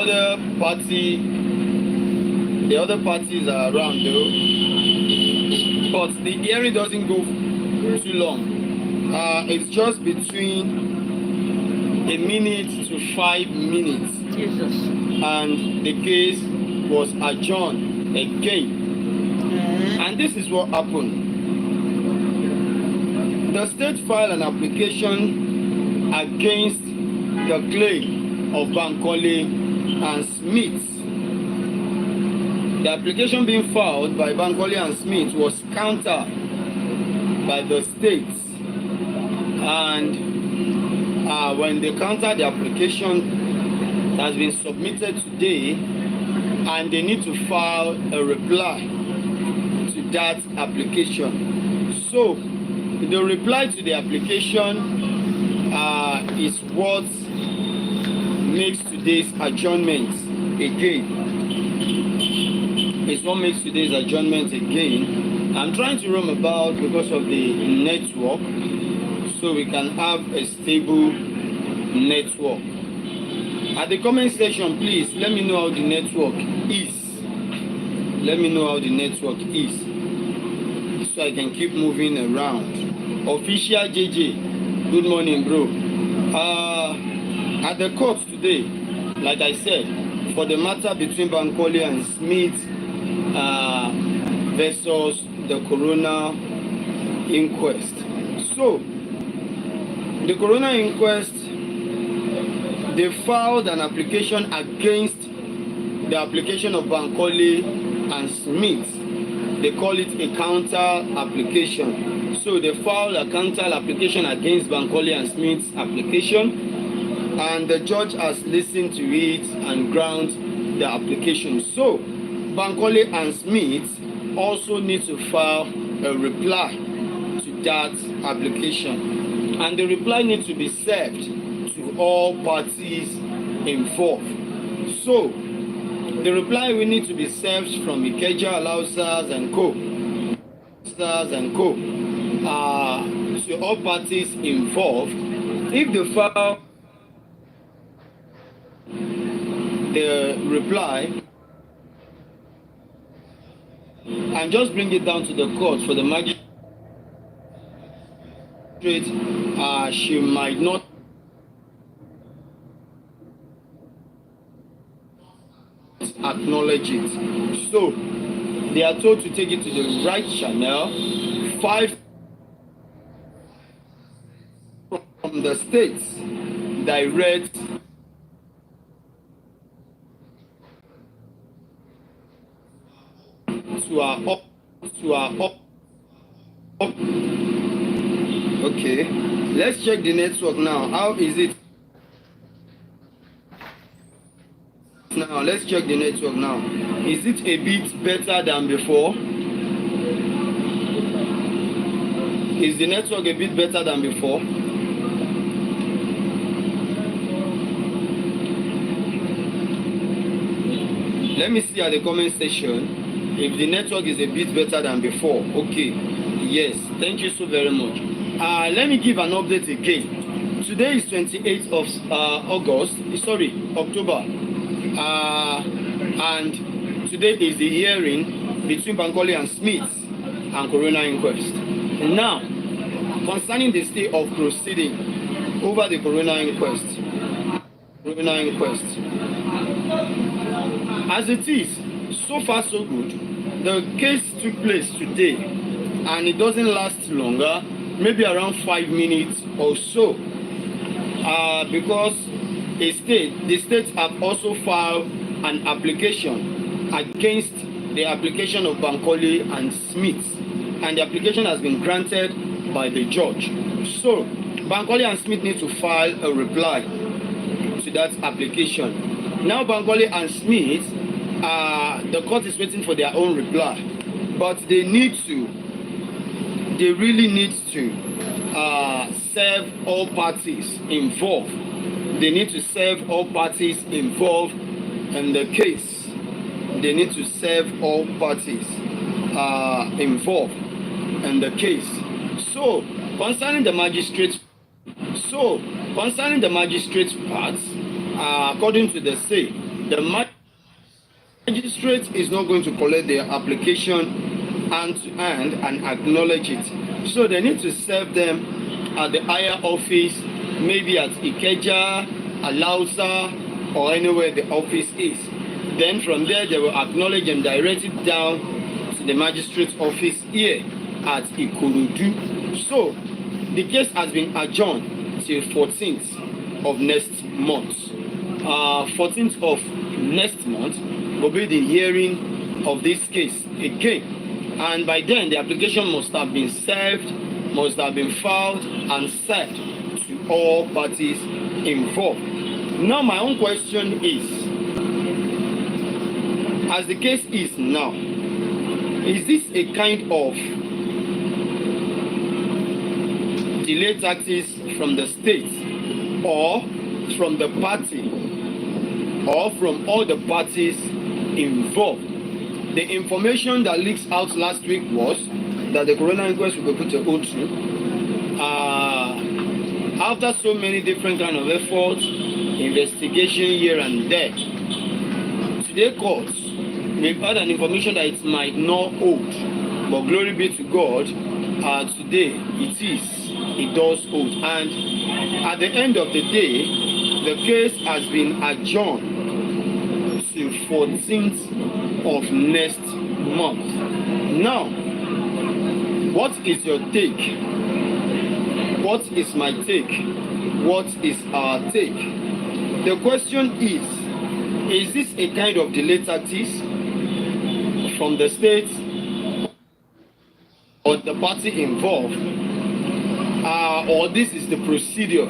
other party, the other parties are around though, but the hearing doesn't go too long. It's just between a minute to 5 minutes. Jesus. And the case was adjourned again. And this is what happened. The state filed an application against the claim of Bankole and Smith. The application being filed by Bankole and Smith was countered by the states, and when they countered the application has been submitted today, and they need to file a reply to that application. So the reply to the application is what makes today's adjournment again. It's what makes today's adjournment again. I'm trying to roam about because of the network, so we can have a stable network. At the comment section, please let me know how the network is. Let me know how the network is, so I can keep moving around. Official JJ, good morning, bro. At the court today, like I said, for the matter between Bankole and Smith versus the Corona Inquest. So, the Corona Inquest, they filed an application against the application of Bankole and Smith. They call it a counter application. So they filed a counter application against Bankole and Smith's application, and the judge has listened to it and ground the application. So Bankole and Smith also need to file a reply to that application, and the reply needs to be served to all parties involved. So the reply will need to be served from Ikeja, Alausas and Co. To all parties involved. If they file the reply and just bring it down to the court for the magistrate, she might not acknowledge it. So they are told to take it to the right channel. 5 from the states direct to our up. Okay, let's check the network now. How is it now? Let's check the network now. Is it a bit better than before? Is the network a bit better than before? Let me see at the comment section if the network is a bit better than before. Okay, yes, thank you so very much. Let me give an update again. Today is 28th of October, and today is the hearing between Bankole and Smith and Corona Inquest. And now, concerning the state of proceeding over the Corona Inquest, as it is, so far so good. The case took place today, and it doesn't last longer, maybe around 5 minutes or so, because the states have also filed an application against the application of Bankole and Smith, and the application has been granted by the judge. So Bankole and Smith need to file a reply to that application. Now Bankole and Smith, the court is waiting for their own reply, but they really need to serve all parties involved. They need to serve all parties involved in the case. They need to serve all parties involved in the case. So concerning the magistrate parts, according to the say, The magistrate is not going to collect their application hand to hand and acknowledge it. So they need to serve them at the higher office, maybe at Ikeja, Alausa, or anywhere the office is. Then from there they will acknowledge and direct it down to the magistrate's office here at Ikorodu. So the case has been adjourned till 14th of next month. 14th of next month will be the hearing of this case again, and by then the application must have been served, must have been filed and sent to all parties involved. Now my own question is, as the case is now, is this a kind of delay tactics from the state or from the party or from all the parties involved? The information that leaks out last week was that the coroner inquest will be put to hold to. After so many different kind of efforts, investigation here and there, today courts, we've had an information that it might not hold, but glory be to God, today it does hold. And at the end of the day, the case has been adjourned to 14th of next month. Now, what is your take? What is my take? What is our take? The question is this a kind of delay tactics from the state or the party involved, or this is the procedure?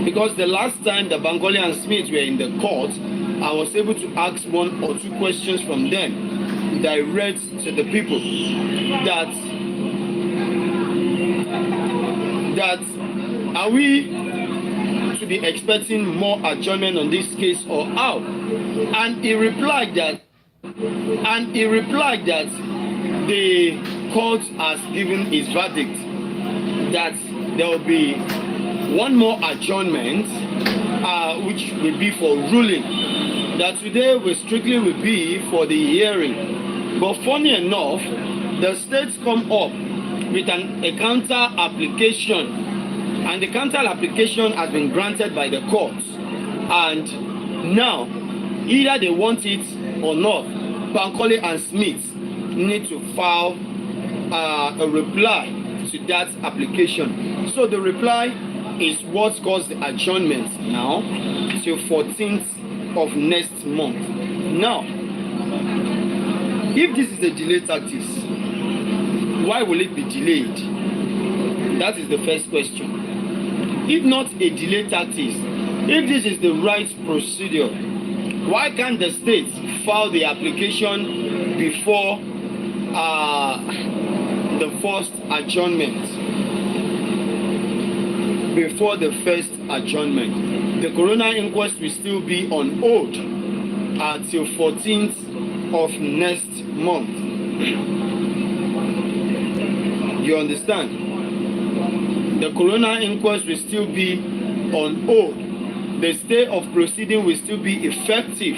Because the last time the Bankole and Smith were in the court, I was able to ask one or two questions from them direct to the people that are we to be expecting more adjournment on this case or how? And he replied that the court has given its verdict that there will be one more adjournment, which will be for ruling. That today will be for the hearing. But funny enough, the states come up with a counter application, and the counter application has been granted by the courts. And now, either they want it or not, Bankole and Smith need to file a reply to that application. So the reply is what caused the adjournment now till 14th of next month. Now, if this is a delay tactics, why will it be delayed? That is the first question. If not a delay tactics, if this is the right procedure, why can't the state file the application before the first adjournment? Before the first adjournment, the coroner inquest will still be on hold until 14th of next month. You understand? The coroner inquest will still be on hold. The stay of proceeding will still be effective.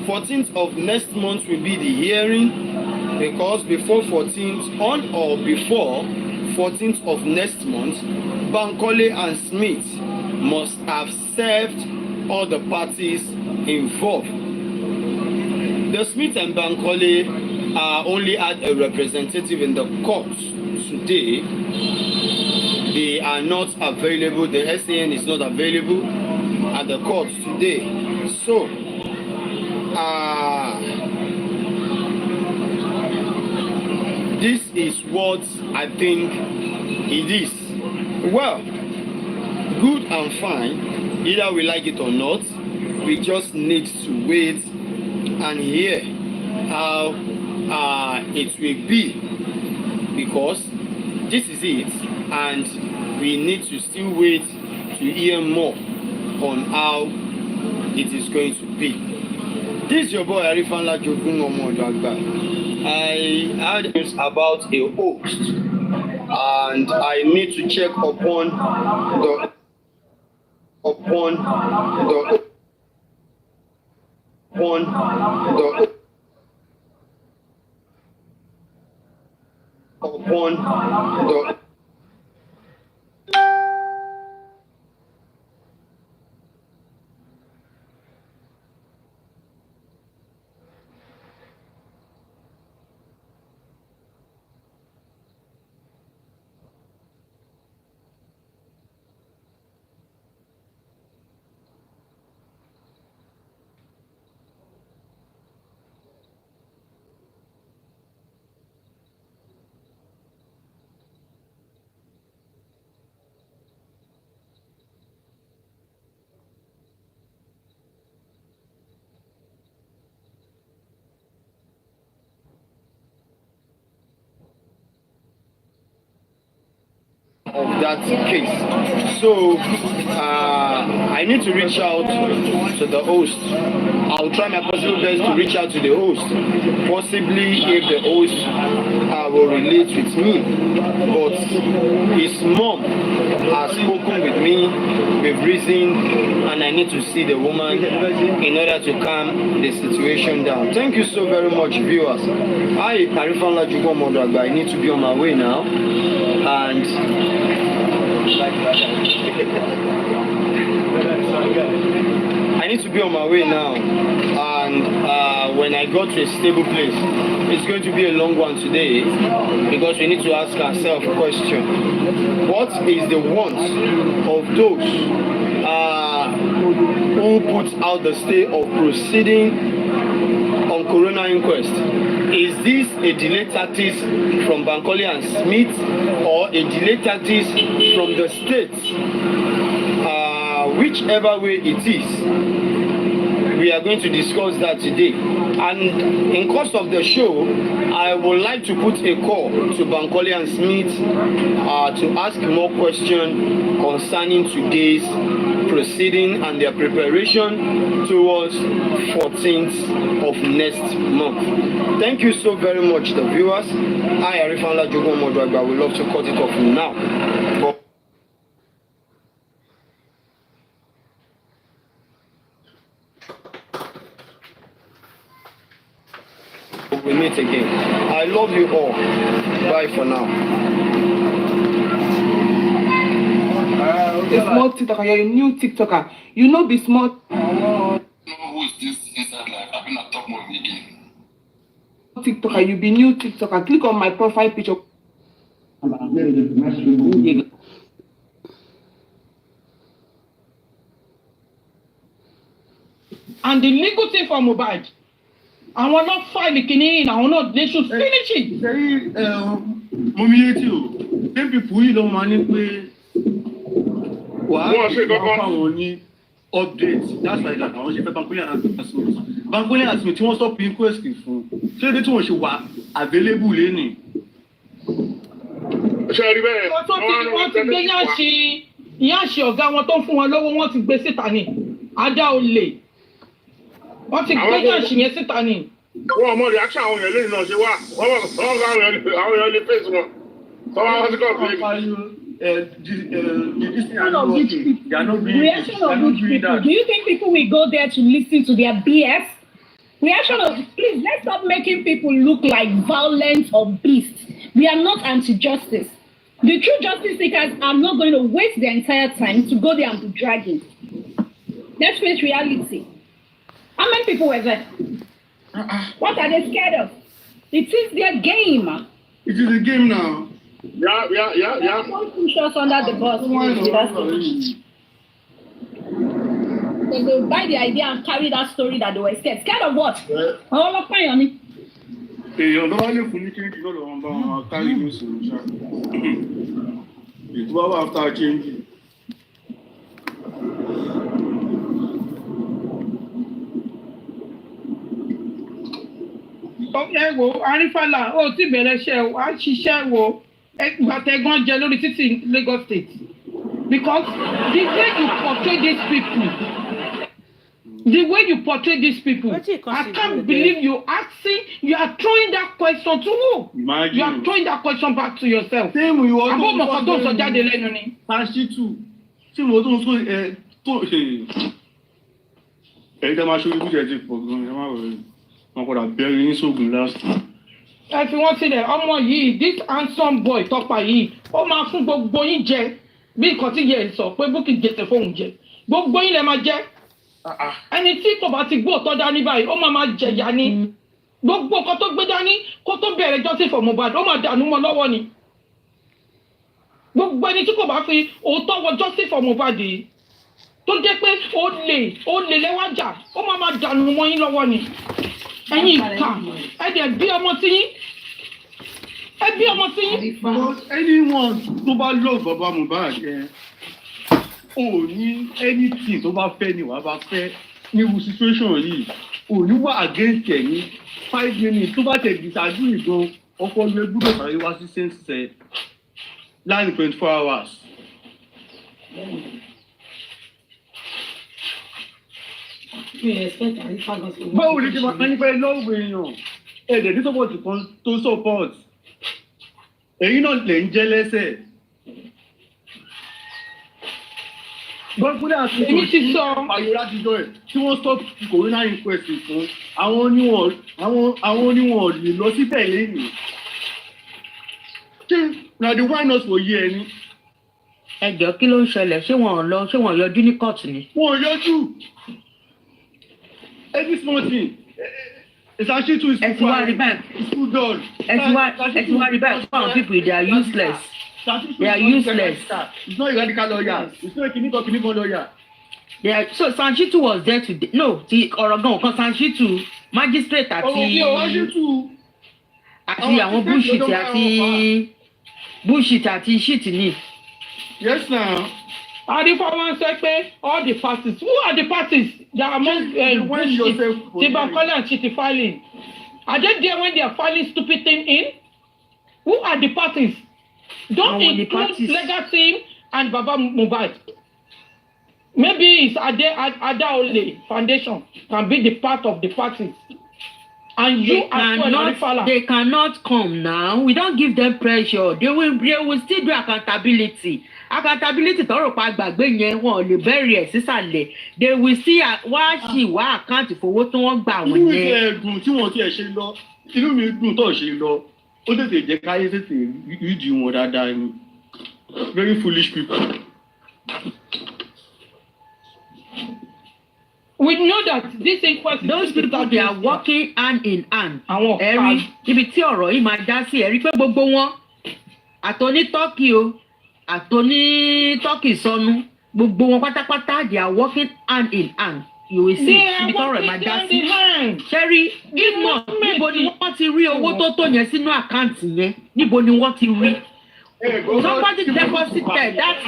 14th of next month will be the hearing, because before 14th, on or before 14th of next month, Bankole and Smith must have served all the parties involved. The Smith and Bankole only had a representative in the court today. They are not available. The SAN is not available at the court today. So, this is what I think it is. Well, good and fine, either we like it or not. We just need to wait and hear how it will be, because this is it, and we need to still wait to hear more on how it is going to be. This is your boy Arifa. I heard news about a host, and I need to check upon upon the of that case. So I need to reach out to the host. I'll try my possible best to reach out to the host. Possibly if the host will relate with me. But his mom has spoken with me with reason, and I need to see the woman in order to calm the situation down. Thank you so very much, viewers. Hi, Arifa, I need to be on my way now. And I need to be on my way now, and when I go to a stable place, it's going to be a long one today because we need to ask ourselves a question: what is the want of those who put out the stay of proceeding on Corona Inquest? Is this a delayed tactics from Bankole and Smith, or a delayed tactics from the state? Whichever way it is, we are going to discuss that today. And in course of the show, I would like to put a call to Bankole and Smith to ask more questions concerning today's proceeding and their preparation towards 14th of next month. Thank you so very much, the viewers. I, Arifa, I would love to cut it off now. We meet again. I love you all. Bye for now. A small TikToker, you're a new TikToker. You know, be small. Who is this inside life? I've been at top mode again. TikToker, you be new TikToker. Click on my profile picture. And the legal thing for Mohbad. I will not file the kidney in. I will not. They should finish it. Mommy, you. Ten people you don't manipulate. Why? Update. That's why that. I want you to Bankole has me. Tí wọ́n stop inquest fún. Ṣé tí wọ́n ṣe wà available lẹ́ni? Ṣé ẹ rí bẹ́ẹ̀? Wọ́n ti gbé yáàṣì ọ̀gá wọn tó ń fún wọn lọ́wọ́ wọ́n ti gbé síta ni. Adá olè. Wọ́n ti gbé yáàṣì yẹn síta ni. Wọ́n mọ reaction àwọn èèyàn lẹ́yìn náà ṣe wá. Wọ́n àwọn èèyàn lè face wọn. Sọ́wọ́n wọ́n ti kọ́ ọ̀gbìn. Reaction of which people? Do you think people will go there to listen to their BS? Reaction of, please, let's stop making people look like violent or beasts. We are not anti-justice. The true justice seekers are not going to waste their entire time to go there and be dragging. Let's face reality. How many people were there? What are they scared of? It is their game. It is a game now. Yeah. Don't push us under the bus. They will buy the idea and carry that story that they were scared. Scared of what? All of my money. Èèyàn lọ́wọ́ lè fún ní change lọ́dọ̀ wọn bá wọn kárí ní ìṣòro ṣá. Ètò wá after change. Ẹ wo Arífàlà ó ti bẹ̀rẹ̀ iṣẹ́ wá ṣiṣẹ́ wo gbàtẹ́gbọ́n jẹ lórí títì Lagos State because the way you portray these people, I can't believe you are throwing that question to who? Imagine. You are throwing that question back to yourself. Same with what Àbọ̀ mọ̀kàn tó sọ jáde lẹ́nu ni. Pàṣítù tí mo tó ń sọ tó ẹ̀yin tẹ́ máa ṣe orí bújẹ́ ti pọ̀ gan-an ẹ má wọlé wọn padà bẹ̀rẹ̀ ní sóògùn last. ẹ fi wọ́n sílẹ̀ ọmọ yìí this handsome boy tọ́pa yìí ó máa fún gbogbo yín jẹ bí nǹkan tí yẹ sọ pé Bukky jẹsẹ̀ fóun jẹ gbogbo yín lẹ máa jẹ ẹni tí kò bá ti gbó òtọ́ dání báyìí ó máa jẹ̀yà ni gbogbo nǹkan tó gbé dání kó tó bẹ̀rẹ̀ justice for Mohbad ó máa dànù mọ́ lọ́wọ́ ni gbogbo ẹni tí kò bá fi òótọ́ wọ justice for Mohbad yìí tó jẹ́ pé ó lè lẹ́wájà ó máa dànù mọ́ yín lọ́wọ́ ni ẹ̀yin ìka ẹ̀dẹ̀ bí ọmọ tí yín ẹ bí ọmọ tí yín. anyone tó bá love bàbá Mohbad ò ní anything tó bá fẹ́ ni wàá bá fẹ́ ní irú situation yìí ò ní wà against ẹ̀ ní 5 minutes tó bá tẹ̀ disagree gan ọkọ lu ẹgbẹ́ sáré wá sí sense láàrin 24 hours. báwo lè ṣe máa ń fẹ́ lọ́wọ́ èèyàn ẹ̀dẹ̀ ní support kan tó support èyí náà lè ń jẹ́ lẹ́sẹ̀. gbọ́dọ̀ àti èmi ti sọ àyè látijọ́ ẹ̀ tí wọ́n stop corona inquest fún àwọn oníwọ̀n lè lọ síbẹ̀ lẹ́yìn. ṣé na the why not for year ni. ẹjọ́ kí ló ń ṣẹlẹ̀ ṣé wọ́n yọjú ní court ni. wọ́n yọjú every small thing. It's actually too it's too dull. It's some people they are useless. They are useless. It's not a radical lawyer. It's not a clinical lawyer. So Sanchitu was there today. No, ti Oregon kan Sanchitu magistrate àti àwọn bullshit àti shit ni. Yes now. Arifa wan say pé all the parties. Who are the parties? They are among Tibakola and Chiti filing. Are they there when they are filing stupid thing in? Who are the parties? Don't include legal team and Baba Mohbad. Maybe it's Adaole Foundation can be the part of the parties. And they cannot come now. We don't give them pressure. They will still do accountability. Accountability tọrọ pa gbàgbé yẹn wọn ò lè bẹ̀rẹ̀ ẹ̀ sísàlẹ̀. They will see wá àkáǹtì fowó tí wọ́n gbà wọ́n yẹn. Inú mi ẹ̀dùn tí wọ́n ti ẹ̀ ṣe lọ. Inú mi dùn tó ṣe lọ. Ó tètè jẹ́ káyé tètè rídìí wọn dáadáa ni. Very foolish people. We know that this inquest. Those people they are working hand in hand. Ẹ̀rí ibi tí ọ̀rọ̀ yìí máa dá sí ẹ̀rí pé gbogbo wọn àtọ́ní Turkey o àtọ́ní Turkey sọnù gbogbo wọn pátápátá they are working hand in hand. You will see ibi tí ọ̀rọ̀ yìí máa dá sí. Ṣẹ́rí if not níbo ni wọ́n ti rí owó tó yẹn sínú àkáǹtì yẹn níbo ni wọ́n ti rí. Somebody deposited that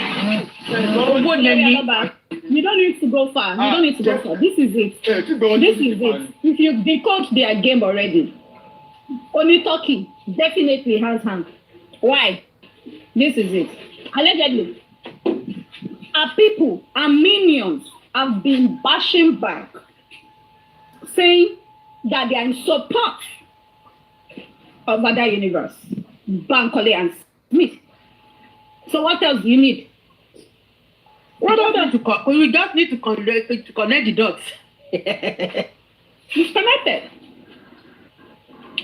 owó yẹn ni. You don't need to go far. This is it. If you decode their game already, only Turkey definitely has hand. Why? This is it. Allegedly, our people, our minions have been bashing back, saying that they are in support of other universe, Bankole and Smith. So what else do you need? We just need to connect the dots. It's connected.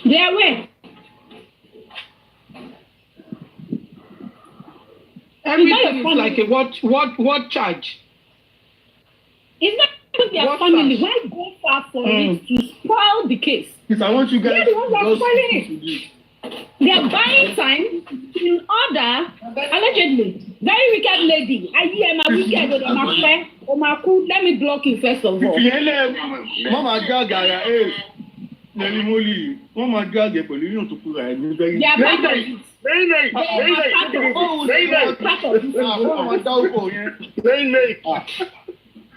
They are where? Everything is like a what charge? It's not even their family. Why go far for it to spoil the case? Because I want you guys to spoiling it. They are buying time in order, allegedly, very wicked lady. Let me block you first of all. Mama Gaga, Nelly Molly, Mama Gaga, but you don't put her in very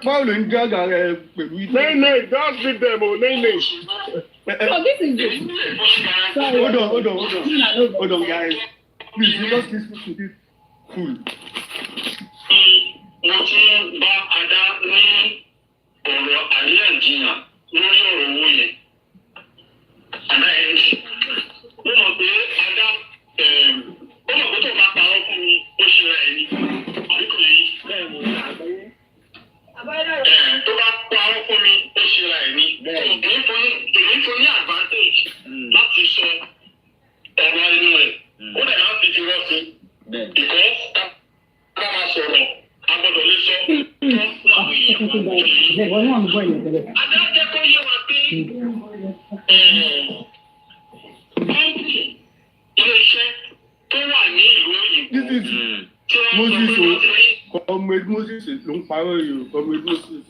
Pauline Gaga, Nay, don't beat them, Nay. So this is it. Sorry. Hold on, guys. Please, you just listen to this fool. Wọ́n tún bá Adá ní ọ̀rọ̀ àríyànjiyàn lórí ọ̀rọ̀ owó yẹn. Adá ẹ̀ ó mọ̀ pé Adá ó mọ̀ pé tó bá parọ́ fún mi ó ṣe ra ẹni. Àríkò yìí bẹ́ẹ̀ mo ní àgbáyé. yìí. Adájọ́ kó yé wa pé kọ́ńtì ilé-iṣẹ́ tó wà ní ìlú òyìnbó. Comrade Moses ló ń parọ́ yìí o, Comrade Moses.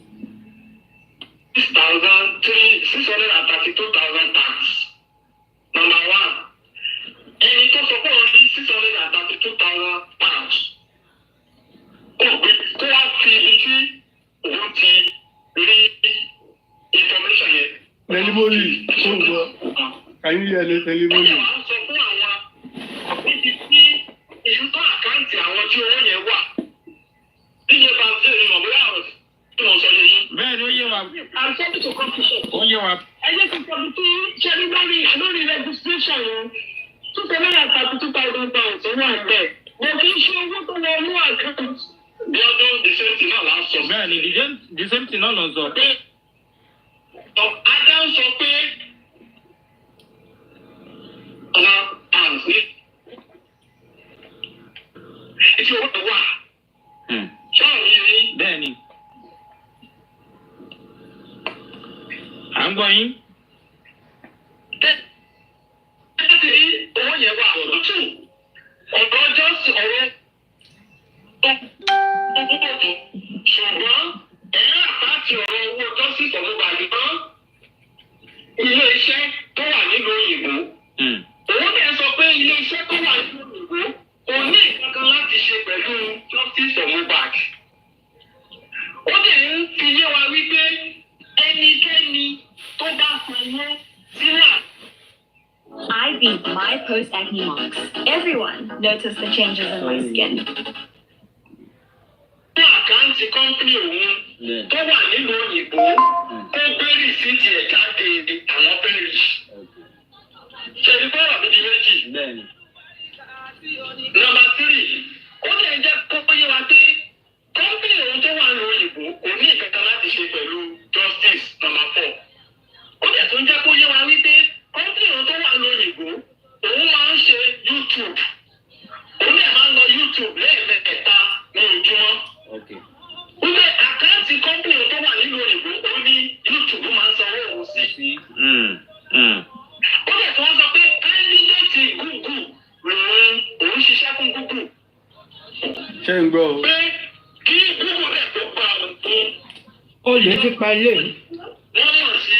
632,000 pounds. Number one, ẹni tó sọ pé òun ní 632,000 pounds. Kó wá fi ibi tí òun ti rí information yẹn. Tẹlifóònù tó ń bọ̀. Kàyí yẹ lé tẹlifóònù. Ó yẹ wá sọ fún àwọn níbi tí ìṣúná àkáǹtì àwọn tí owó yẹn wà. Níye bá ń ṣe ìmọ̀ bóyá àwọn tí wọ́n sọ yẹn. Bẹ́ẹ̀ ni ó yé wa. I'm sorry to come to show. Ó yé wa. Ẹ jẹ́ kí n sọ bí ṣe ní lórí registration yẹn. 232,000 pounds owó àgbẹ̀. Mo kì í ṣe owó tó wọ inú àkáǹtì. Bí ọdún the same thing náà là ń sọ. Bẹ́ẹ̀ ni the same thing náà lọ sọ. Adam sọ pé ọ̀nà àǹfì ètò owó wà. Ṣọ́ọ̀rì rí. Bẹ́ẹ̀ ni. À ń gbọ́ yín. Láti rí owó yẹn wà lótú. Ọ̀dọ́ jọ́sìn ọ̀rọ̀ ṣùgbọ́n ẹ̀rọ àpáàtì ọ̀rọ̀ owó jọ́sìn ìtọ́gbà nìkan ilé-iṣẹ́ tó wà nílùú òyìnbó. Òun dẹ̀ sọ pé ilé-iṣẹ́ tó wà nílùú òyìnbó kò ní ìkankan láti ṣe pẹ̀lú justice for Mohbad. Ó dẹ̀ ń fi yé wa wípé ẹnikẹ́ni tó bá sanwó sílà. I beat my post-acne marks. Everyone noticed the changes in my skin. Ní àkáǹtì kọ́ńpìnì òun tó wà nílùú òyìnbó tó gbé rìsíìtì ẹ̀ jáde àwọn bẹ́ẹ̀rì. Ṣèlú bọ́ọ̀rọ̀ mi di méjì. Nọ́mbà 3, ó lè jẹ́ kókó yé wa pé kọ́ńpìnì òun tó wà nílùú òyìnbó kò ní ìkankan láti ṣe pẹ̀lú justice. Nọ́mbà 4, ó lè tún jẹ́ kó yé wa wípé kọ́ńpìnì òun tó wà nílùú òyìnbó òun máa ń ṣe YouTube. Òun lè máa ń lọ YouTube lẹ́ẹ̀mẹ́ta ní ojúmọ́. Wípé àkáǹtì kọ́ńpìnì tó wà nínú òyìnbó ó ní YouTube máa ń sanwó òun sí. Ó lè tí wọ́n sọ pé kandidate Google òun ṣiṣẹ́ fún Google. Ṣé ń gbọ́ o? Pé kí Google rẹ̀ tó gba òun tó. Ó lè ti pa ilé. Wọ́n mọ̀ sí,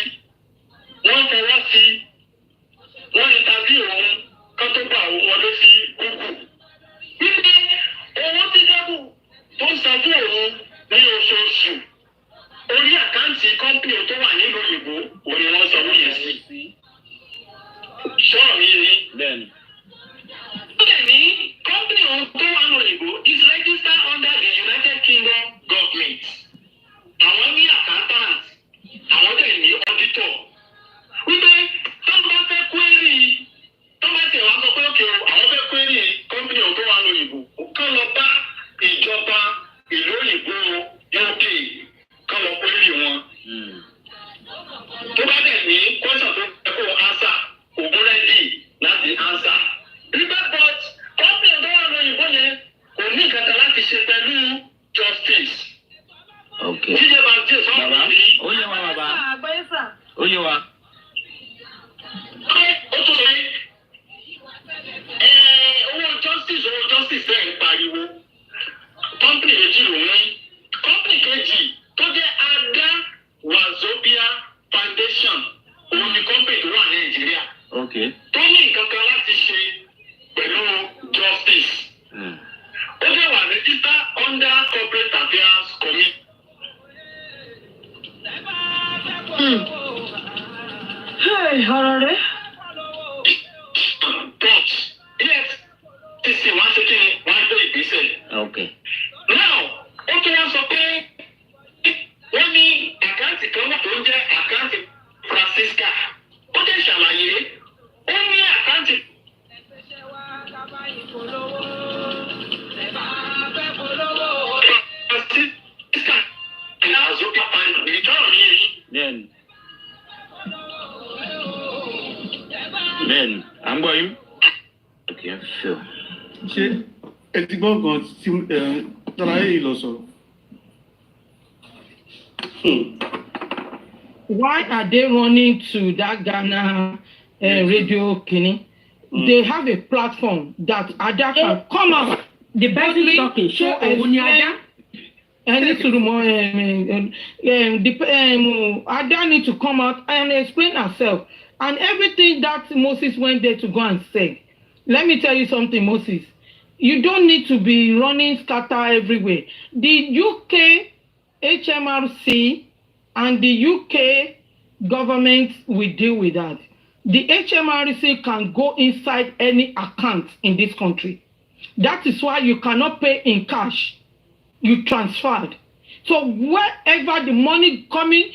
wọ́n fọwọ́ sí, wọ́n interview òun kán tó gba òun wọlé sí Google. Wípé owó tí dẹ́kù tó ń san fún òun ní oṣooṣù orí àkáǹtì kọ́ńpìnì tó wà nínú òyìnbó òun ni wọ́n sanwó yẹn sí. Ṣọ́ọ̀rì rí. Bẹ́ẹ̀ni. Ó lè ní kọ́ńpìnì tó wà nínú òyìnbó is registered under the United Kingdom government. Àwọn ní accountant, àwọn dẹ̀ ní auditor. Wípé tó bá fẹ́ query, tó bá tẹ̀ wá sọ pé òkè o, àwọn fẹ́ query kọ́ńpìnì tó wà nínú òyìnbó, kán lọ bá ìjọba ìlú òyìnbó UK kán lọ query wọn. Tó bá dẹ̀ ní question tó fẹ́ kó answer, òun ready láti answer. Nígbà but kọ́ńpìnì tó wà nínú òyìnbó yẹn kò ní kankan láti ṣe pẹ̀lú justice. Okay. Jíjẹ bá jẹ́ sọ́ọ̀rì Bàbá, rí. ó yé wa bàbá. Ó yé wa. Ó tún sọ yìí, owó justice bẹ́ẹ̀ ń pariwo. Kọ́ńpìnì méjì ló ní. Kọ́ńpìnì kejì tó jẹ́ Ada Wazobia Foundation òun ni kọ́ńpìnì tó wà ní Nàìjíríà. Okay. Tó ní nǹkan kan láti ṣe pẹ̀lú justice. Ó jẹ́ wà register under corporate affairs committee. Ọ̀rọ̀ rẹ̀. But EFCC wá ṣe kí ni wọ́n gbé ìgbésẹ̀. Okay. Now, ó tún wá sọ pé wọ́n ní àkáǹtì kan wà tó ń jẹ́ àkáǹtì Francisca. Ó dẹ̀ ṣàlàyé, ó ní àkáǹtì. Francisca ní Azókè Pàǹdì, ìjọ́rọ̀ mi yẹn. Bẹ́ẹ̀ni. Bẹ́ẹ̀ni, à ń gbọ́ yín. Okay, sure. Ṣé ẹ ti gbọ́ nǹkan tí tọ́lá yìí lọ sọ̀rọ̀? Why are they running to that Ghana radio Kenny? They have a platform that Ada can come out. The best talking show Ada need to come out and explain herself. And everything that Moses went there to go and say. Let me tell you something, Moses. You don't need to be running scatter everywhere. The UK HMRC and the UK government will deal with that. The HMRC can go inside any account in this country. That is why you cannot pay in cash. You transferred. So wherever the money coming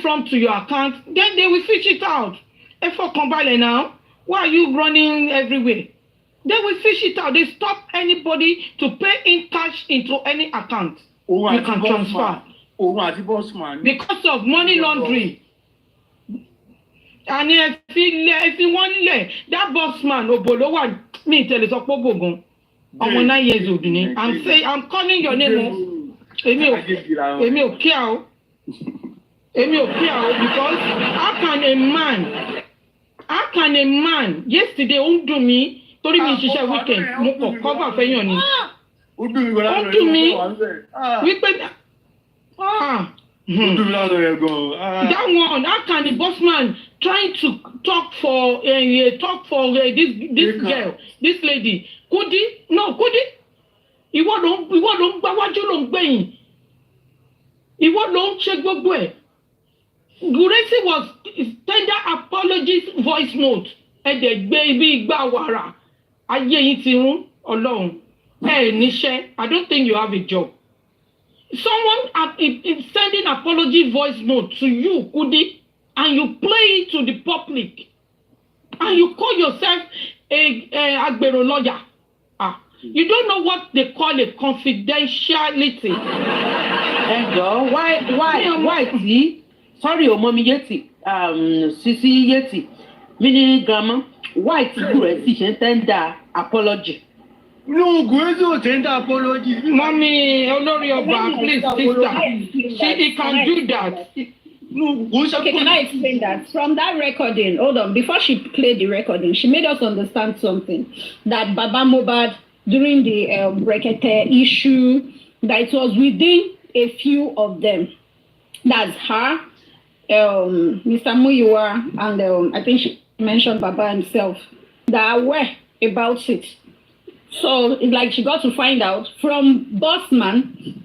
from to your account, then they will fish it out. If for Combine now, why are you running everywhere? They will fish it out. They stop anybody to pay in cash into any account. You can transfer. Because of money laundering. And if you want that boss man, Obolowa, me tell us Opobogun. I'm 9 years old. I'm calling your name. Emil Kiao. Because how can a man yesterday undo me, told me she said weekend, cover for you. Undo me. That one, how can the boss man trying to talk for this girl, this lady? Could he? No, could he? He won't check Guresi was tender apologies voice note. And the baby Bawara. Alone. Hey, Nisha, I don't think you have a job. Someone is sending apology voice note to you, Kudi, and you play it to the public, and you call yourself a Agbero lawyer. You don't know what they call a confidentiality. Why? See? Sorry, mommy Yeti, Sisi Yeti, mini grandma. Why Guresi tender apology? No, Guresi tender apology. Mommy, Olorioba, please, sister. He can do that. No, okay, can I explain that? From that recording, hold on, before she played the recording, she made us understand something. That Baba Mohbad, during the Brekete issue, that it was within a few of them. That's her, Mr. Muyiwa, and I think she mentioned Baba himself, that were about it. So it's like she got to find out from Bossman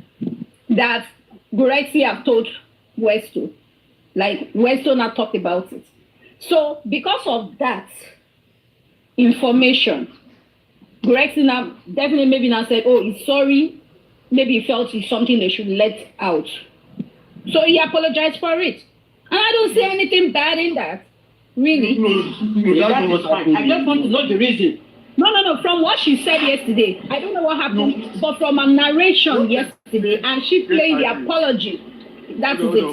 that Guresi have told Westo. Like Westo not talked about it. So because of that information, Guresi now definitely maybe now said, oh, he's sorry. Maybe he felt it's something they should let out. So he apologized for it. And I don't see anything bad in that. Really. That's what happened. I just want to know the reason. No. From what she said yesterday, I don't know what happened, but from a narration yesterday, and she played the apology. That's it.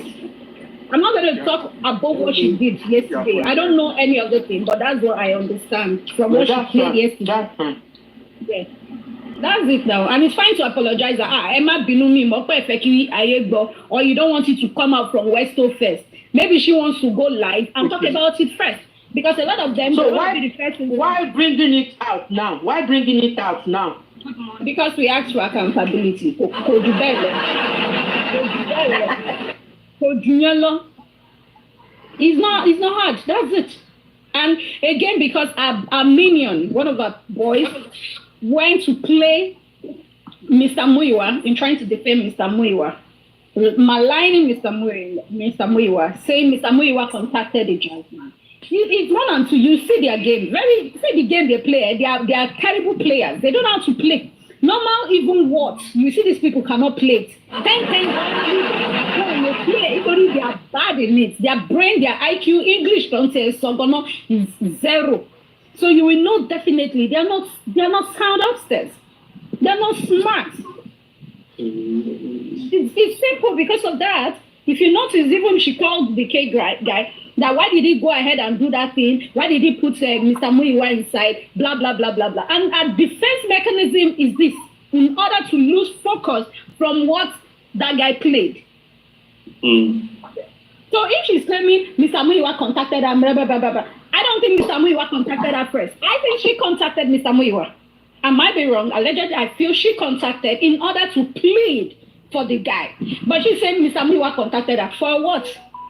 I'm not going to talk about what she did yesterday. I don't know any other thing, but that's what I understand from what she played yesterday. Yes. That's it now. And it's fine to apologize that Emma Binumi or you don't want it to come out from Westo first. Maybe she wants to go live and talk about it first. Because a lot of them why bringing it out now? Why bringing it out now? Because we ask for accountability. It's not hard. That's it. And again, because our minion, one of our boys, went to play Mr. Muyiwa in trying to defend Mr. Muyiwa, maligning Mr. Muyiwa, saying Mr. Muyiwa contacted the judge man. It's one and two. You see their game. See the game they play. They are terrible players. They don't know how to play. Normal, even what you see, these people cannot play it. 10 play. Even they are bad in it. Their brain, their IQ, English don't say so is zero. So you will know definitely they are not sound upstairs. They are not smart. It's simple because of that. If you notice, even she called the K guy. That why did he go ahead and do that thing? Why did he put Mr. Muyiwa inside? Blah, blah, blah, blah, blah. And a defense mechanism is this, in order to lose focus from what that guy played. So if she's claiming Mr. Muyiwa contacted her, blah, blah, blah, blah, blah, I don't think Mr. Muyiwa contacted her first. I think she contacted Mr. Muyiwa. I might be wrong. Allegedly, I feel she contacted in order to plead for the guy. But she said Mr. Muyiwa contacted her. For what?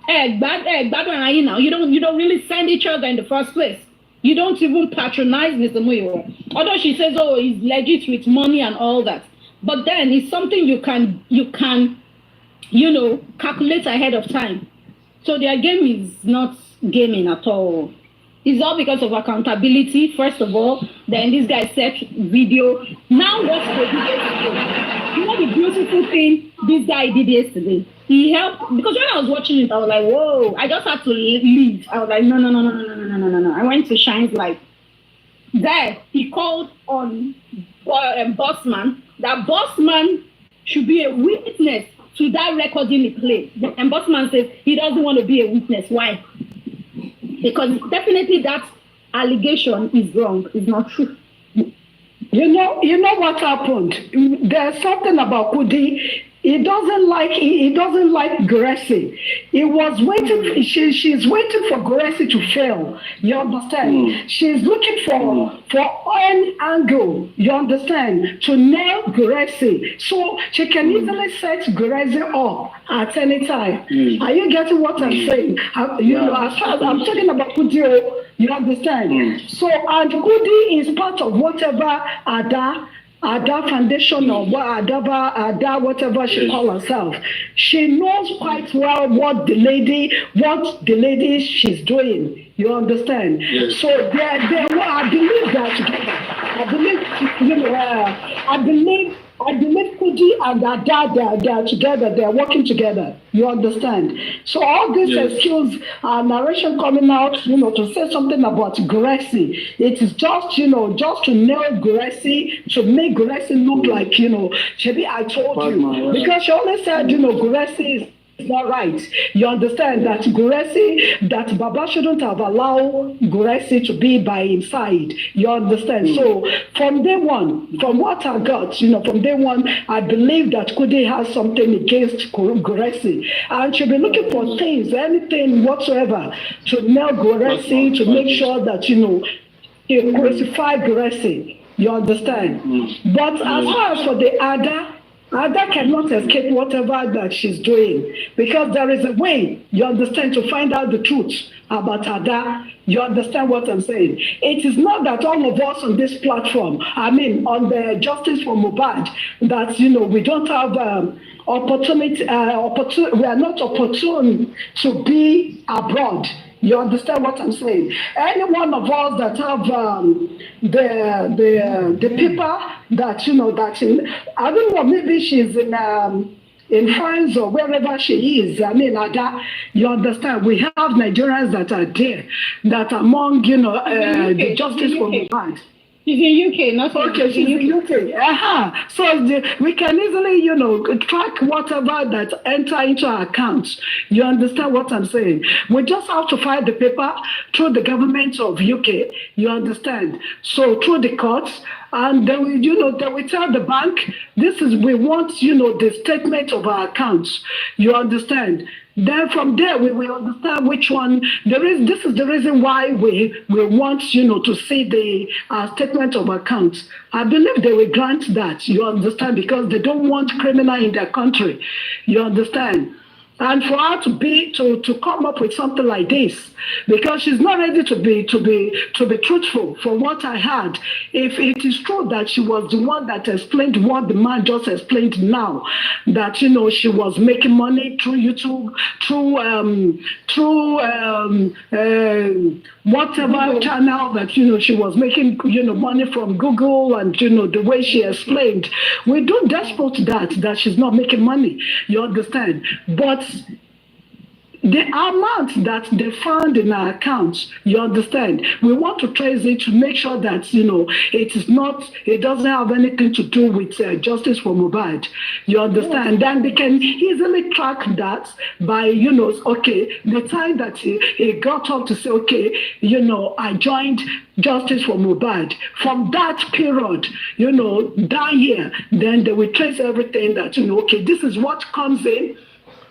Bad one, you know. You don't really send each other in the first place. You don't even patronize Mr. Muyiwa. Although she says, oh, he's legit with money and all that. But then it's something you can, calculate ahead of time. So their game is not gaming at all. It's all because of accountability, first of all. Then this guy set video. Now what's the video? You know the beautiful thing this guy did yesterday? He helped, because when I was watching it, I was like, whoa, I just had to leave. I was like, no. I went to Shine's Life. There, he called on Bossman. That Bossman should be a witness to that recording he played. And Bossman says he doesn't want to be a witness. Why? Because definitely that allegation is wrong. It's not true. You know what happened? There's something about Kudi. He doesn't like Gracie. He was waiting. She's waiting for Gracie to fail. You understand? She's looking for an angle. You understand? To nail Gracie, so she can easily set Gracie up at any time. Are you getting what I'm saying? As far as I'm talking about Kudi, you understand? So, and Kudi is part of whatever Ada Foundation or Ada, whatever she calls herself. She knows quite well what the lady she's doing. You understand? Yes. So I believe that together. I believe Kudi and Ada, they're together. They're working together. You understand? So all this excuse narration coming out, to say something about Gracie, it is just, just to nail Gracie, to make Gracie look like, Shebi, I told you. Because she always said, Gracie is not right. You understand that that Baba shouldn't have allowed Gracie to be by his side. You understand? So from day one, from what I got, from day one, I believe that Kudi has something against Gracie, and she'll be looking for things, anything whatsoever, to nail Gracie, to make sure that he crucify Gracie. You understand? But as far as for the Ada cannot escape whatever that she's doing, because there is a way, you understand, to find out the truth about Ada. You understand what I'm saying? It is not that all of us on this platform, on the Justice for Mohbad, that, we don't have opportunity, we are not opportune to be abroad. You understand what I'm saying? Any one of us that have the people that I don't know, maybe she's in France or wherever she is. Ada, you understand? We have Nigerians that are there, that among the Justice for Mohbad. She's in UK, not okay. She's in UK. So we can easily, track whatever that enter into our accounts. You understand what I'm saying? We just have to file the paper through the government of UK. You understand? So through the courts, and then we tell the bank, we want, the statement of our accounts. You understand? Then from there, we will understand which one this is the reason why we want, to see the statement of accounts. I believe they will grant that, you understand, because they don't want criminal in their country. You understand? And for her to come up with something like this, because she's not ready to be truthful. From what I heard, if it is true that she was the one that explained what the man just explained now, that she was making money through YouTube, through whatever channel that she was making money from Google, and the way she explained, we don't dispute that she's not making money. You understand? But the amount that they found in our accounts, you understand, we want to trace it to make sure that it doesn't have anything to do with Justice for Mohbad. You understand? Then they can easily track that by the time that he got up to say, I joined Justice for Mohbad. From that period, down here, then they will trace everything that this is what comes in.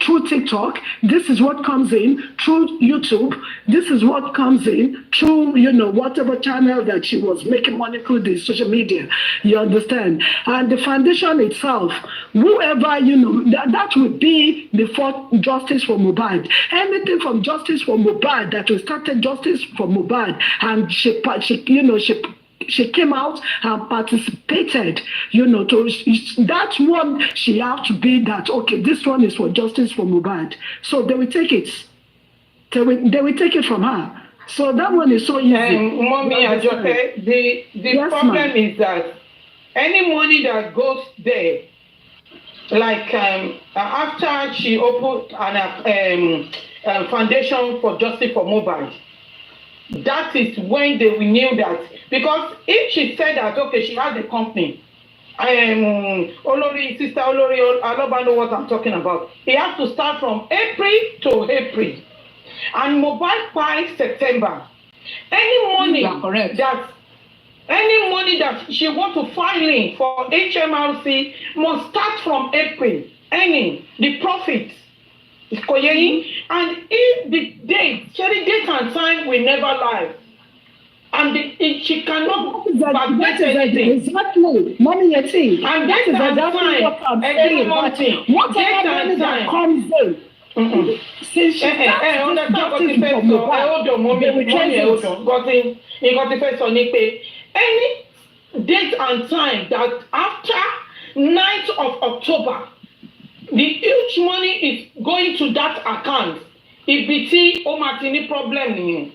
through TikTok. This is what comes in through YouTube. This is what comes in through, whatever channel that she was making money through the social media. You understand? And the foundation itself, whoever, that would be before justice for Mohbad. Anything from justice for Mohbad that we started justice for Mohbad, and she came out and participated, that's one she have to be that, okay, this one is for justice for Mohbad. So they will take it. They will take it from her. So that one is so easy. Mommy Ajoke, the Yes, problem is that any money that goes there, like after she opened an foundation for justice for Mohbad, that is when they knew that. Because if she said that, okay, she has a company, Sister Olori Aloba know what I'm talking about. It has to start from April to April. And Mohbad by September. Any money that she want to file in for HMRC must start from April. The profit. And if the date and time will never lie. And she cannot backdate anything. Exactly. Mommy, you see. And that is exactly what I'm saying. Whatever money that comes in. Since she any date and time that after 9th of October, the huge money is going to that account. EBT or Martini problem.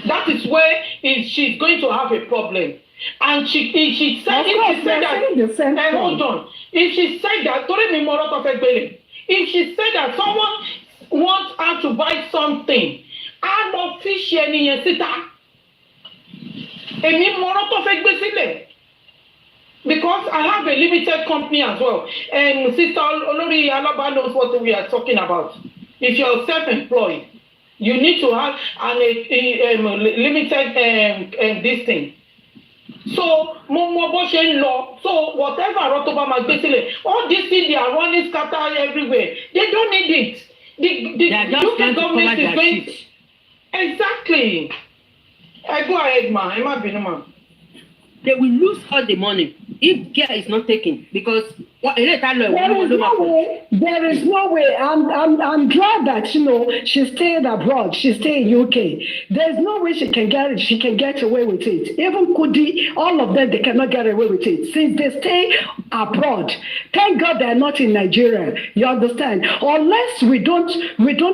That is where she's going to have a problem. And she said, hold on. If she said that, if she said that someone wants her to buy something, I'm officially because I have a limited company as well. And Sister Olori Alaba knows what we are talking about. If you're self-employed, you need to have a limited this thing. So, so whatever all these things they are running scatter everywhere. They don't need it. The UK government is going. Exactly. Go ahead, ma. They will lose all the money if care is not taken, because there is no way. I'm glad that she stayed abroad. She stayed in UK. There's no way she can get away with it. Even Kudi, all of them, they cannot get away with it since they stay abroad. Thank God they're not in Nigeria. You understand? Unless we don't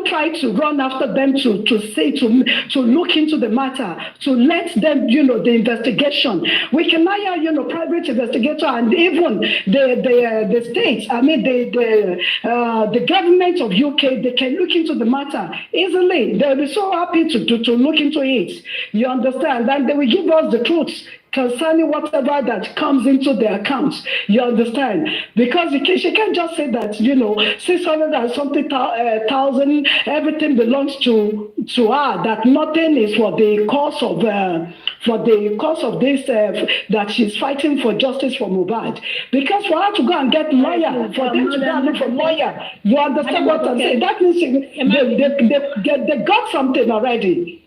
try to run after them to look into the matter, to let them the investigation. We can hire private investigator, and even the states, the government of UK, they can look into the matter easily. They'll be so happy to look into it. You understand? And they will give us the truth concerning whatever that comes into their accounts. You understand? Because she can't just say that 600 and something thousand, everything belongs to her, that nothing is for the cause of this that she's fighting for justice for Mohbad. Because for her to go and get lawyer, for them to go and look for lawyer, you understand what I'm saying? That means they got something already.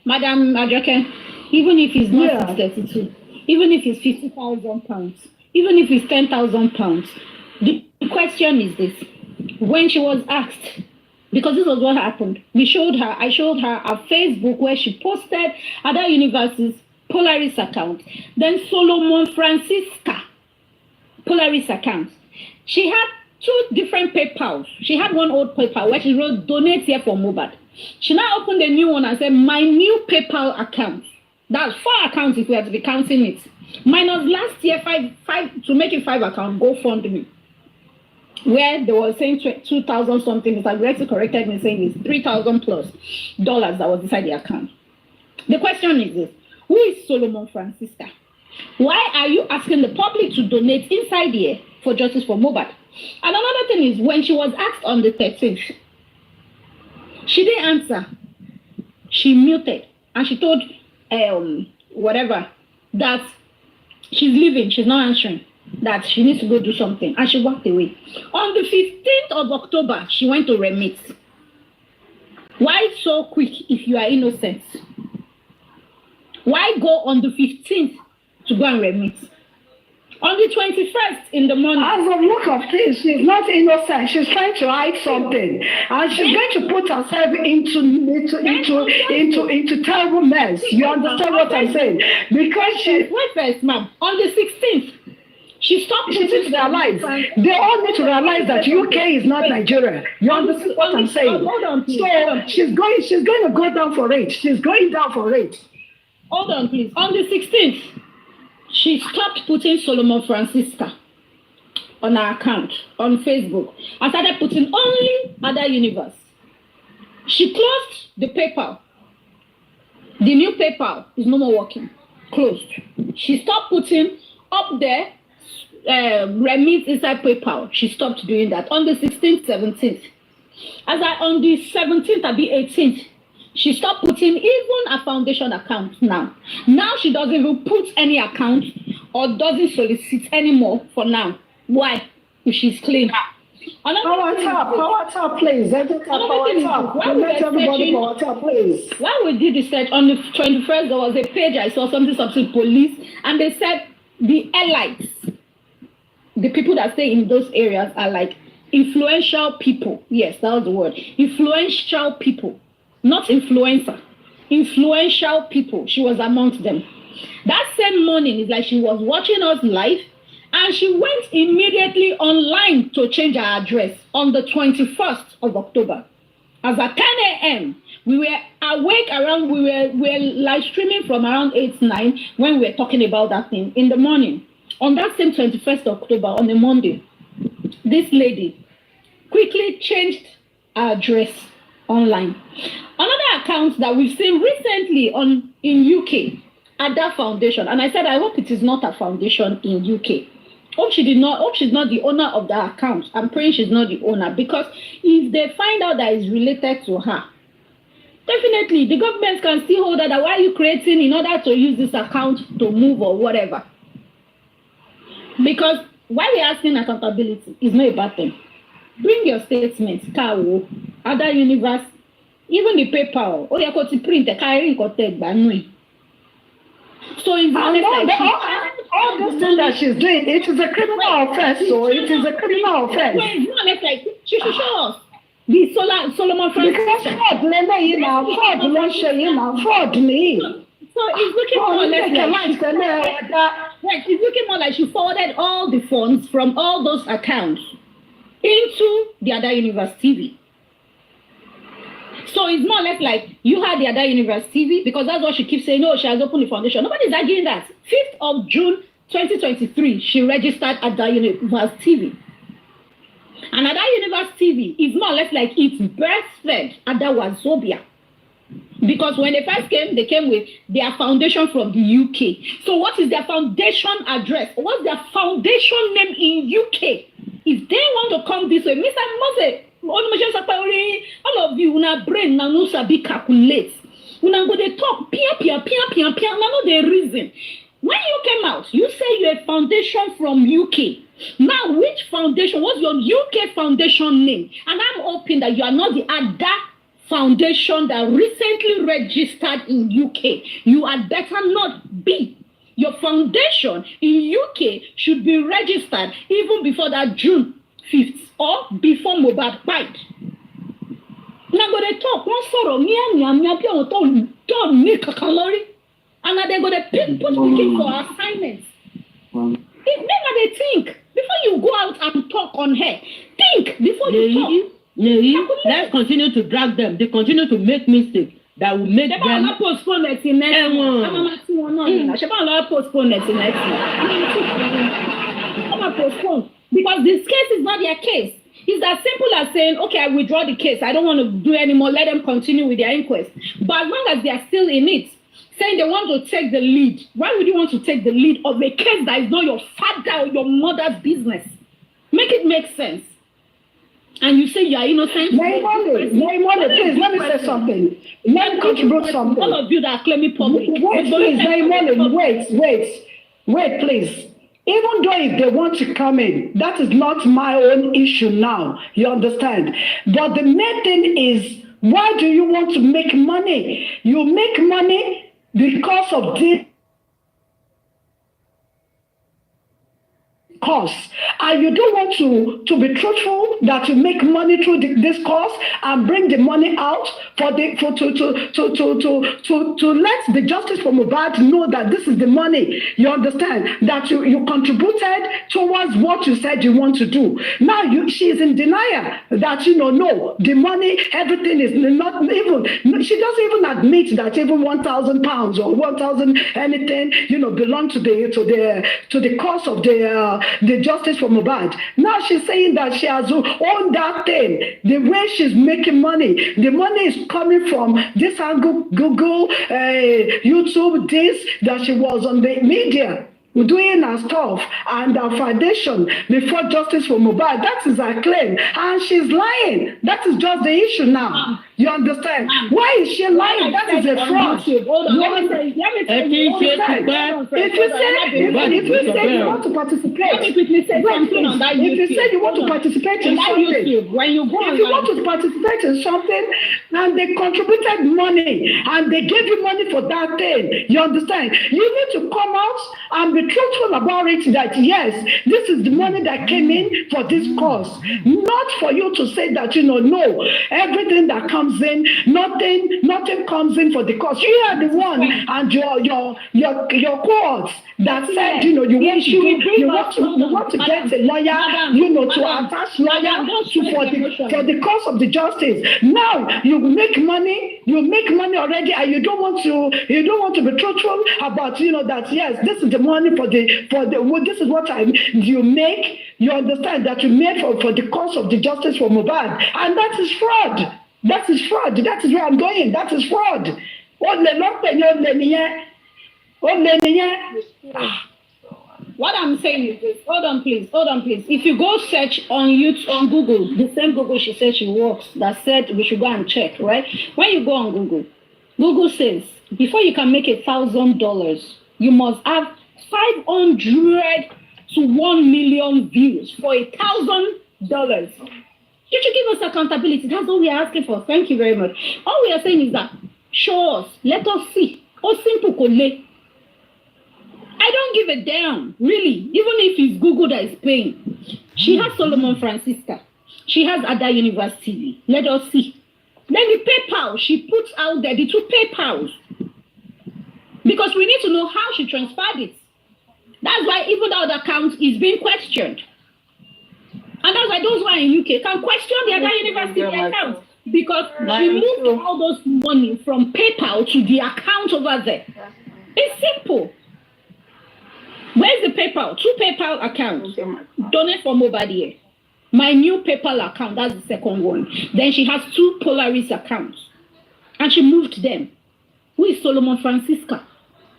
Madam Ajoke, even if it's not 32, even if it's 50,000 pounds, even if it's 10,000 pounds, the question is this: when she was asked, because this was what happened, I showed her a Facebook where she posted Ada University's Polaris account, then Solomon Francisca Polaris account. She had two different PayPals. She had one old PayPal where she wrote "Donate here for Mohbad." She now opened a new one and said, "My new PayPal account." That's 4 accounts if we have to be counting it. Minus last year, five to make it 5 accounts, GoFundMe, where they were saying 2,000 something. Mr. Grexy corrected me saying it's $3,000 plus dollars that was inside the account. The question is this: who is Solomon Francisca? Why are you asking the public to donate inside here for justice for Mohbad? And another thing is, when she was asked on the 13th, she didn't answer. She muted and she told whatever that she's leaving. She's not answering. that she needs to go do something, and she walked away. On the 15th of October, she went to remit. Why so quick if you are innocent? Why go on the 15th to go and remit? On the 21st in the morning. As of look of things, she's not innocent. She's trying to hide something, and she's going to put herself into terrible mess. You understand what I'm saying? Because wait first, ma'am. On the 16th, she stopped. She needs to realize. They all need to realize that UK is not Nigeria. You understand what I'm saying? Hold on, please. So she's going to go down for it. She's going down for it. Hold on, please. On the 16th. She stopped putting Solomon Francisca on her account on Facebook and started putting only Other Universe. She closed the PayPal. The new PayPal is no more working. Closed. She stopped putting up there remit inside PayPal. She stopped doing that on the 16th, 17th. On the 17th and the 18th, she stopped putting even a foundation account now. Now she doesn't even put any account or doesn't solicit anymore for now. Why? If she's clean. Power tap, please. Let everybody power tap, please. When we did the search on the 21st, there was a page I saw something police, and they said the elites, the people that stay in those areas are like influential people. Yes, that was the word. Influential people. Not influencer, influential people. She was amongst them. That same morning, it's like she was watching us live, and she went immediately online to change her address on the 21st of October. As at 10 a.m., we were awake around, we were live streaming from around 8, 9 when we were talking about that thing in the morning. On that same 21st of October, on a Monday, this lady quickly changed her address online. Another account that we've seen recently in UK, Ada Foundation, and I said I hope it is not a foundation in UK. Hope she's not the owner of the account. I'm praying she's not the owner, because if they find out that it's related to her, definitely the government can still hold her. That why are you creating in order to use this account to move or whatever? Because why we're asking accountability is not a bad thing. Bring your statements, Kawo, Other Universe, even the PayPal. Oh, you got to print the carrying contact by me. So it's not all this thing that she's doing, it is a criminal offense. So it is a criminal offense. Well, it's not like she should show us the Solomon Francisco. Because fraud me. So it's looking more it's looking more like she forwarded all the funds from all those accounts into the Other Universe TV. So it's more or less like you had the Other Universe TV, because that's what she keeps saying. Oh, she has opened the foundation. Nobody's arguing that. 5th of June 2023, she registered Other Universe TV. And Other Universe TV is more or less like its breastfed Ada Wazobia. Because when they first came, they came with their foundation from the UK. So what is their foundation address? What's their foundation name in UK? If they want to come this way, Mr. Mose, all of you, una brain now no sabi calculate. Una go they talk pia. Now no the reason. When you came out, you say you're a foundation from UK. Now, which foundation? What's your UK foundation name? And I'm hoping that you are not the Ada foundation that recently registered in UK. You had better not be. Your foundation in UK should be registered even before that June 5th or before Mohbad died. Now go they talk one sorrow don't make a calorie, and now they go they put looking for assignments. It's never they think before you go out and talk on her. Think before you talk. Let's continue to drag them. They continue to make mistakes that will make them. I'm postpone it in next postpone, because this case is not their case. It's as simple as saying, okay, I withdraw the case. I don't want to do anymore. Let them continue with their inquest. But as long as they are still in it, saying they want to take the lead, why would you want to take the lead of a case that is not your father or your mother's business? Make it make sense. And you say you are innocent? Naimone, please, let me say something. Let me contribute something. All of you that are claiming public. Wait, please, Naimone, wait, please. Even though if they want to come in, that is not my own issue now. You understand? But the main thing is, why do you want to make money? You make money because of this course, and you don't want to be truthful that you make money through this course and bring the money out to let the justice for Mohbad know that this is the money. You understand that you contributed towards what you said you want to do. Now she's in denial that no, the money, everything is not even. She doesn't even admit that even £1,000 or 1,000 anything belong to the cause of the justice for Mohbad. Now she's saying that she has owned that thing. The way she's making money, the money is coming from this angle, Google, YouTube, this, that she was on the media doing her stuff and her foundation before justice for Mohbad. That is her claim. And she's lying. That is just the issue now. You understand? Why is she lying? That is a fraud. If you say you want to participate, if you say you want to participate in something, if you want to participate in something and they contributed money and they gave you money for that thing, you understand? You need to come out and be truthful about it, that yes, this is the money that came in for this cause. Not for you to say that no, everything that comes in, nothing comes in for the cause. You are the one and your courts that said you want to get a lawyer, to attach lawyer for the cause of the justice. Now you make money already, and you don't want to be truthful about that yes, this is the money for the this is what you make. You understand that you made for the cause of the justice for Mohbad, and that is fraud. That is fraud. That is where I'm going. That is fraud. What I'm saying is this. Hold on, please. If you go search on YouTube, on Google, the same Google she said she works, that said we should go and check, right? When you go on Google says before you can make $1,000, you must have 500 to 1 million views for $1,000. You should give us accountability. That's all we are asking for. Thank you very much. All we are saying is that show us, let us see. Oh, simple kole. I don't give a damn, really. Even if it's Google that is paying. She has Solomon Francisca. She has Ada University. Let us see. Then the PayPal she puts out there, the 2 PayPals. Because we need to know how she transferred it. That's why even the other account is being questioned. And that's why those who are in UK can question the other university account. Because we moved all those money from PayPal to the account over there. It's simple. Where's the PayPal? 2 PayPal accounts. Donate for Mobile. My new PayPal account, that's the second one. Then she has 2 Polaris accounts. And she moved them. Who is Solomon Francisca?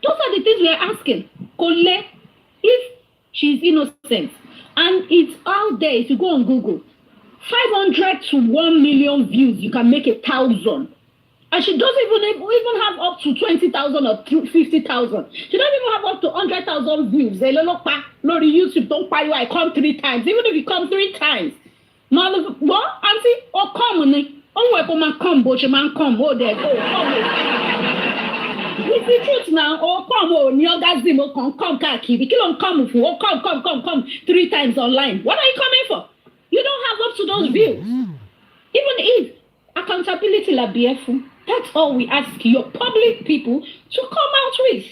Those are the things we are asking. Kole, if she's innocent, and it's out there, if you go on Google, 500 to 1 million views, you can make 1,000. And she doesn't even have up to 20,000 or 50,000. She doesn't even have up to 100,000 views. Lori YouTube, don't pay you, I come 3 times. Even if you come 3 times. What? Auntie, come. Come, but you man come. Oh, there, go. Come. It's the truth now. Come, Nyogazim, come, Kaki. The kilo come, come 3 times online. What are you coming for? You don't have up to those views. Even if accountability la BF, that's all we ask your public people to come out with.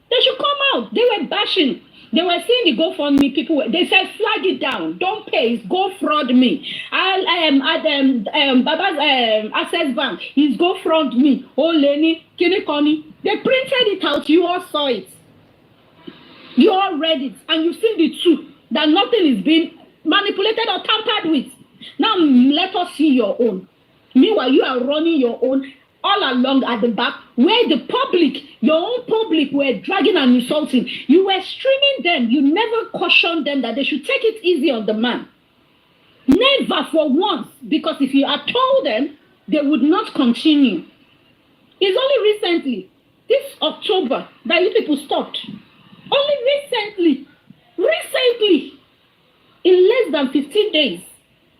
They should come out. They were bashing. They were saying the GoFundMe people. They said flag it down. Don't pay. It's GoFraud.me. Baba's Access Bank is GoFraud.me. Oh, Lenny, Kinikoni. They printed it out. You all saw it. You all read it, and you've seen the truth that nothing is being manipulated or tampered with. Now let us see your own. Meanwhile, you are running your own all along at the back, where the public, your own public, were dragging and insulting. You were streaming them. You never cautioned them that they should take it easy on the man. Never for once. Because if you had told them, they would not continue. It's only recently, this October, that you people stopped. Only recently. Recently, in less than 15 days,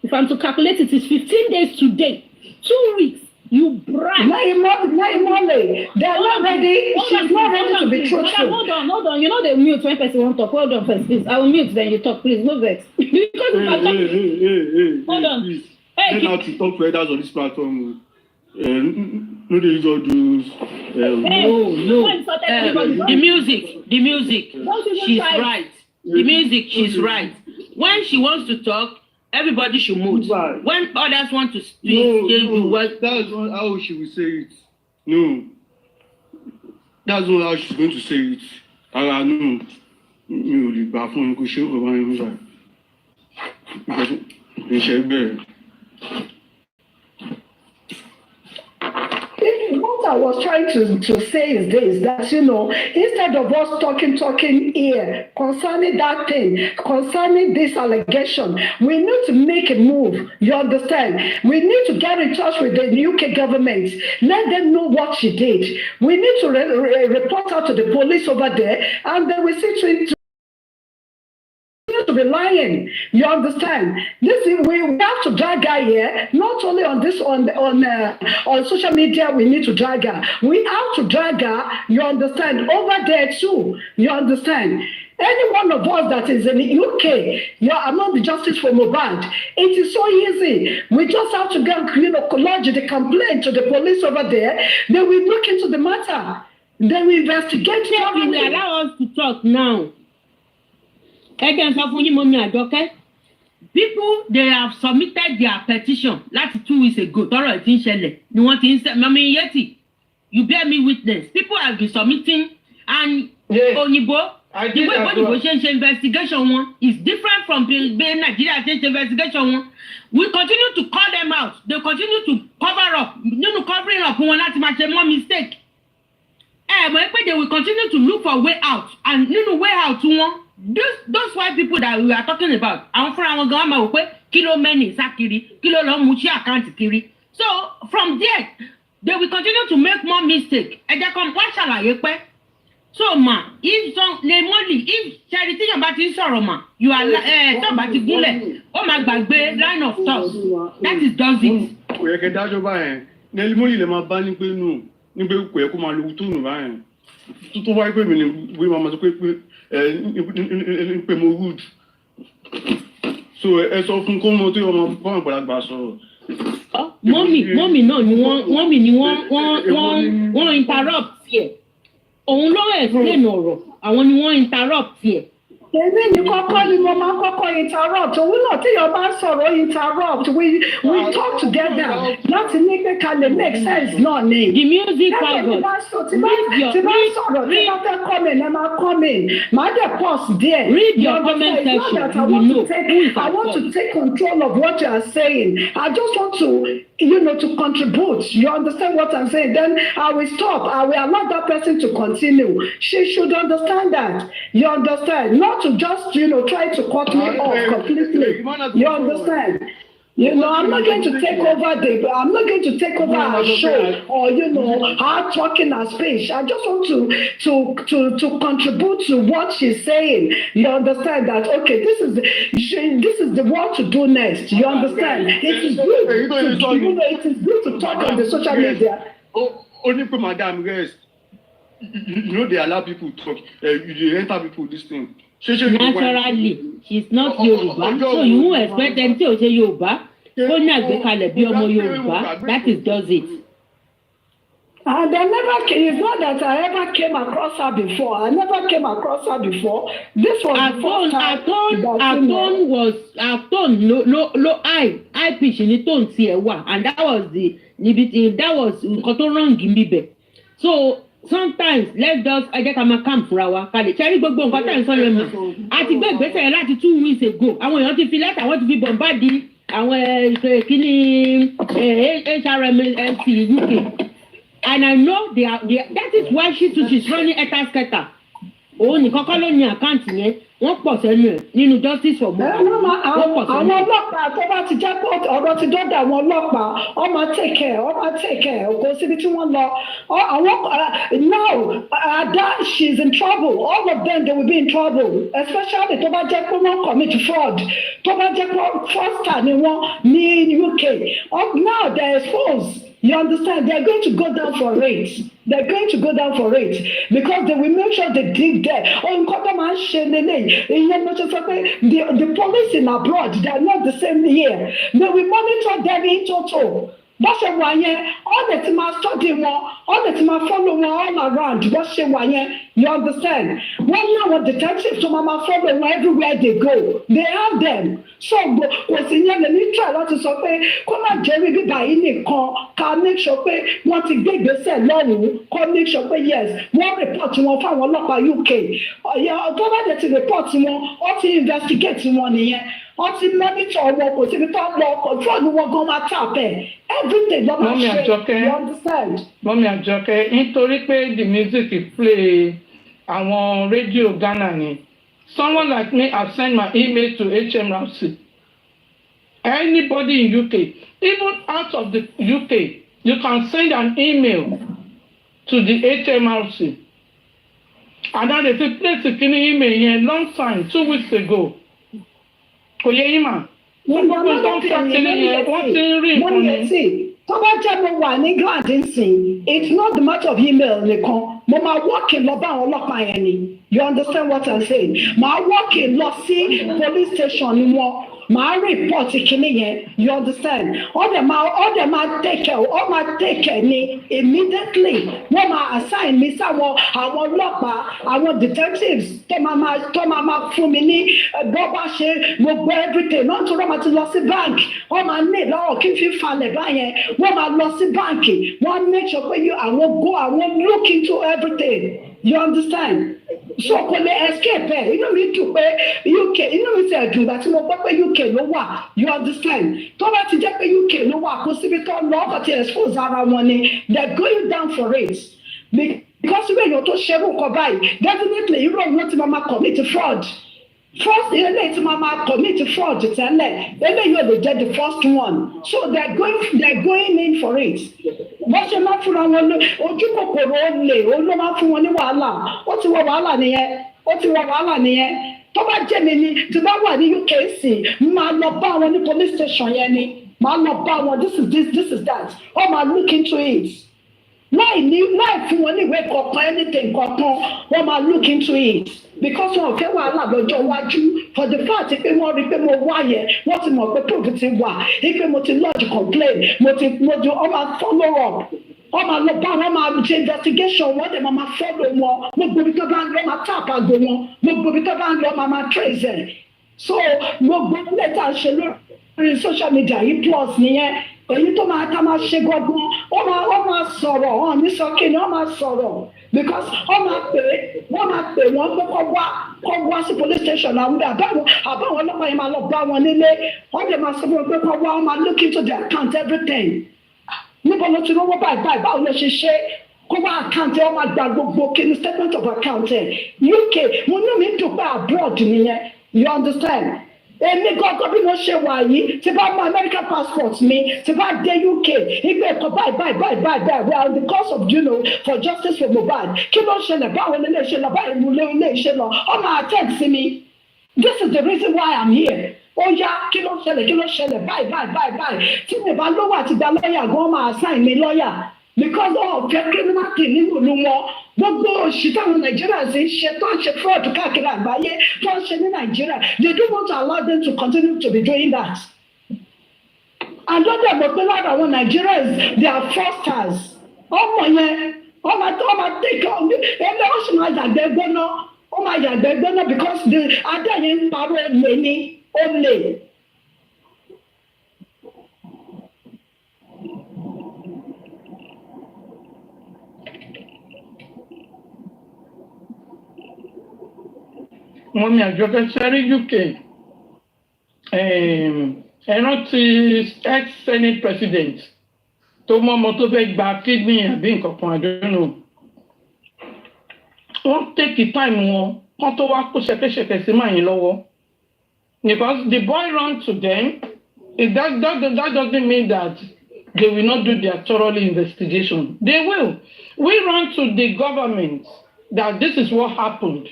if I'm to calculate it, it's 15 days today, 2 weeks. You brag. Naimole, they are not ready. She's not ready to be truthful. Hold on. You know they mute when person wants to talk. Hold on first, please. I will mute, then you talk, please. No vex. Because hold on. Please. Hey, Learn how to talk to others on this platform. No, they use all those. The music. She's right. The music, she's right. When she wants to talk, everybody should move. Right. When others want to speak, that's not how she will say it. No. That's not how she's going to say it. No. You will be back from the show over here. Because what I was trying to say is this, that, instead of us talking here concerning that thing, concerning this allegation, we need to make a move. You understand? We need to get in touch with the UK government. Let them know what she did. We need to report her to the police over there, and then we see to be lying. You understand? This is, we have to drag her here, not only on this on social media. We need to drag her. We have to drag her. You understand? Over there too. You understand? Any one of us that is in the UK, I'm not the justice for Mohbad. It is so easy. We just have to go and lodge the complaint to the police over there. They will look into the matter. They will investigate. They will allow us to talk now. People, they have submitted their petition last 2 weeks ago. You bear me witness. People have been submitting, and Onibo, the way Onibo change investigation one is different from the Nigeria change investigation one. We continue to call them out. They continue to cover up. Covering up one not much more mistake. They will continue to look for way out, and way out to one. Those white people that we are talking about, kilo many sakiri, kilo long muchi account kiri. So from there, they will continue to make more mistakes. And they come what shall I so if charity about this sorrow you are talk about the bullet. Oh my God, line of thought. That is does it. We can dash over Nelly le ma ba ni pe nu ni pe ko e ko ma lu tu nu ba yen. To wa pe mi ni we ma so pe pe mo good. So ẹ sọ fún ko mo tí ọmọ bọ́n àgbàlagbà sọ̀rọ̀. Mommy no ni wọ́n interrupt here. Òun ló explain ọ̀rọ̀, àwọn ni wọ́n interrupt here. Èmi ní kọ́kọ́ ni mo máa kọ́kọ́ interrupt. Òun náà tí yóò bá sọ̀rọ̀ interrupt. We talk together. Láti ní pé ká lè make sense náà ni. The music private. Tí bá sọ̀rọ̀, tí bá fẹ́ comment, ẹ máa comment. Màá dẹ̀ pause there. Read your comment section. I want to take control of what you are saying. I just want to, to contribute. You understand what I'm saying? Then I will stop. I will allow that person to continue. She should understand that. You understand? Not to just, try to cut me off completely. You understand? I'm not going to take over I'm not going to take over our show or, her talking her speech. I just want to contribute to what she's saying. You understand that? Okay, this is the what to do next. You understand? It is good to talk on the social media. Only for Madam rest. They allow people to talk. You enter people this thing. Naturally, she's not Yoruba, so you won't expect them to say Yoruba. That is does it. And it's not that I ever came across her before. I never came across her before. This was our tone low high pitch in the tone and that was wrong in me. So sometimes let's just come for our carry gbogbo nǹkan tá ń sọ yẹn mọ́ àti gbé ìgbésẹ̀ yẹn láti 2 weeks ago àwọn èèyàn ti fi lẹ́tà wọ́n ti fi bombard àwọn kíní HRMC UK and I know that is why she's running etasketa òun nìkan kọ́ ló ní àkáǹtì yẹn wọ́n pọ̀ sẹ́nu ẹ̀ nínú justice for Mohbad. àwọn ọlọ́pàá tó bá ti jẹ́ pé ọ̀rọ̀ ti dọ́dọ̀ àwọn ọlọ́pàá wọ́n máa take care kò síbi tí wọ́n lọ now Ada she's in trouble all of them they will be in trouble especially tó bá jẹ́ pé wọ́n commit fraud tó bá jẹ́ pé fraudster ni wọ́n ní UK now they're exposed. You understand? They're going to go down for it. They're going to go down for it because they will make sure they dig there. The police in abroad, they are not the same here. They will monitor them in total. Bó ṣe wà yẹn, all the time I study wọn, all the time I follow wọn all around. Bó ṣe wà yẹn, you understand? Wọ́n ní àwọn detectives tó máa follow wọn everywhere they go. They have them. So kò sí yẹn lè ní try láti sọ pé kó má jẹ́ rí bíbá yìí nìkan ká make sure pé wọ́n ti gbé ìgbésẹ̀ lọ́rùn kó make sure pé yes wọ́n report wọn fáwọn ọlọ́pàá UK. Ọ̀gá bá dẹ̀ ti report wọn, ó ti investigate wọn nìyẹn. Wọ́n ti monitor wọn kò síbi tó lọ control wọn gan máa tap ẹ̀. Everything ló máa ṣe. You understand? Mọ́mí Àjọkẹ́ nítorí pé the music play àwọn rédíò Ghana ni. Someone like me have sent my email to HMRC. Anybody in UK, even out of the UK, you can send an email to the HMRC. And then if you place a email here a long time, 2 weeks ago, kò yẹ yín mà. Wọ́n ti rí nǹkan ni. Tó bá jẹ́ mo wà ní England nsìn, it's not the matter of email nìkan. Mo máa walk-in lọ bá àwọn ọlọ́pàá yẹn ni. You understand what I'm saying? Màá walk-in lọ sí police station ni wọ́n. Màá report kìíní yẹn. You understand? All them take care ni immediately. Wọ́n máa assign mi sáwọn àwọn ọlọ́pàá, àwọn detectives tó máa fún mi ní bọ́ bá ṣe gbogbo everything. Náà tó rọ́mà ti lọ sí bank. Wọ́n máa ní lọ́wọ́ kí n fi falẹ̀ báyẹn. Wọ́n máa lọ sí báǹkì. Wọ́n make sure pé àwọn look into everything. You understand? So kò lè escape ẹ̀ inú mi dùn pé UK inú mi ti ẹ̀dùn ìgbà tí mo gbọ́ pé UK ló wà. You understand? Tó bá ti jẹ́ pé UK ló wà kó síbi tó lọ́kọ̀ ti expose ara wọn ni they're going down for it. Because ìwé èèyàn tó ṣerú nǹkan báyìí definitely irú òun ti máa commit fraud. First eléyìí tí máa commit fraud tẹ́lẹ̀ eléyìí ò lè jẹ́ the first one. So they're going in for it. Wọ́n ṣe máa fúnra wọn ojú kòkòrò olè ló máa fún wọn ní wàhálà. Ó ti wọ wàhálà nìyẹn. Tó bá jẹ́ mi ni tí bá wà ní UK sí máa lọ bá wọn ní police station yẹn ni. Máa lọ bá wọn this is that. Ó máa look into it. Láì fún wọn ní ìwé kankan anything kankan wọ́n máa look into it. Because wọn ò fẹ́ wàhálà lọ́jọ́ iwájú for the fact pé wọ́n rí pé mo wá yẹn wọ́n ti mọ̀ pé proof ti wà pé mo ti lodge complaint mo máa follow up wọ́n máa lọ bá wọn máa ṣe investigation wọ́n dẹ̀ máa follow wọn gbogbo ibi tó bá ń lọ máa tap àgbo wọn gbogbo ibi tó bá ń lọ máa trace ẹ̀ so gbogbo ilé tá a ṣe lórí social media yìí plus nìyẹn èyí tó máa ṣe gbọ́gbọ́n wọ́n máa sọ̀rọ̀ wọ́n ní sọ́kìnì wọ́n máa sọ̀rọ̀ because wọ́n máa pè wọ́n pé kọ́ wá sí police station àwọn àbáwọn ọlọ́pàá yẹn máa lọ bá wọn nílé wọ́n dẹ̀ máa sọ fún wọn pé kọ́ wá wọ́n máa look into their account everything níbo ló ti rówó báyìí báwo ló ṣe ṣe kó wá account ẹ̀ wọ́n máa gba gbogbo kíni statement of account ẹ̀ UK mo ní mi dùn pé abroad nìyẹn you understand. Èmi gọ́gọ́ bí mo ṣe wà yìí tí bá mú American passport mi tí bá dé UK ìgbé ẹ̀kọ́ báyìí we are on the course of for justice for Mohbad kí ló ṣẹlẹ̀ báwo lè ṣe lọ báyìí mo lé ṣe lọ ọmọ attend sí mi this is the reason why I'm here ó yá kí ló ṣẹlẹ̀ báyìí tí mi bá lówó àti gba lọ́ọ̀yà gan máa assign mi lọ́ọ̀yà because ọ̀fẹ́ criminal thing nínú ìlú wọn gbogbo òṣì táwọn Nàìjíríà ṣe ń ṣe tó ń ṣe fraud káàkiri àgbáyé tó ń ṣe ní Nàìjíríà they don't want to allow them to continue to be doing that. àjọyọ̀ mọ̀ pé lára àwọn Nigerians they are fraudsters ọmọ yẹn ọmọ take ẹgbẹ́ ó sì máa yàgbẹ́ gbóná because the adé yẹn ń parọ́ ẹ̀lẹ́ ní ó lè. Mọ́mí Àjọkẹ́ sẹ́rí UK ẹ̀rọ ti ex-senate president tó mọ́mọ́ tó fẹ́ gba kidney àbí nǹkan kan àdúrà wọ́n take time kán tó wá kó ṣẹ̀kẹ̀ṣẹ̀kẹ̀ sí màá yín lọ́wọ́. Because the boy ran to them, that doesn't mean that they will not do their thorough investigation. They will. We run to the government that this is what happened.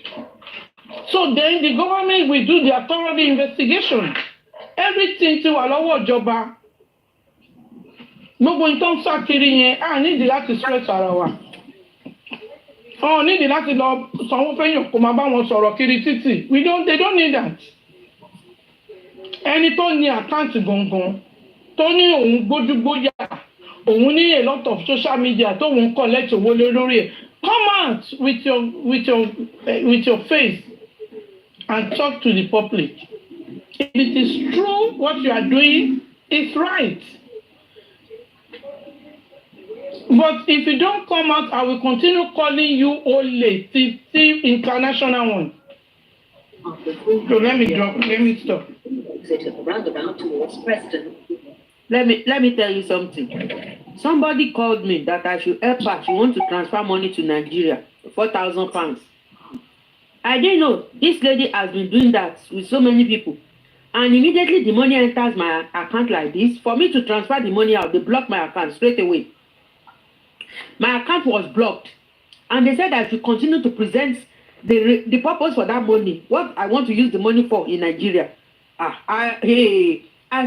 So then the government will do their thorough investigation. Everything tí wà lọ́wọ́ ìjọba. Gbogbo nǹkan sàkiri yẹn, nídìí láti stress ara wa. Nídìí láti lọ sanwó fẹ́yàn kó máa bá wọn sọ̀rọ̀ kiri títì. They don't need that. Ẹni tó ní àkáǹtì gangan tó ní òun gbójúgbóyà òun ní a lot of social media tó òun collect owó lórí ẹ̀, come out with your face and talk to the public. If it is true what you are doing is right. But if you don't come out, I will continue calling you Ole, thief, international one. So let me stop. Let me tell you something. Somebody called me that I should help her. She wants to transfer money to Nigeria, £4,000. I didn't know this lady has been doing that with so many people. And immediately the money enters my account like this. For me to transfer the money out, they blocked my account straight away. My account was blocked. And they said I should continue to present the purpose for that money, what I want to use the money for in Nigeria. I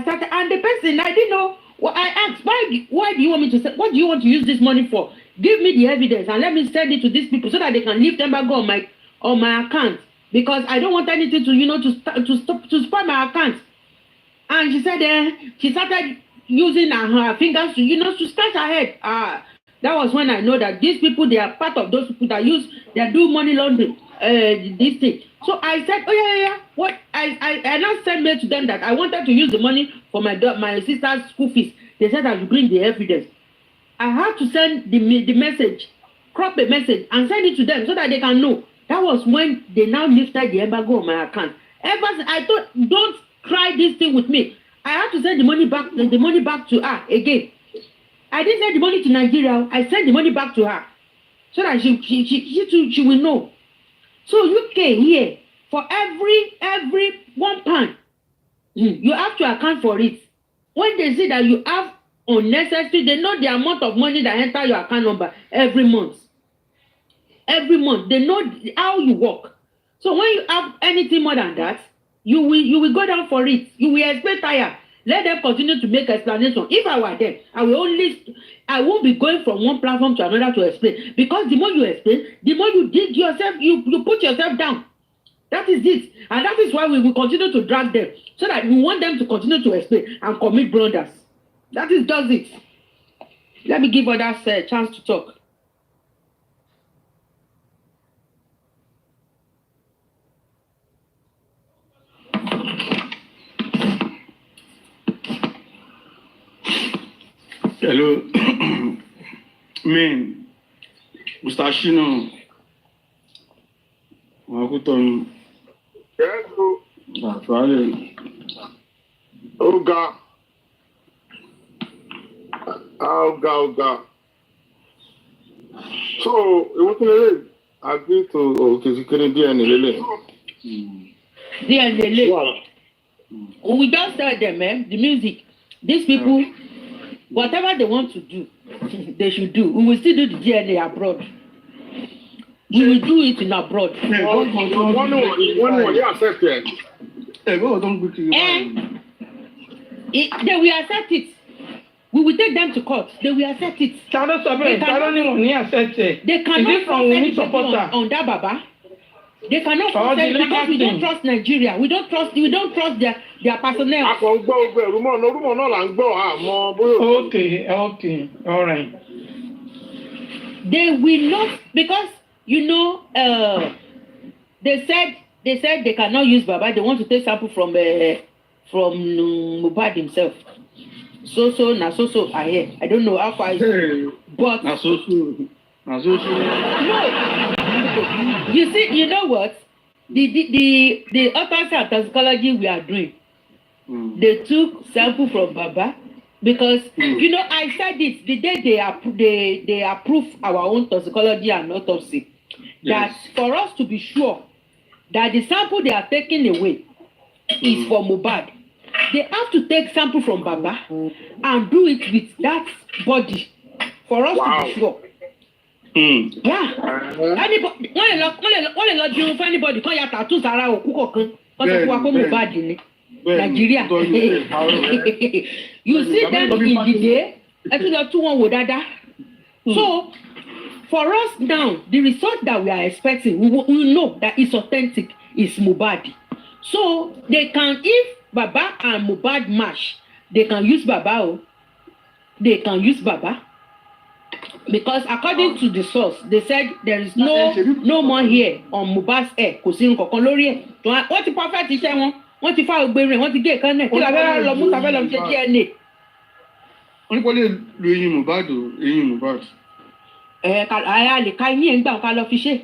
started, and the person, I didn't know. Well, I asked, why do you want me to say, what do you want to use this money for? Give me the evidence and let me send it to these people so that they can lift embargo on my account, because I don't want anything to spoil my account. And she said, she started using her fingers to scratch her head. That was when I know that these people, they are part of those people that do money laundering, this thing. So I said, oh yeah. What I now sent mail to them that I wanted to use the money for my sister's school fees. They said I should bring the evidence. I had to send the message, crop a message, and send it to them so that they can know. That was when they now lifted the embargo on my account. Ever since I thought, don't cry this thing with me. I had to send the money back to her again. I didn't send the money to Nigeria. I sent the money back to her so that she will know. So UK here, for every £1, you have to account for it. When they see that you have unnecessary, they know the amount of money that enter your account number every month. Every month, they know how you work. So when you have anything more than that, you will go down for it. You will explain tire. Let them continue to make explanation. If I were them, I won't be going from one platform to another to explain. Because the more you explain, the more you dig yourself, you put yourself down. That is it. And that is why we will continue to drag them. So that we want them to continue to explain and commit blunders. That is does it. Let me give others a chance to talk. Hello, man, Mr. Shino. Welcome. Yes, Oga. So, what can I agree to DNA? DNA. We just tell them, man, the music. These people, whatever they want to do, they should do. We will still do the DNA abroad. We will do it in abroad. One, yeah, accepted. They will accept it. We will take them to court. They will accept it. They cannot trust anybody on that Baba. They cannot trust them because we don't trust Nigeria. We don't trust their personnel. Okay, all right. They will not, because they said they cannot use Baba. They want to take sample from Mohbad himself. So I hear. I don't know how far but No. You see, you know what? The autopsy and toxicology we are doing, they took sample from Baba because I said this the day they approve our own toxicology and autopsy, that for us to be sure that the sample they are taking away is for Mohbad. They have to take sample from Baba and do it with that body for us to be sure. Yeah. Anybody, wọ́n lè lọ dirun fún anybody kan ya tattoo sára òkú kọ̀ọ̀kan wọ́n sọ fún wa pé Mohbad ni Nigeria. You see them in the day, ẹ tún lọ tún wọn wò dáadáa. So for us now, the result that we are expecting, we know that it's authentic, it's Mohbad. So they can, if Baba and Mohbad match, they can use Baba. They can use Baba. Because according to the source, they said there is no more hair on Mohbad's hair. Kò sí nǹkan kan lórí ẹ̀. Wọ́n ti perfect iṣẹ́ wọn. Wọ́n ti fa ògbéré, wọ́n ti gé ìkan náà. Kí la fẹ́ lọ mú tàbí lọ ṣe DNA. Wọ́n ní kó lè lo eyín Mohbad o, eyín Mohbad. A lè ka eyín ẹ̀ ń gbà ká lọ fi ṣe.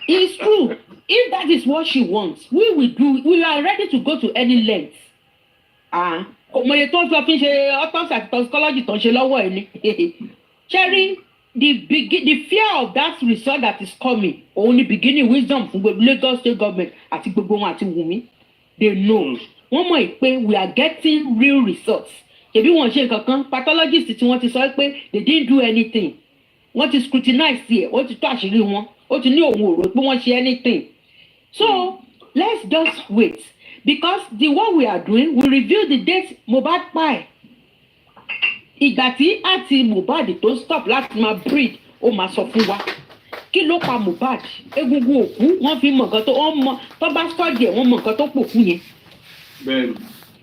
It's true. If that is what she wants, we will do. We are ready to go to any length. Omoye tó ń sọ fi ṣe autopsy àti toxicology tó ń ṣe lọ́wọ́ ẹ̀ ni. Cherry, the fear of that result that is coming, only beginning wisdom fún gbogbo Lagos state government àti gbogbo wọn àti Wunmi, they know. Wọ́n mọ̀ pé we are getting real results. Ṣèbí wọ́n ṣe nǹkan kan, pathologist tí wọ́n ti sọ pé they didn't do anything. Wọ́n ti scrutinize ẹ̀, wọ́n ti tó àṣírí wọn, ó ti ní òun ò rò pé wọ́n ṣe anything. So let's just wait. Because the what we are doing, we reveal the date Mohbad pie. Ìgbà tí àti Mohbad tó stop láti máa breed, ó máa sọ fún wa. Kí ló pa Mohbad? Egungun òkú, wọ́n fi mọ̀ nǹkan tó wọ́n mọ̀, tó bá study ẹ̀, wọ́n mọ̀ nǹkan tó pòkú yẹn.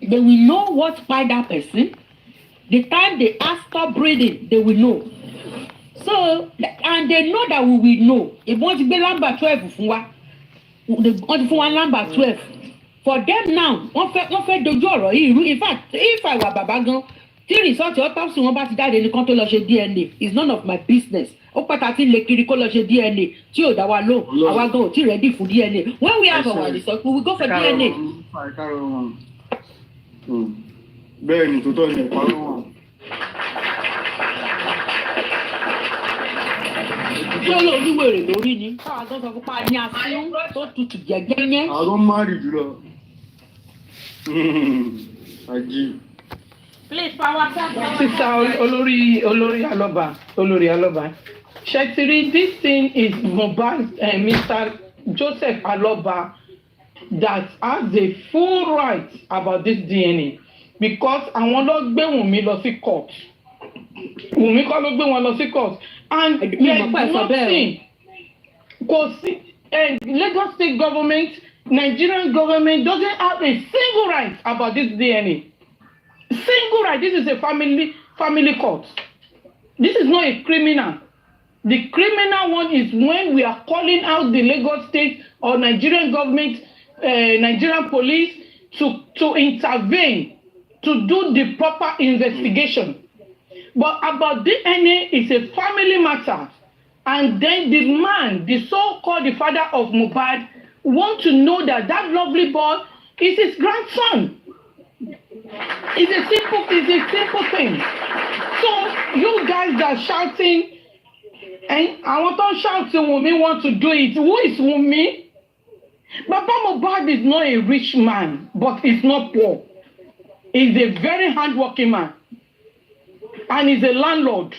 They will know what by that person. The time they ask stop breeding, they will know. So, and they know that we will know. If wọ́n ti gbé number 12 fún wa, wọ́n ti fún wa number 12. For them now, wọ́n fẹ́ dojú ọ̀rọ̀ yìí rú. In fact, if I were Baba gan, tí result autopsy wọn bá ti jáde nìkan tó lọ ṣe DNA, it's none of my business. Ó pàtàkì lè kiri kó lọ ṣe DNA tí ò dá wa lò. Àwa gan ò tí ready for DNA. When we have our result, we will go for DNA. Bẹ́ẹ̀ ni tó tọ́ ní ìparọ́ wọn. Ṣé olóòlùwèrè lórí ni? Káwa gan sọ fún pa ní asín tó tutù jẹ́gẹ́ yẹn. Àwọn máa rí jùlọ. Ají. Please, power Sister Olori Aloba. Shetiri, this thing is Mohbad and Mr. Joseph Aloba that has a full right about this DNA because àwọn ló gbé Wunmi lọ sí court. Wunmi kọ́ ló gbé wọn lọ sí court. And there's nothing. Lagos state government, Nigerian government doesn't have a single right about this DNA. Single right. This is a family court. This is not a criminal. The criminal one is when we are calling out the Lagos state or Nigerian government, Nigerian police to intervene, to do the proper investigation. But about DNA is a family matter. And then the man, the so-called the father of Mohbad, want to know that lovely boy is his grandson. It's a simple thing. So you guys are shouting, and I want to shout to Wunmi want to do it. Who is Wunmi? Baba Mohbad is not a rich man, but he's not poor. He's a very hardworking man. And he's a landlord.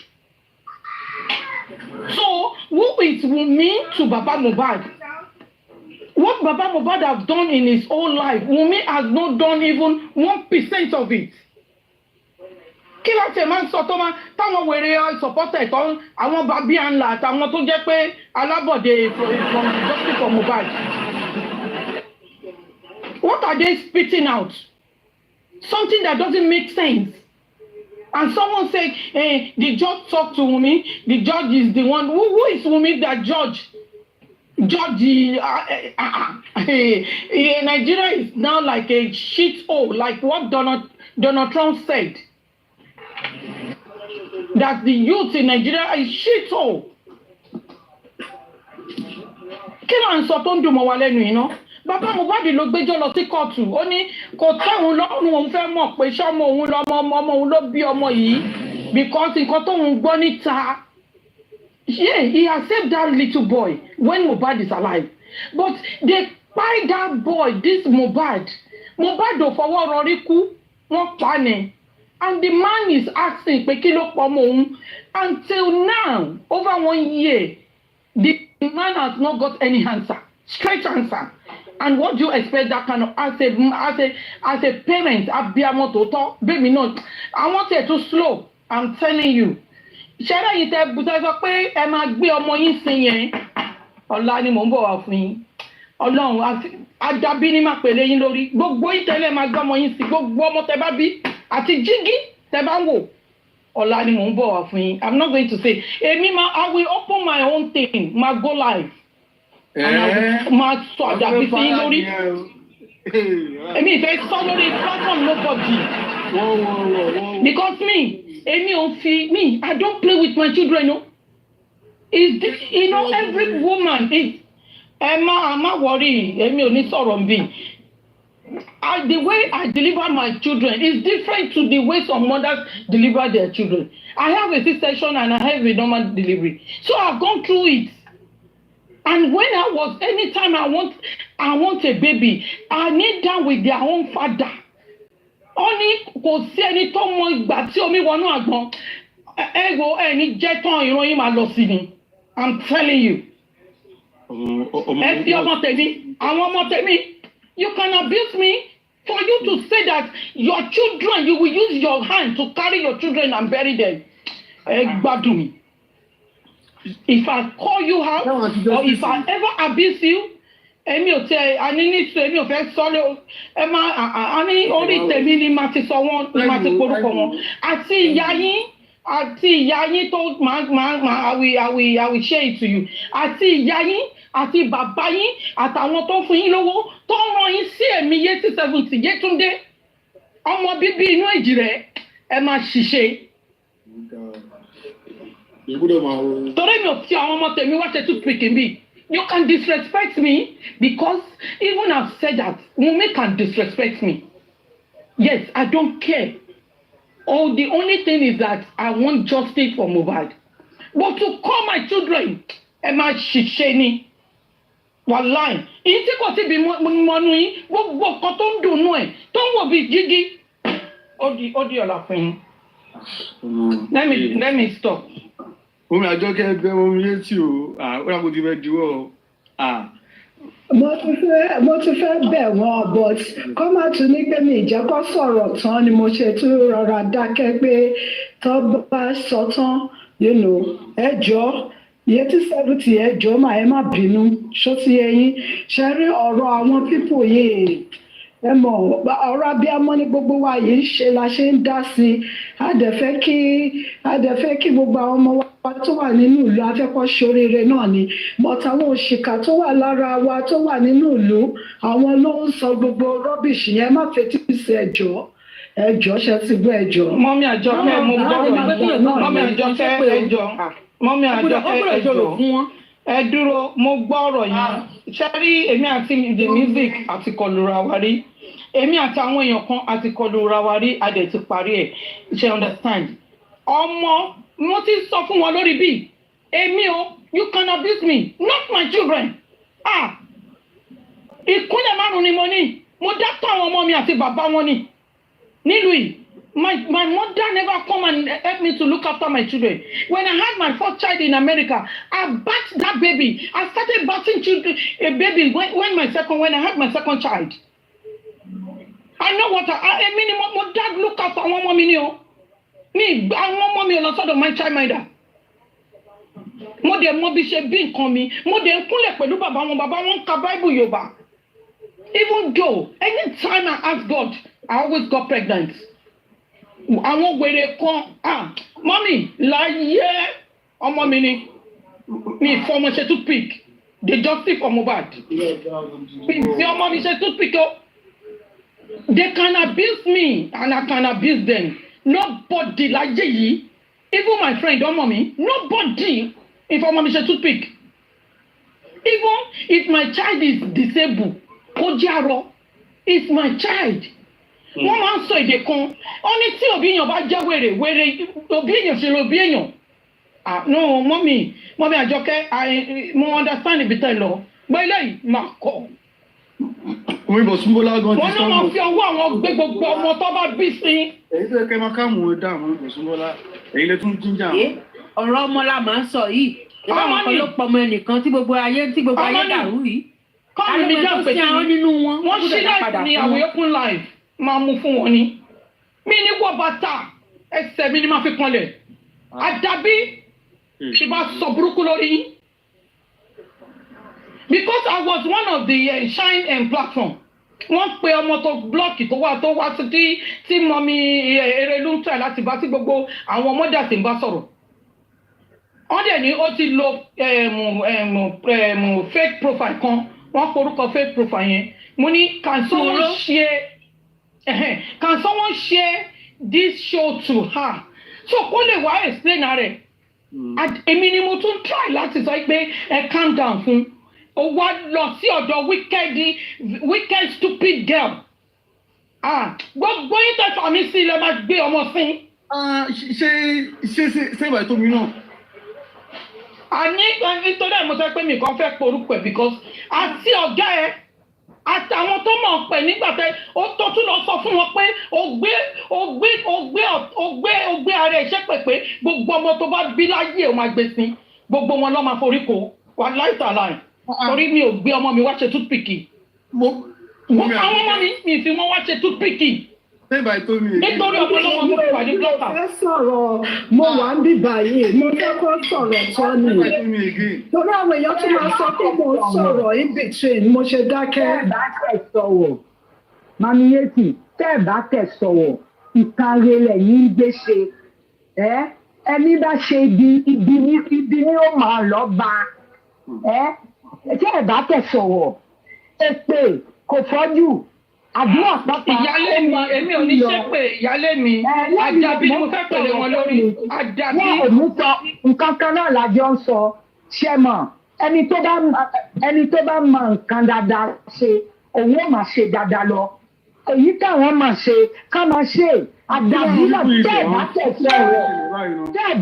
So who is Wunmi to Baba Mohbad? What Baba Mohbad have done in his whole life, Wunmi has not done even 1% of it. Kí ló ṣe máa ń sọ tó máa táwọn wèrè supporter kan àwọn bàbí ànlá àtàwọn tó jẹ́ pé alábọ̀dé from justice for Mohbad. What are they spitting out? Something that doesn't make sense. And someone said, the judge talked to Wunmi. The judge is the one. Who is Wunmi that judge? Nigeria is now like a shit hole, like what Donald Trump said. That the youth in Nigeria is shit hole. Kí ló ń sọ tó ń dùn mọ́ wa lẹ́nu yìí ná? Bàbá Mohbad ló gbẹ́jọ́ lọ sí kóòtù. Ó ní kò tẹ́hun lọ́rùn òun fẹ́ mọ̀ pé ṣọ́mọ òun ọmọ òun ló bí ọmọ yìí. Because nǹkan tóun gbọ́ níta. Yeah, he has saved that little boy when Mohbad is alive. but they buy that boy, this Mohbad ò fọwọ́ rọrí kú, wọ́n pa ni. And the man is asking pé kí ló pọ̀ mọ́ òun. Until now, over 1 year, the man has not got any answer, straight answer. And what do you expect that kind of as a parent, abiyamọ tòótọ́, baby not. I want it to slow. I'm telling you. Ṣẹ́rẹ́ yìí tẹ bùtẹ́ sọ pé ẹ máa gbé ọmọ yín sí yẹn. Ọ̀la ni mò ń bọ̀ wá fún yín. Ọlọ́run àdàbí ni máa pèlè yín lórí. Gbogbo yín tẹ́lẹ̀ máa gbé ọmọ yín sí. Gbogbo ọmọ tẹ bá bí àti jígí tẹ bá ń wò. Ọ̀la ni mò ń bọ̀ wá fún yín. I'm not going to say. I will open my own thing. Ma go live. Máa sọ àdàbí sí yín lórí. Èmi ìfẹ́ sọ lórí platform nobody. Because I don't play with my children, no. Every woman is I'm not worried. The way I deliver my children is different to the way some mothers deliver their children. I have a C-section and I have a normal delivery. So I've gone through it. And when anytime I want a baby, I kneel down with their own father. Only kò sí ẹni tó mọ ìgbà tí omi wọnú àgbọn. Ego ẹni jẹ́ tán ìròyìn máa lọ sí ni. I'm telling you. Ẹ fi ọmọ tèmi, àwọn ọmọ tèmi, you can abuse me for you to say that your children, you will use your hand to carry your children and bury them. Ẹ gbádùn mi. If I call you out or if I ever abuse you, èmi ò tẹ àní èmi ò fẹ́ sọ lé ẹ má àní orí tèmi ni màá ti sọ wọ́n ni màá ti porúkọ wọn àti ìyá yín tó I will share it to you àti ìyá yín àti bàbá yín àtàwọn tó fún yín lówó tó rán yín sí ẹ̀mí Yétí 70 Yétúndé ọmọ bíbí inú èjì rẹ̀ ẹ máa ṣiṣẹ́. Torí mi ò fi àwọn ọmọ tèmi wá ṣe toothpick mi. You can disrespect me because even I've said that Wunmi can disrespect me. Yes, I don't care. The only thing is that I want justice for Mohbad. But to call my children, Emma Shisheni, Wallahi, ìyí tí kò sí bí mọ́nú yín, gbogbo kan tó ń dùnnú ẹ̀, tó ń wò bí jígí. Ó di ọ̀la fún yín. Let me stop. Omi àjọkẹ́ ẹgbẹ́ omi létí o, ó yà kó ti fẹ́ diwọ́ o. Mo ti fẹ́ bẹ̀ wọ́n but kọ́ máa tún ní pé mi ìjẹ́ kó sọ̀rọ̀ tán ni mo ṣe tún rọra dákẹ́ pé tó bá sọ tán ẹ jọ̀ọ́ Yétí 70 ẹ jọ̀ọ́ mà ẹ má bínú ṣó ti yé yín ṣe rí ọ̀rọ̀ àwọn pípò yìí ẹ mọ̀ ọ̀rọ̀ abiyamọ ní gbogbo wa yìí ṣe la ṣe ń dá sí a dẹ̀ fẹ́ kí gbogbo àwọn ọmọ wa tó wà nínú ìlú afẹ́kọ́ ṣoríire náà ni mọ̀tàwọn òṣìkà tó wà lára wa tó wà nínú ìlú àwọn ló ń sọ gbogbo rọ́bìṣì yẹn má fetí sí ẹjọ́ ṣe ti gbọ́ ẹjọ́. Mọ́mí Àjọkẹ́ mo gbọ́rọ̀ Mọ́mí Àjọkẹ́ ẹjọ́ Mọ́mí Àjọkẹ́ ẹjọ́ ẹ dúró mo gbọ́rọ̀ yìí ṣe rí èmi àti the music àti kọlùra wa rí èmi àti àwọn èèyàn kan àti kọlùra wa rí a dẹ̀ ti parí ẹ̀ ṣe understand ọmọ mo ti sọ fún wọn lórí bí èmi o you can abuse me not my children ìkúnlẹ̀ márùn ni mo ní mo dátọ̀ àwọn ọmọ mi àti bàbá wọn ni nílùú yìí my mother never come and help me to look after my children. When I had my first child in America, I bathed that baby. I started bathing a baby when I had my second child. I know what my dad look after one mommy àwọn ọmọ mi ò lọ sọ́dọ̀ my child minder. Mo dẹ̀ mọ̀ bí ṣe bí nǹkan mi. Mo dẹ̀ ń kúnlẹ̀ pẹ̀lú bàbá wọn ka Bible Yorùbá. Even though anytime I ask God, I always got pregnant. Àwọn wèrè kan mọ́mì láyé ọmọ mi ni mi fọmọ ṣe toothpick the justice for Mohbad mi ọmọ mi ṣe toothpick o they can abuse me and I can abuse them nobody láyé yìí even my friend ọmọ mi nobody if ọmọ mi ṣe toothpick even if my child is disabled kó jẹ́ arọ it's my child. Wọ́n máa ń sọ èdè kan ó ní tí òbí èèyàn bá jẹ́ wèrè òbí èèyàn ṣe lòbí èèyàn no mọ́mí Àjọkẹ́ mo understand ibi tẹ́ lọ gbẹ́lẹ́ máa kọ́. Omi bọ̀ Súnbọ́lá gan ti sọ́nà. Wọ́n náà máa fi ọwọ́ àwọn gbé gbogbo ọmọ tó bá bí sí. Èyí tó yẹ kẹ́ máa káàmù ẹ̀ dá àwọn bọ̀ Súnbọ́lá. Èyí lè tún jíjà. Ọ̀rọ̀ ọmọ la máa ń sọ yìí. Ìbáwọn kan ló pọ̀ ọmọ ẹnìkan tí gbogbo ayé dàrú yìí. Kọ́ọ̀lù mi jẹ́ pé wọ́n ṣí láti ní àwọn open life máa mú fún wọn ni. Mi ní wọ bàtà ẹsẹ̀ mi ni máa fi kanlẹ̀. Àdàbí ti bá sọ burúkú lórí. Because I was one of the Shine platform. Wọ́n pe ọmọ tó blọ́ọ̀kì tó wá sí tí mọ́mí Erelu ń tẹ̀ láti bá sí gbogbo àwọn ọmọdé àti ń bá sọ̀rọ̀. Wọ́n dẹ̀ ní ó ti lo fake profile kan. Wọ́n porúkọ fake profile yẹn. Mo ní can someone share this show to her? So kó lè wá explain rẹ̀. Èmi ni mo tún try láti sọ pé calm down fún. Ó wá lọ sí ọ̀dọ̀ wicked stupid girl. Gbogbo yín tẹ̀sán mi sí ilẹ̀ máa gbé ọmọ sí. Ṣé ìwà ètò mi náà? Nítorí ẹ̀ mo sọ pé mi kàn fẹ́ porúkọ ẹ̀ because àti ọ̀gá ẹ̀ àtàwọn tó mọ̀ pé nígbà tẹ́ ó tó tún lọ sọ fún wọn pé ó gbé ara ẹ̀ ṣépè pé gbogbo ọmọ tó bá bí láyé ò máa gbé sí gbogbo wọn lọ́ máa forí kó wà láìsàlàyé torí mi ò gbé ọmọ mi wá ṣe toothpick. Àwọn ọmọ mi fi wọ́n wá ṣe toothpick. Nítorí ọ̀pọ̀lọpọ̀ mo wà ní blọ́kà. Mo fẹ́ sọ̀rọ̀ mo wà ń bíbà yìí mo fẹ́ kọ́ sọ̀rọ̀ tán ni. Torí àwọn èèyàn tún máa sọ pé mo sọ̀rọ̀ in between mo ṣe dákẹ́. Tẹ́ ẹ̀ bá tẹ̀ sọ̀rọ̀ Mamiyeti tẹ́ ẹ̀ bá tẹ̀ sọ̀rọ̀ ìkàrè rẹ̀ yín gbé ṣe. Ẹni bá ṣe ibi ni ó máa lọ bá. Tẹ́ ẹ̀ bá tẹ̀ sọ̀rọ̀ èpè kò fọ́jú. Àdúrà pápá. Ìyálé mi, èmi ò ní ṣépè ìyálé mi. Àdàbí mo fẹ́ pèlè wọn lórí. Àdàbí. Wọ́n ò ní sọ nǹkan kan náà lájọ ń sọ. Ṣé mọ̀ ẹni tó bá mọ nǹkan dáadáa ṣe òun ò máa ṣe dáadáa lọ. Èyí táwọn máa ṣe ká máa ṣe. Àdàbí náà tẹ́ ẹ̀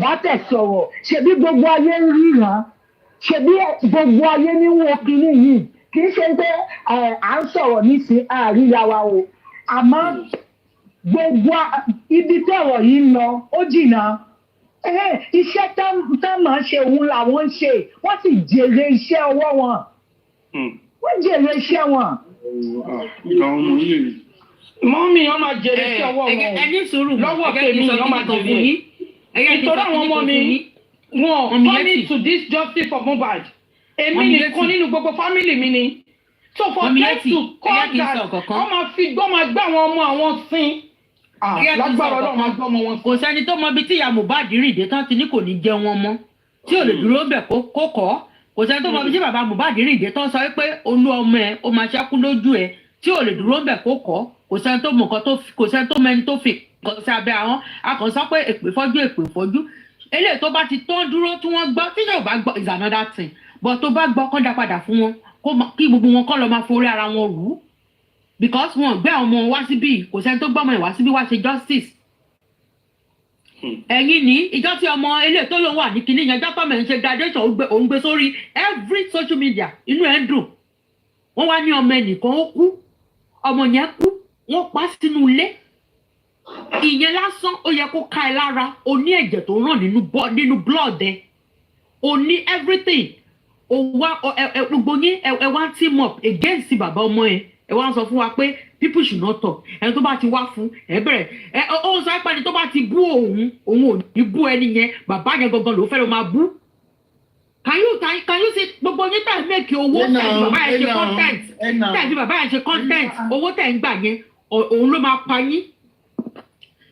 bá tẹ̀ sọ̀rọ̀. Ṣebí gbogbo ayé ń ríran. Ṣebí gbogbo ayé ní wo kinní yìí. Kì í ṣe pé à ń sọ̀rọ̀ nísìn àríyá wa o àmọ́ gbogbo ibi tẹ̀rọ̀ yìí ń lọ ó jìnnà iṣẹ́ tá máa ṣe òun làwọn ń ṣe wọ́n sì jèrè iṣẹ́ ọwọ́ wọn wọ́n jèrè iṣẹ́ wọn. Mọ́mí wọ́n máa jèrè iṣẹ́ ọwọ́ wọn lọ́wọ́ tèmi wọ́n máa jèrè ìtọ́jú àwọn ọmọ mi wọn coming to this justice for Mohbad. Èmi nìkan nínú gbogbo family mi ni. So for them to call that, wọ́n máa fi gbọ́ máa gbé àwọn ọmọ àwọn sin. Lágbára Ọlọ́run máa gbọ́ ọmọ wọn. Kò sẹ́ni tó mọ ibi tí ìyá Mohbad rìn dé tán ti ní kò ní jẹ wọn mọ́. Tí ò lè dúró bẹ̀ kó kọ́. Kò sẹ́ni tó mọ ibi tí bàbá Mohbad rìn dé tán sọ pé olú ọmọ ẹ̀ ó máa ṣẹ́kú lójú ẹ̀ tí ò lè dúró bẹ̀ kó kọ́. Kò sẹ́ni tó mọ kò sẹ́ni tó mẹni tó fi kọ́ sí abẹ́ àwọn. A kàn sọ pé èpè fọ́jú. Eléyìí tó bá ti tán dúró tí wọ́n gbọ́ tí yóò bá gbọ́ is another thing. But tó bá gbọ́ kọ́ dá padà fún wọn kí gbogbo wọn kọ́ lọ máa forí ara wọn rú because wọn gbé àwọn ọmọ wá síbí kò sẹ́ni tó gbọ́mọ ẹ̀ wá síbí wá ṣe justice. Ẹ̀yin ní ìjọ tí ọmọ ilé tó lóun wà ní kinní yẹn jọ́pọ̀ mẹ́rin ṣe graduation òun gbé sórí every social media inú ẹ̀ ń dùn. Wọ́n wá ní ọmọ ẹnìkan ó kú ọmọ yẹn kú wọ́n pa sínú ilé. Ìyẹn lásán ó yẹ kó ká ẹ lára o ní ẹ̀jẹ̀ tó ràn nínú blood ẹ o ní everything. Gbogbo yín ẹ wá team up against bàbá ọmọ ẹ wá sọ fún wa pé people should not talk ẹni tó bá ti wá fún ẹ bẹ̀rẹ̀ ó sọ pé ẹni tó bá ti bú òun ò ní bú ẹni yẹn bàbá yẹn gangan ló fẹ́ lọ máa bú. Can you see gbogbo yín tẹ̀ make owó tẹ̀ bàbá yẹn ṣe content owó tẹ̀ ń gbà yẹn òun ló máa pa yín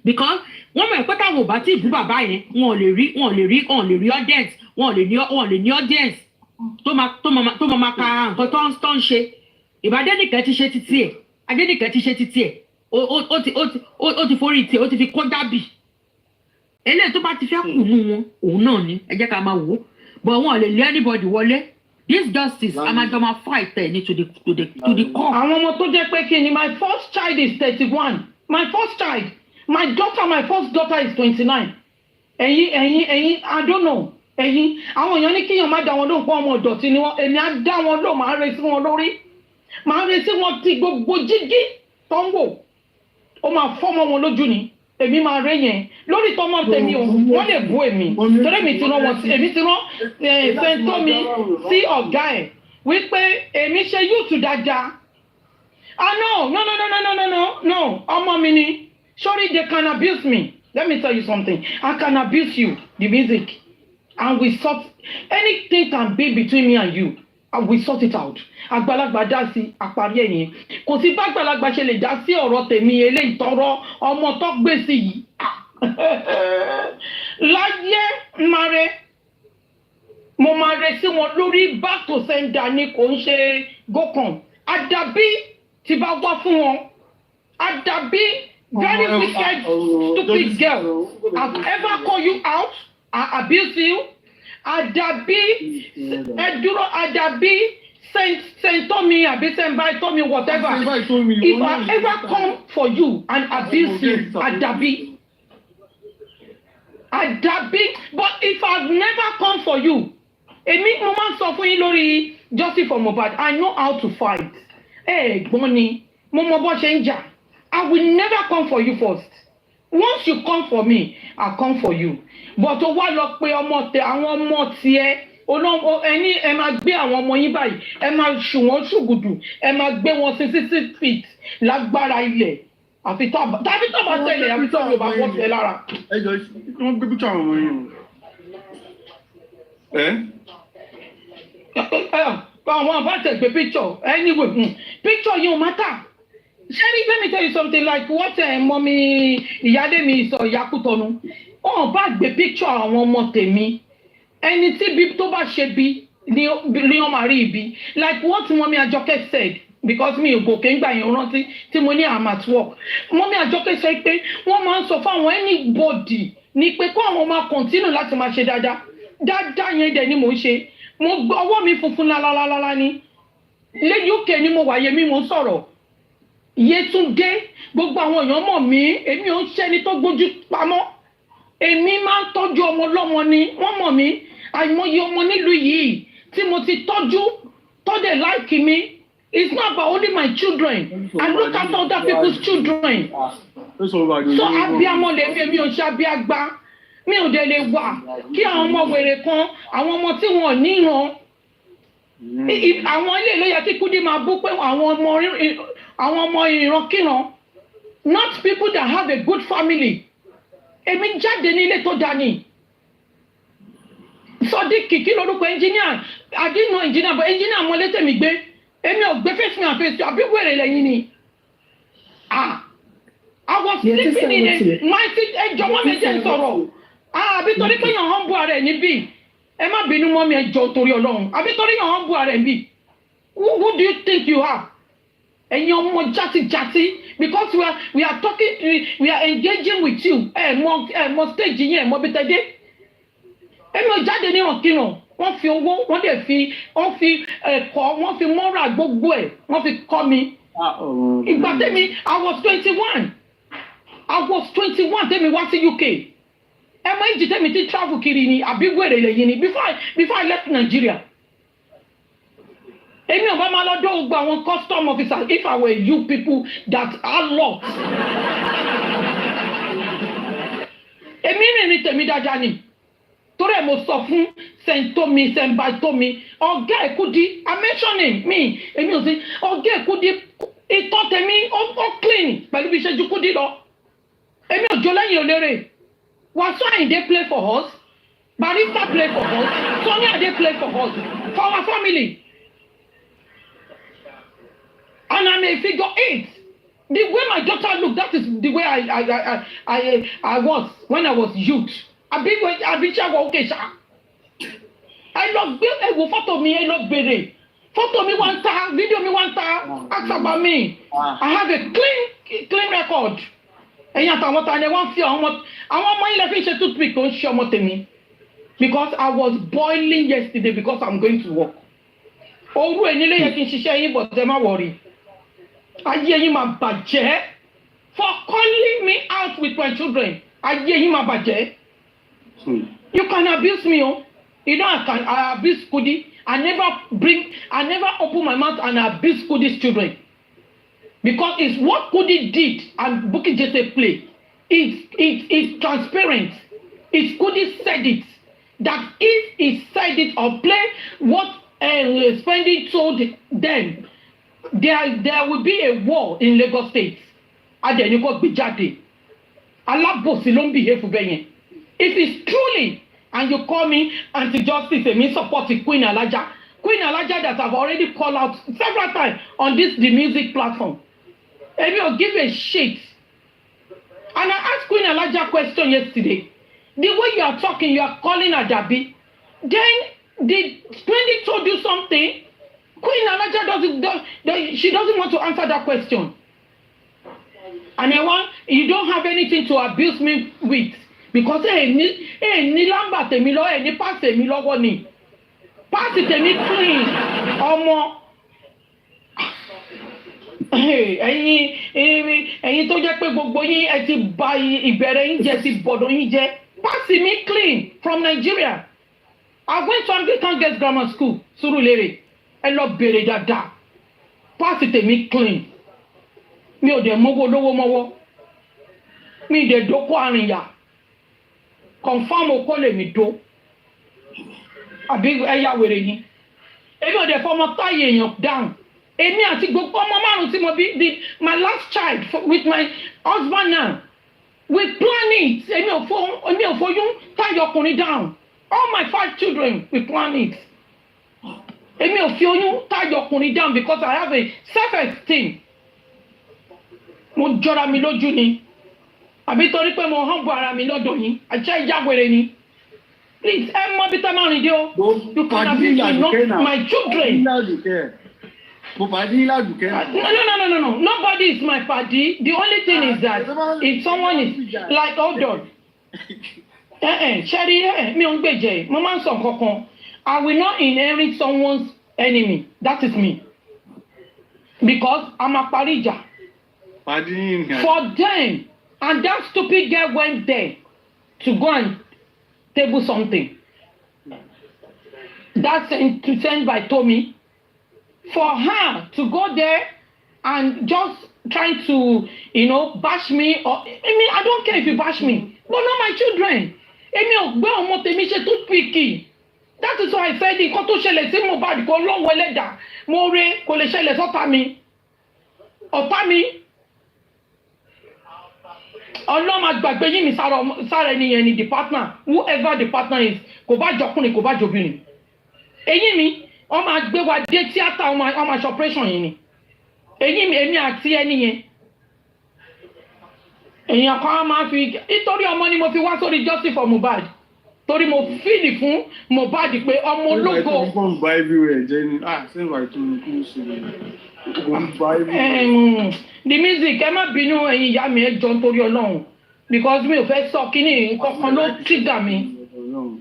because wọ́n mọ̀ pé táwọn ò bá tí ì bú bàbá yẹn wọn ò lè rí audience wọn ò lè ní audience tó máa ka nǹkan tó ń ṣe. Adénìkẹ́ ti ṣe títí ẹ̀ ó ti forí tiẹ̀ ó ti fi kó dábì eléyìí tó bá ti fẹ́ kù nù wọn òun náà ni ẹ jẹ́ ká máa wò ó but wọn ò lè lé anybody wọlé this justice amadama fight ẹ̀ ní to the core. Àwọn ọmọ tó jẹ́ pé kí ni my first child is 31 my first child my first daughter is 29 ẹ̀yin I don't know ẹ̀yin àwọn èèyàn ní kíyàn má dá wọn lóhùn pé ọmọ ọ̀dọ̀tí ni wọ́n èmi á dá wọn lóhùn máa rẹ sí wọn lórí máa rẹ sí wọn ti gbogbo jígí tó ń wò ó máa fọ́mọ wọn lójú ni èmi máa rẹ yẹn lórí tọmọ tèmi o wọ́n lè bú èmi torí èmi ti rán wọn sí èmi ti rán sẹ́ńtọ́ mi sí ọ̀gá ẹ̀ wípé èmi ṣe yúùtù dáadáa no ọmọ mi ni sorry they can abuse me let me tell you something I can abuse you the music and we sort anything can be between me and you and we sort it out àgbàlagbà dá sí àparí ẹ̀ nìyẹn kò sí bá àgbàlagbà ṣe lè dá sí ọ̀rọ̀ tèmi eléyìí tọrọ ọmọ tó gbé sí yìí láyé mare mo máa rẹ sí wọn lórí back to sender ni kò ń ṣe gòkàn àdàbí tí bá wá fún wọn àdàbí very wicked stupid girl I've ever call you out I abuse you àdàbí ẹdúró àdàbí send to me àbí send by to me whatever if I ever come for you and abuse you àdàbí but if I've never come for you èmi mo máa ń sọ fún yín lórí justice for Mohbad I know how to fight gbọ́n ni mo mọ bó ṣe ń jà I will never come for you first once you come for me I come for you but ó wá lọ pé àwọn ọmọ tiẹ̀ ẹni ẹ máa gbé àwọn ọmọ yín báyìí ẹ máa ṣù wọ́n ṣùgùdù ẹ máa gbé wọn sí 6 feet lágbára ilẹ̀ àfi tàbí tó bá tẹ̀lé àfi tó yóò bá wọ́n tẹ̀ lára. ẹ jọ wọ́n gbé píkṣọ àwọn ọmọ yín o. àwọn àbáṣe gbé picture anyway picture yìí ò matter Sherry let me tell you something like what mọ́mí ìyáálé mi sọ ìyákútọ́nu ọ̀n bá gbé picture àwọn ọmọ tèmi ẹni tí bí tó bá ṣe bí ni wọ́n máa rí ibi like what mọ́mí Àjọkẹ́ said because mi ò gòkè ń gbà yẹn rántí tí mo ní I'm at work mọ́mí Àjọkẹ́ sọ pé wọ́n máa ń sọ fún àwọn anybody ni pé kó àwọn máa continue láti máa ṣe dáadáa yẹn dẹ̀ ni mò ń ṣe mo ọwọ́ mi funfun lálálálá ni lé UK ni mo wà yẹmi mo sọ̀rọ̀ Yétúndé gbogbo àwọn èèyàn mọ̀ mí èmi ò ń ṣẹ́ni tó gbójú pamọ́ èmi máa ń tọ́jú ọmọ lọ́mọ ni wọ́n mọ̀ mí àìmọye ọmọ nílùú yìí tí mo ti tọ́jú tọ́dẹ̀ láìkì mi it's not about only my children I look after other people's children so abiyamọ lèmi èmi ò ṣe abiyagba mi ò dẹ̀ lè wà kí àwọn ọmọ wèrè kan àwọn ọmọ tí wọn ò níran àwọn ilé ìlú yẹ kí Kúdí máa bú pé àwọn ọmọ ìrankíran not people that have a good family èmi jáde ní ilé tó dání Sodiq kí lórúkọ engineer I didn't know engineer but engineer mo létè mi gbé èmi ò gbé face me and face àbí wèrè lẹ́yìn ni I was sleeping in a my seat ẹjọ́ mọ́ mi jẹ́ sọ̀rọ̀ àbí torí pé yàn án bu ara ẹ̀ níbí ẹ má bínú mọ́ mi ẹjọ́ torí Ọlọ́run àbí torí yàn án bu ara ẹ̀ níbí who do you think you are ẹ̀yin ọmọ játijàti because we are talking we are engaging with you mọ stage yẹn mọ bí tẹ́dé èmi ò jáde ní ọ̀kìràn wọ́n fi owó wọ́n dẹ̀ fi ẹ̀kọ́ wọ́n fi mọ́ra gbogbo ẹ̀ wọ́n fi kọ́ mi ìgbà tẹ́mi I was 21 tẹ́mi wá sí UK ẹmọ ìjì tẹ́mi ti travel kiri ni àbí wèrè lẹ́yìn ni before I left Nigeria èmi ò bá máa lọ dọ́ gbogbo àwọn custom officers if I were you people that are lost èmi rìnrìn tèmi dáadáa ni torí ẹ̀ mo sọ fún sẹ́ńtómi sẹ́ńbàtómi ọ̀gá Ẹ̀kúdí I mentioning me èmi ò sí ọ̀gá Ẹ̀kúdí ìtọ́ tèmi ó clean pẹ̀lú bí ṣe ju Kúdí lọ èmi ò jó lẹ́yìn olérè Wasiu Ayinde play for us Barrister play for us Sunny Ade play for us for our family and I'm a figure 8 the way my daughter look that is the way I was when I was youth àbí ṣàwọ̀ òkè ṣá ẹ lọ gbé ẹ̀wò fọ́tò mi ẹ lọ bèrè fọ́tò mi wá ń ta fídíò mi wá ń ta ask about me I have a clean record ẹ̀yin àtàwọn ta ni wọ́n fi àwọn ọmọ ilẹ̀ fi ṣe toothpick tó ń ṣe ọmọ tèmi because I was boiling yesterday because I'm going to work òru ẹ̀ nílé yẹ kí n ṣiṣẹ́ yín but ẹ má worry ayé yín máa bàjẹ́ for calling me out with my children ayé yín máa bàjẹ́ you can abuse me You know, I abuse Kudi. I never open my mouth and abuse Kudi's children. Because it's what Kudi did and Bukky Jesse play. It's transparent. It's Kudi said it. That if he said it or play what Spending told them, there will be a war in Lagos State. Adeniko Bijade. Alábòsí ló ń behave bẹ́ẹ̀ yẹn. If it's truly, and you call me anti-justice, and me supporting Queen Alaja that I've already called out several times on the music platform. And you'll give a shit. And I asked Queen Alaja a question yesterday. The way you are talking, you are calling Adabi. Then Splendid told you something. Queen Alaja she doesn't want to answer that question. And you don't have anything to abuse me with. Because ni lamba tèmi lọ ni pass tèmi lọ́wọ́ ni. Pass tèmi clean. Ọmọ. Ẹ̀yin tó jẹ́ pé gbogbo yín ẹ ti bà ìbẹ̀rẹ̀ yín jẹ́ ti bọ̀dọ̀ yín jẹ́. Pass me clean from Nigeria. I went to Anglican Girls Grammar School, Surulere. Ẹ lọ bèrè dáadáa. Pass tèmi clean. Mi ò dẹ̀ mọ́wọ́ lówó mọ́wọ́. Mi dẹ̀ dókó àrìnyà. Confirm okó lè mi dó. Àbí ẹ̀yà wèrè yìí. Èmi ò dẹ̀ fọmọ táyé èèyàn down. Èmi àti gbogbo ọmọ márùn-ún tí mo bí my last child with my husband now. We plan it. Èmi ò foyún táyé ọkùnrin down. All my 5 children, we plan it. Èmi ò fi oyún táyé ọkùnrin down because I have a self-esteem. Mo jọra mi lójú ni. Àbí torí pé mo humble ara mi lọ́dọ̀ yín. Àjẹ́ ìyáwèrè ni. Please, ẹ mọ bí tẹ́ máa rìn dé o. You can abuse me, not my children. No. Nobody is my paddy. The only thing is that if someone is like, hold on. Sherry, mi ò ń gbèjẹ. Mo máa ń sọ nǹkan kan. I will not inherit someone's enemy. That is me. Because I'm a parija. For them, and that stupid girl went there to go and table something. That's sent by Tommy. For her to go there and just trying to, bash me, I don't care if you bash me, but not my children. That is why I said, nǹkan tó ṣẹlẹ̀ sí Mohbad kò lọ́wọ́ ẹlẹ́dà, mo rè kò lè ṣẹlẹ̀ sọ́tá mi. Ọ̀tá mi. Ọlọ́run àgbàgbé yín mi sára ẹni yẹn ni the partner, whoever the partner is, kò bá jọkùnrin, kò bá jọbìnrin. Eyín mi, wọ́n máa gbé wa dé tíátà, wọ́n máa ṣe operation yìí ni. Eyín mi, èmi àti ẹni yẹn. Èèyàn kan máa fi, nítorí ọmọ ni mo fi wá sórí justice for Mohbad. Torí mo fíìlì fún Mohbad pé ọmọ ológo. The music, ẹ má bínú ẹ̀yin ìyá mi ẹ jọ̀ọ́ nítorí Ọlọ́run because mi ò fẹ́ sọ kíní nǹkan kan ló trigger mi.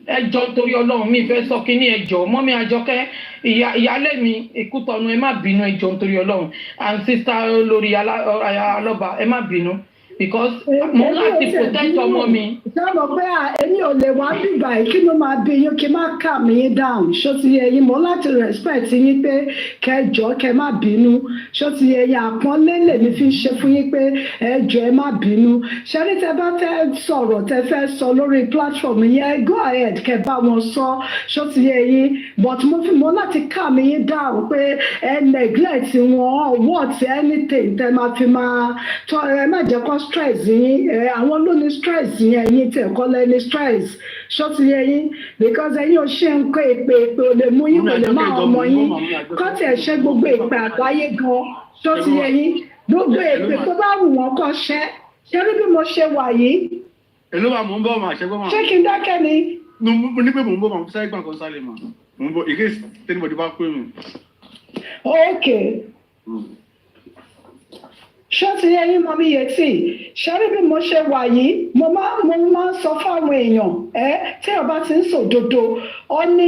Ẹ jọ̀ọ́ nítorí Ọlọ́run mi fẹ́ sọ kíní ẹ jọ̀ọ́ mọ́mí Àjọkẹ́ ìyálé mi Ìkútọ̀nù ẹ má bínú ẹ jọ̀ọ́ nítorí Ọlọ́run and sister lórí Alọ́ba ẹ má bínú. Because mo láti protect ọmọ mi. Sábà pé èmi ò lè wá bíbá yìí kí ló máa bí yín kí má kà mí down ṣó ti yẹ yín mo láti respect yín pé kẹjọ kẹ má bínú ṣó ti yẹ yín àpọ́nlé lèmi fi ń ṣe fún yín pé ẹjọ ẹ má bínú ṣẹ́rí tẹ bá fẹ́ sọ̀rọ̀ tẹ fẹ́ sọ lórí platform yẹn go ahead kẹ bá wọn sọ ṣó ti yẹ yín but mo láti kà mí down pé ẹ neglect wọn what anything tẹ máa fi máa tọ́ ẹ má jẹ́ kó stress yín àwọn ló ní stress yín ẹ̀yin tẹ̀ kọ́ lẹ́ni stress ṣọ́ọ̀tì yín because ẹ̀yin ò ṣe ń kó èpè ò lè mú yín kò lè má ọmọ yín kọ́tì ẹ̀ ṣe gbogbo èpè àgbáyé gan ṣọ́ọ̀tì yín gbogbo èpè tó bá wù wọ́n kọ́ ṣẹ́ ṣé rí bí mo ṣe wà yìí. èló máa mò ń bọ̀ máa ṣẹ́gbọ́n máa. ṣé kí n dákẹ́ ni. mo ní pé mò ń bọ̀ máa fi sáré gbọ̀n kan sálẹ̀ mà mò ń bọ̀ èké tẹ́nibọ̀dì bá pè mí. okay. Ṣọ́ọ̀tì ẹ̀yin mọ mi yẹ tí ṣẹ́rí bí mo ṣe wà yìí mo máa ń sọ fáwọn èèyàn tí ọba ti ń sòdodo ó ní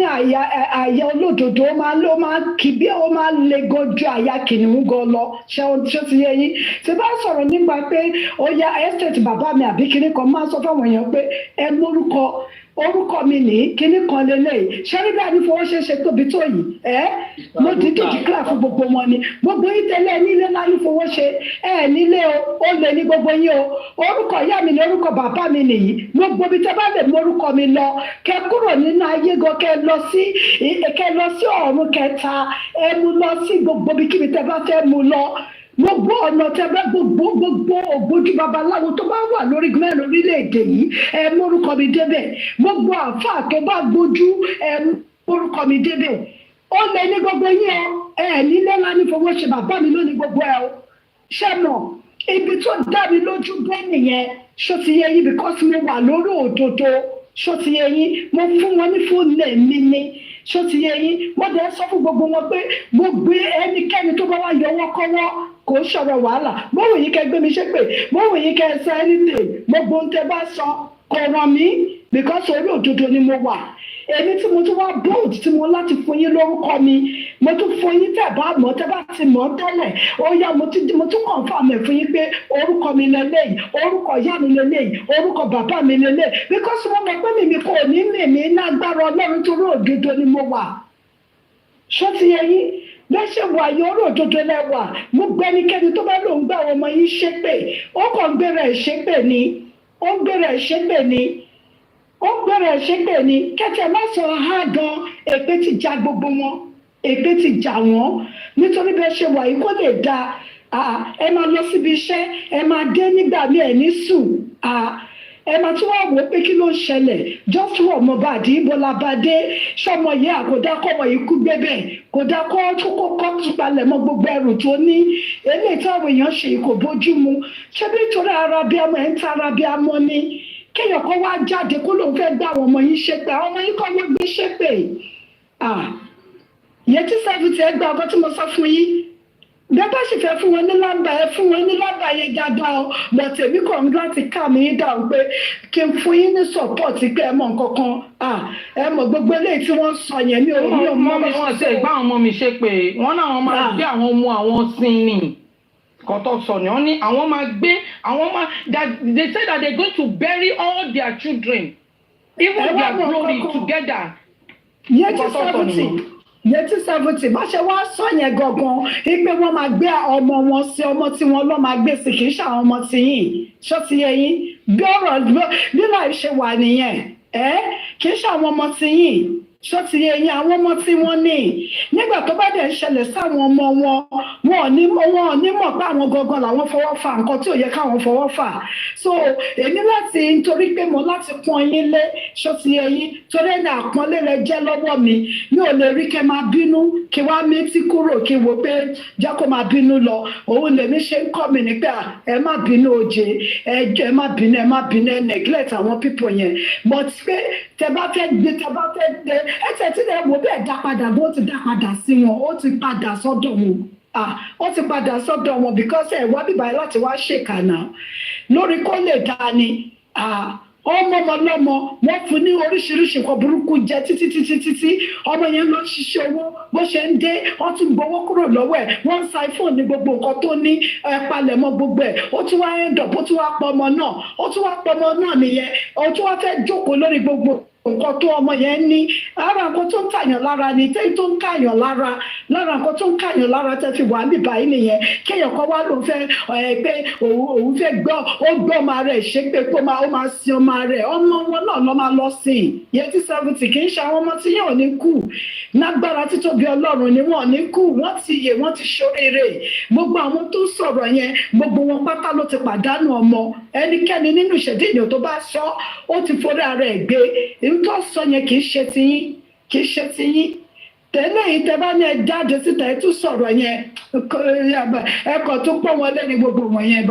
àyà olódodo ó máa kì bí ó máa le gojú àyà kìnìún gan lọ ṣọ́ọ̀tì ẹ̀yin tí bá sọ̀rọ̀ nípa pé ó ya estate bàbá mi àbí kíní kan máa sọ fáwọn èèyàn pé ẹ lórúkọ orúkọ mi ní kíní kan lélẹ́yìí ṣẹ́rí bí anífowóṣeṣe tóbi tó yìí mo dídì díkìlà fún gbogbo wọn ni gbogbo yín tẹ́lẹ̀ nílé lánífowóṣe nílé ó lè ní gbogbo yín o orúkọ ìyá mi ní orúkọ bàbá mi nìyí gbogbo bí tẹ́ bá lè mú orúkọ mi lọ kẹ́ kúrò nínú ayé gan kẹ́ lọ sí ọ̀run kẹta mú lọ sí gbogbo bí kíbi tẹ́ bá fẹ́ mú lọ gbogbo ọ̀nà tẹ́gbẹ́ gbogbo ògbójú babaláwo tó bá wà lórí mẹ́rin orílẹ̀-èdè yìí mórúkọ mi débẹ̀ gbogbo àáfàá tó bá gbójú mórúkọ mi débẹ̀ ó lè ní gbogbo yín nílé ńlá ní fowó ṣe bàbá mi lónìí gbogbo ṣe mọ̀ ibi tó dá mi lójú bẹ́ẹ̀ nìyẹn ṣó ti yẹ yín because mo wà lórí òdodo ṣó ti yẹ yín mo fún wọn ní fóònù mi ní ṣó ti yẹ yín mo dẹ̀ sọ fún gbogbo wọn pé gbogbo ẹnikẹ́ni tó bá wá yọ wọ́n kọ́wọ́ kò sọ̀rọ̀ wàhálà bóun yìí kẹ́ gbé mi ṣépè bóun yìí kẹ́ sọ anything gbogbo ń tẹ́ bá sọ kò ràn mí because orí òdodo ni mo wà èmi tí mo tún wá bold tí mo láti fún yín lórúkọ mi mo tún fún yín tẹ́ bá mọ̀ tẹ́ bá ti mọ̀ tẹ́lẹ̀ ó yá mo tún confirm ẹ̀ fún yín pé orúkọ mi lélẹ́yìí orúkọ ìyá mi lélẹ́yìí orúkọ bàbá mi lélẹ́yìí because mo mọ̀ pé mímí kò ní mímí lágbára Ọlọ́run torí òdodo ni mo wà ṣó ti yẹ yín bẹ́ẹ̀ ṣe wà yọ ọ̀rọ̀ òdodo lẹ́wà mo gbẹ́ ẹnikẹ́ni tó bá lòun gbà ọmọ yín ṣépè ó kàn gbéra ẹ̀ ṣépè ni ó ń gbéra ẹ̀ ṣépè ni ó ń gbéra ẹ̀ ṣépè ni kẹ́tẹ́ má sọ̀rọ̀ há gan èpè ti já gbogbo wọn èpè ti jà wọ́n nítorí bẹ́ẹ̀ ṣe wà yìí kó lè da ẹ máa lọ síbi iṣẹ́ ẹ máa dé nígbà míì ẹ̀ ní sùn ẹ máa tún wá wò ó pé kí ló ń ṣẹlẹ̀ just wọ ọmọ bàdí ibo la bá dé ṣọmọ yìí àkódá kọmọ yìí kú gbébẹ̀ kódà kọ́ tó kọ́kọ́ tún palẹ̀ mọ́ gbogbo ẹrù tó ní eléyìí táwọn èèyàn ṣe kò bójú mu ṣé bí nítorí arábíàmọ́ ẹ̀ ń ta arábíàmọ́ ni kéèyàn kan wá jáde kó lóun fẹ́ gbá àwọn ọmọ yìí ṣépè àwọn ọmọ yìí kọ́ ló gbé ṣépè ìyẹn tí sẹ́fìtì ẹ gba ọkọ tí mo sọ fún yín bẹ́ẹ̀ bá sì fẹ́ fún wọn ní lámbà ẹ fún wọn ní lámbà yẹn dáadáa o bọ̀ tèmi kàn ń láti ká mi dáhùn pé kí n fún yín ní support pé ẹ mọ̀ nǹkan kan ẹ mọ̀ gbogbo eléyìí tí wọ́n sọ yẹn mi ò mọ̀ mi wọ́n ṣe ìgbà àwọn ọmọ mi ṣe pé wọ́n náà wọ́n máa gbé àwọn ọmọ àwọn sin ni kọ́tọ́ sọ ni wọ́n ní àwọn máa gbé àwọn máa they say that they going to bury all their children even their glory together. Yẹtí 70 bá ṣe wá sọ yẹn gangan wípé wọ́n máa gbé ọmọ wọn sí ọmọ tí wọ́n lọ́ máa gbé sí kì í ṣe àwọn ọmọ tí yìí ṣó ti yẹ yín bí ọ̀rọ̀ bí láì ṣe wà nìyẹn kì í ṣe àwọn ọmọ tí yìí ṣó ti yẹ yín àwọn ọmọ tí wọ́n ní nígbà tó bá dẹ̀ ń ṣẹlẹ̀ sáwọn ọmọ wọn ò ní mọ̀ pé àwọn gangan làwọn fọwọ́ fà nǹkan tí ò yẹ káwọn fọwọ́ fà so èmi láti nítorí pé mo láti pọ́n yín lé ṣó ti yẹ yín torí ẹni àpọ́nlé rẹ jẹ́ lọ́wọ́ mi ò lè rí kẹ́ máa bínú kí wá méjì kúrò kí wo pé jẹ́ kó máa bínú lọ òun lèmi ṣe ń kọ́ mi ní pé ẹ má bínú òjè ẹ má bínú ẹ neglect àwọn people yẹn but pé tẹ bá fẹ́ gbé ẹsẹ̀ tí lè wò bẹ́ẹ̀ dá padà bó ti dá padà sí wọn ó ti padà sọ́dọ̀ wọn ó ti padà sọ́dọ̀ wọn because ẹ̀ wá bíbá láti wá ṣèkànnà lórí kó lè dá ni ọmọ wọ́n fún ní oríṣiríṣi nǹkan burúkú jẹ títí ọmọ yẹn lọ ṣiṣẹ́ owó bó ṣe ń dé wọ́n tún gbowó kúrò lọ́wọ́ ẹ̀ wọ́n ń sa iPhone ní gbogbo nǹkan tó ní palẹ̀mọ́ gbogbo ẹ̀ ó tún wá ẹ̀dọ̀ ó tún wá pọ̀ ọmọ náà nìyẹn ó tún wá fẹ́ jókòó lórí gbogbo nǹkan tó ọmọ yẹn ní ara nǹkan tó ń kàyàn lára ni tẹ́yìn tó ń kàyàn lára nǹkan tó ń kàyàn lára tẹ́ fi wà níbà yìí nìyẹn kéèyàn kan wá ló fẹ́ pé òun fẹ́ gbọ́ ọmọ rẹ̀ ṣe pé kó ó máa sin ọmọ rẹ̀ ọmọ wọn náà lọ́ máa lọ sìn Yẹtí 70 kì í ṣe àwọn ọmọ tí yẹn ò ní kú lágbára títóbi Ọlọ́run ni wọn ò ní kú wọ́n ti yè wọ́n ti ṣoríire gbogbo àwọn tó sọ̀rọ̀ yẹn gbogbo wọn pátá ló ti pàdánù ọmọ ẹnikẹ́ni nínú ìṣẹ̀dí ènìyàn tó bá sọ ó ti forí ara ẹ̀ gbé tó sọ yẹn kì í ṣe ti yín tẹ́lẹ̀ yìí tẹ́ bá ní ẹ jáde síta ẹ tún sọ̀rọ̀ yẹn ẹkọ̀ tó pọ̀ wọn lẹ́ni gbogbo wọn yẹn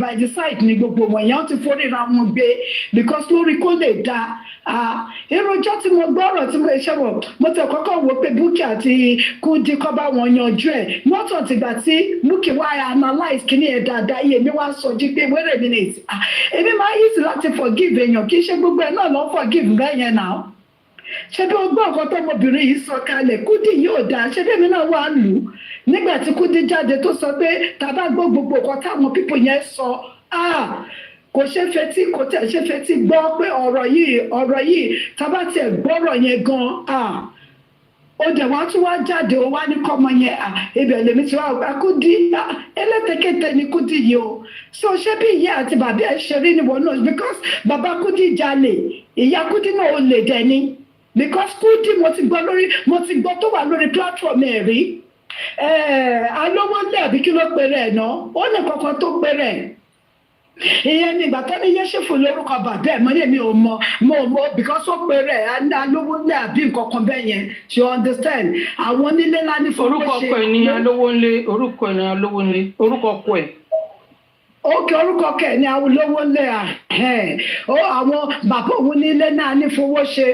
by the side ni gbogbo wọn yẹn wọ́n ti foríra wọn gbé because lórí kó lè da irújọ́ tí mo gbọ́ ọ̀rọ̀ tí mo ṣe wọ̀ mo tẹ̀ kọ́kọ́ wo pé Bukky àti Kudi kọ́ bá wọn yanjú ẹ̀ mọ́tò tìgbà tí Bukky wá analyse kí ni ẹ̀ dáadáa iye mi wá sọ jí pé wait a minute èmi máa easy láti forgive èèyàn kì í ṣe gbogbo ẹ̀ náà lọ́ forgive bẹ́ẹ̀ yẹn náà ṣé bí ọgbọ́n nǹkan tọmọbìnrin yìí sọ kalẹ̀ Kudi yóò dáa ṣé bí èmi náà wà lù ú nígbà tí Kudi jáde tó sọ pé tàbá gbọ́ gbogbo nǹkan táwọn pípò yẹn sọ kò ṣe fetí gbọ́ pé ọ̀rọ̀ yìí tábà tiẹ̀ gbọ́rọ̀ yẹn gan-an ó dẹ̀ wá tún wá jáde ó wá ní kọ́mọ yẹn ibẹ̀ lèmi ti wá Kúdí ẹlẹ́tẹ̀kẹ́tẹ̀ ni Kúdí yìí o so ṣé bí ìyá àti bàbá ẹ̀ ṣe rí ni wọ́n náà because bàbá Kúdí jalè ìyá Kúdí náà ó lè dẹ̀ ni because Kúdí mo ti gbọ́ tó wà lórí platform ẹ̀ rí alówólẹ̀ àbí kí ló pèrè ẹ̀ náà ó ní kankan tó pèrè ẹ̀ ìyẹn ní ìgbà tó ní Yẹ́sùfù lórúkọ bàbá ẹ̀ mọ́lẹ̀ mi ò mọ because ó pèrè ẹ̀ alówólẹ̀ àbí nǹkan kan bẹ́ẹ̀ yẹn you understand àwọn onílé ńlá ní fowó ṣe. orúkọ ọkọ ẹ̀ ní Alówónlé orúkọ ẹ̀ ní Alówónlé orúkọ ọkọ ẹ̀. ókè orúkọ kẹ ní Awólọ́wọ́lé àwọn bàbá òun nílé náà ní fowó ṣe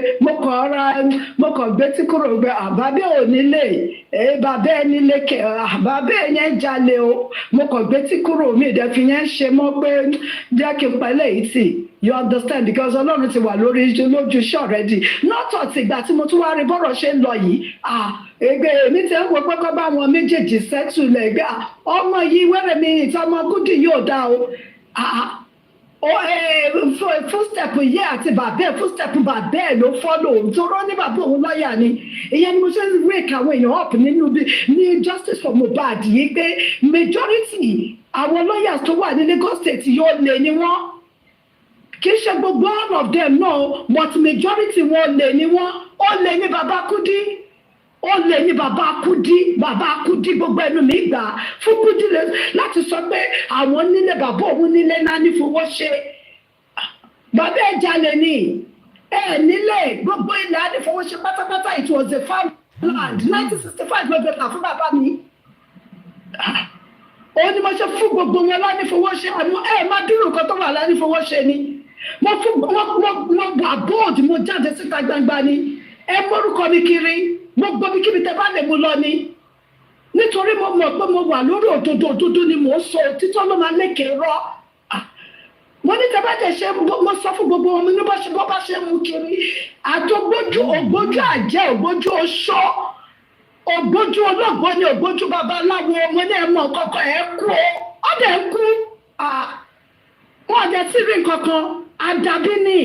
mo kàn gbé tí kúrò gbé àbábẹ ò nílé bàbá ẹ nílé kẹ àbábẹ yẹn jalè o mo kàn gbé tí kúrò mi ìdẹ́fi yẹn ṣe mọ́ pé jẹ́ kí n pẹ́lẹ́ yìí tì you understand because Ọlọ́run ti wà lójú iṣẹ́ already nọ́tọ̀ tìgbà tí mo tún wá rí bọ́rọ̀ ṣe ń lọ yìí ègbè èmi ti ń wo pẹ́kọ́ bá wọn méjèèjì sẹ́tù lẹ́gbẹ́ ọmọ yìí wẹ́rẹ̀ mi ìtàn ọmọ Kúdí yóò dá o footstep yẹ àti bàbá ẹ̀ footstep bàbá ẹ̀ ló follow nítorí ní bàbá òun lọ́ọ̀yà ni ìyẹn ni mo ṣe ń wake àwọn èèyàn up nínú ní justice for Mohbad yìí pé majority àwọn lawyers tó wà ní Lagos State yóò lè ní wọ́n kì í ṣe gbogbo all of them náà but majority wọn lè ní wọ́n ó lè ní bàbá Kúdí ó lè ní bàbá Kúdí gbogbo ẹnu mi gbà fún Kúdí láti sọ pé àwọn nílé bàbá òun nílé náà ní fowó ṣe bàbá ẹ̀ jalè ní nílé gbogbo ilẹ̀ á ní fowó ṣe pátápátá it was a farmland 1965 ló gbẹ̀ta fún bàbá mi ó ní mo ṣe fún gbogbo wọn láti fowó ṣe àmọ́ má dúró nǹkan tó wà láti fowó ṣe ni mo wà bold mo jáde síta gbangba ni mórúkọ mi kiri gbogbo bí kíbi tẹ bá lè mú lọ ni nítorí mo mọ̀ pé mo wà lórí òdodo ni mò ń sọ òtítọ́ ló máa lékè rọ́ mo ní tẹ bá jẹ ṣe mo sọ fún gbogbo wọn ní bó bá ṣe mú kiri àtògbójú ògbójú àjẹ́ ògbójú oṣó ògbójú olóògbé ni ògbójú babaláwo ọmọ ní ẹmọ kọkọ ẹ kú ó dẹ kú wọn dẹ tí rí nǹkankan àdàbí ni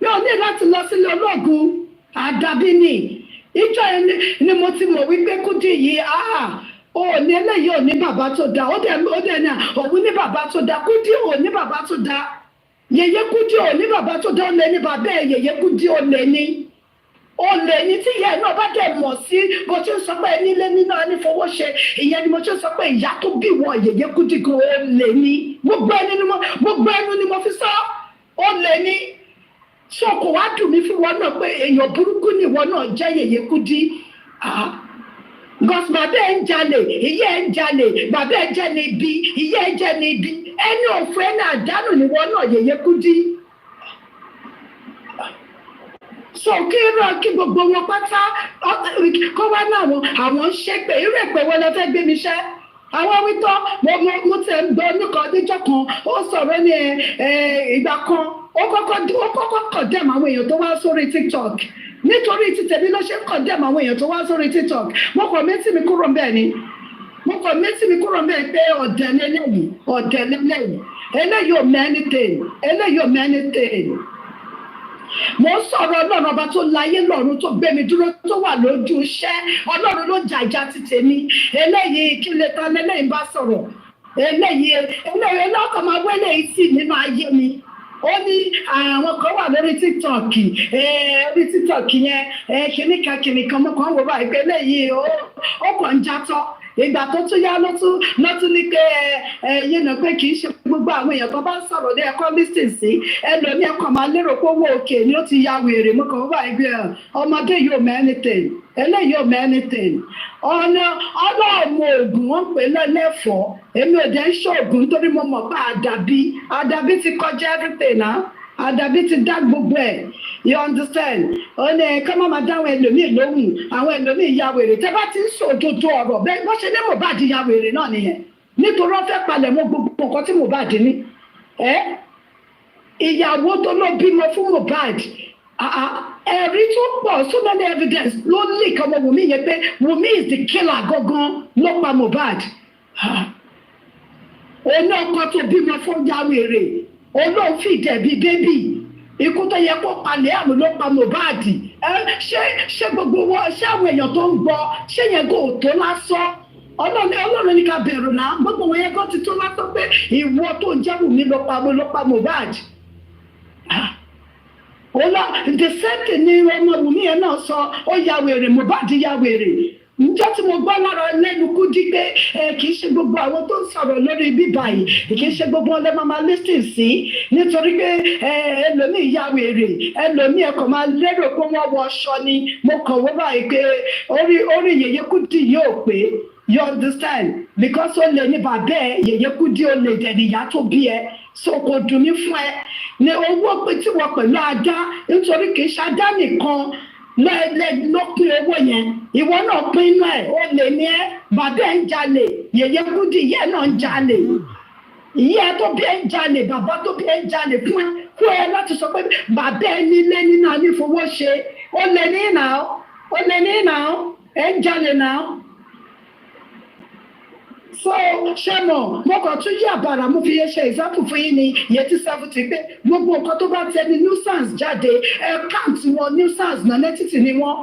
mi ò ní láti lọ sílé olóògùn àdàbí ni ìjọ yẹn ni mo ti mọ̀ wípé Kúdí yìí ó ní eléyìí ò ní bàbá tó dáa ó dẹ̀ ní òun ní bàbá tó dáa Kúdí ò ní bàbá tó dáa yèyé Kúdí ò ní bàbá tó dáa ó lè ní bàbá ẹ̀ yèyé Kúdí ó lè ní tí ìyá ẹ̀ náà bá dẹ̀ mọ̀ sí bó ṣe ń sọ pé nílé nínú ẹni fowó ṣe ìyẹn ni mo ṣe ń sọ pé ìyá tó bí wọn yèyé Kúdí gan ó lè ní gbogbo ẹnu ni mo fi sọ ó lè ní so kò wá dùn mí fún wọn náà pé èèyàn burúkú ni ìwọ náà jẹ́ yèyé Kúdí gọ́sì bàbá ẹ̀ ń jalè ìyá ẹ̀ ń jalè bàbá ẹ̀ jẹ́ ní ibi ìyá ẹ̀ jẹ́ ní ibi ẹni òfin ẹni àdánù ni ìwọ náà yèyé Kúdí so kí gbogbo wọn pátá kọ́ wá náà àwọn ṣẹ́pẹ̀ irú ẹ̀pẹ̀ wọn lọ fẹ́ gbé mi ṣẹ́ àwọn wítọ́ mo tẹ̀ ń gbọ́ níkan níjọ́ kan ó sọ̀rọ̀ ní ìgbà kan ó kọ́kọ́ condemn àwọn èèyàn tó wá sórí TikTok nítorí títẹ̀bí ló ṣe ń condemn àwọn èèyàn tó wá sórí TikTok mo kàn méjì mi kúrò ń bẹ́ẹ̀ ni mo kàn méjì mi kúrò ń bẹ́ẹ̀ pé ọ̀dẹ̀ lélẹ́yìn eléyìí ò mẹ́nìtìn mo sọ̀rọ̀ Ọlọ́run ọba tó láyé lọ́run tó gbé mi dúró tó wà lójú iṣẹ́ Ọlọ́run ló jàjà ti tèmi eléyìí kí lè ta lẹ́lẹ́yìn bá sọ̀rọ̀ eléyìí lọ́kàn máa wẹ́lẹ̀ yìí tì nínú ayé mi ó ní àwọn kan wà lórí TikTok yẹn kìnnìkan mo kàn wò báyìí pé eléyìí ó kàn ń jatọ́ ìgbà tó tún yá ló tún ní pé pé kì í ṣe gbogbo àwọn èèyàn tó bá ń sọ̀rọ̀ ní ẹ̀kọ́ lísìn sí ẹlòmí ẹ̀kọ́ máa lérò pé owó òkè ni ó ti ya wèrè mú kàn wá ìgbé ọmọdé yóò mẹ́nìtìn eléyìí ò mẹ́nìtìn ọlọ́ọ̀mọ ògùn wọn pè lẹ́lẹ́fọ̀ọ́ èmi ò dẹ́ ń ṣoògùn nítorí mo mọ̀ pé àdàbí ti kọjá everything náà àdàbí ti dá gbogbo ẹ̀ you understand ó ní ká má máa dáwọn ẹlòmíì lóhùn àwọn ẹlòmíì ya wèrè tẹ́ bá ti ń sọ òdodo ọ̀rọ̀ bẹ́ẹ̀ wọ́n ṣe ní Mohbad ya wèrè náà nìyẹn nítorí wọ́n fẹ́ palẹ̀ mọ́ gbogbo nǹkan tí Mohbad ní ìyàwó tó ló bímọ fún Mohbad ẹ̀rí tó pọ̀ so many evidence ló leak ọmọ Wùmí yẹn pé Wùmí is the killer gangan ló pa Mohbad òun náà kọ́ tó bímọ fún ya wèrè olóhùn fìdẹ̀bi bébì ikú tó yẹ kó palẹ̀ àmì ló pa Mohbad ṣé gbogbo wọn ṣé àwọn èèyàn tó ń gbọ́ ṣé yẹn kò tó lásán ọlọ́run ní ká bẹ̀rù náà gbogbo wọn yẹn kó ti tó lásán pé ìwọ tó ń jẹ́ Wùmí ló pa Mohbad. The same thing ni ọmọ Wùmí yẹn náà sọ ó ya wèrè Mohbad ya wèrè njẹ́ tí mo gbọ́ lára lẹ́nu Kúdí pé kì í ṣe gbogbo àwọn tó ń sọ̀rọ̀ lórí bíbá yìí kì í ṣe gbogbo ọlẹ́ máa listen sí nítorí pé ẹlòmíì ya wèrè ẹlòmíì ẹ̀kọ́ máa lérò pé wọ́n wọ aṣọ ni mo kàn wọ́n báyìí pé orí Yèyé Kúdí yóò pé you understand because ó lè ní bàbá ẹ Yèyé Kúdí ó lè dẹ̀ níyà tó bí ẹ so kò dùn mí fún ẹ ní owó pé tí wọ́n pẹ̀lú ajá nítorí kì í ṣe ajá nìkan ló pín owó yẹn ìwọ náà pín inú ẹ ó lè ní ẹ bàbá ẹ ń jalè Yèyé Kúdí ìyá náà ń jalè ìyá tó bí ẹ ń jalè bàbá tó bí ẹ ń jalè fún ẹ láti sọ pé bàbá ẹ nílé nínú ànífowó ṣe ó lè ní ìnà ẹ ń jalè náà. So ṣé mo kàn tún yí àbàrà mo fi ṣe example fún yín ní Yẹtí 70 pé gbogbo nǹkan tó bá tẹni nuisance jáde count wọn nuisance náà nẹ́tìtì ni wọ́n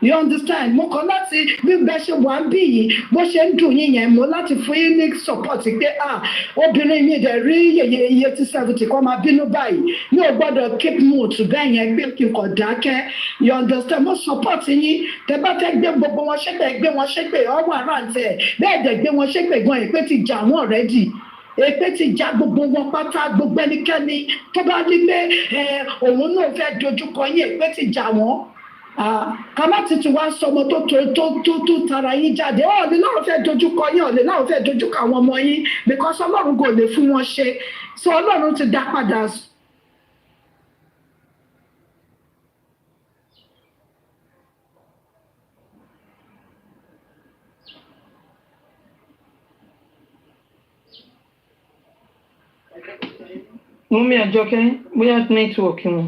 you understand mo kàn láti bí bẹ́ẹ̀ ṣe wà ń bí yìí bó ṣe ń dùn yín yẹn mo láti fún yín ní support pé obìnrin mi dẹ̀ rí Yẹtí 70 kọ́ máa bínú báyìí mi ò gbọ́dọ̀ keep mood bẹ́ẹ̀ yẹn gbé kí n kàn dákẹ́ you understand mo support yín tẹ bá fẹ́ gbé gbogbo wọn ṣépè gbé wọn ṣépè ọwọ́ àrántẹ̀ bẹ́ẹ̀ dẹ̀ gbé wọn ṣépè gan èpè ti jà wọ́n already èpè ti já gbogbo wọn pátá gbogbo ẹnikẹ́ni tó bá ní pé òun náà fẹ́ dojúkọ yín èpè ti jà wọ́n. Kàmá títí wá sọmọ tó tara yín jáde ọ̀lẹ́ láwọn fẹ́ dojúkọ yín ọ̀lẹ́ láwọn fẹ́ dojúkọ àwọn ọmọ yín because Ọlọ́run kò lè fún wọn ṣe so Ọlọ́run ti dá padà. Mú mi Àjọkẹ́ bóyá nẹ́tíwọ̀kì wọn.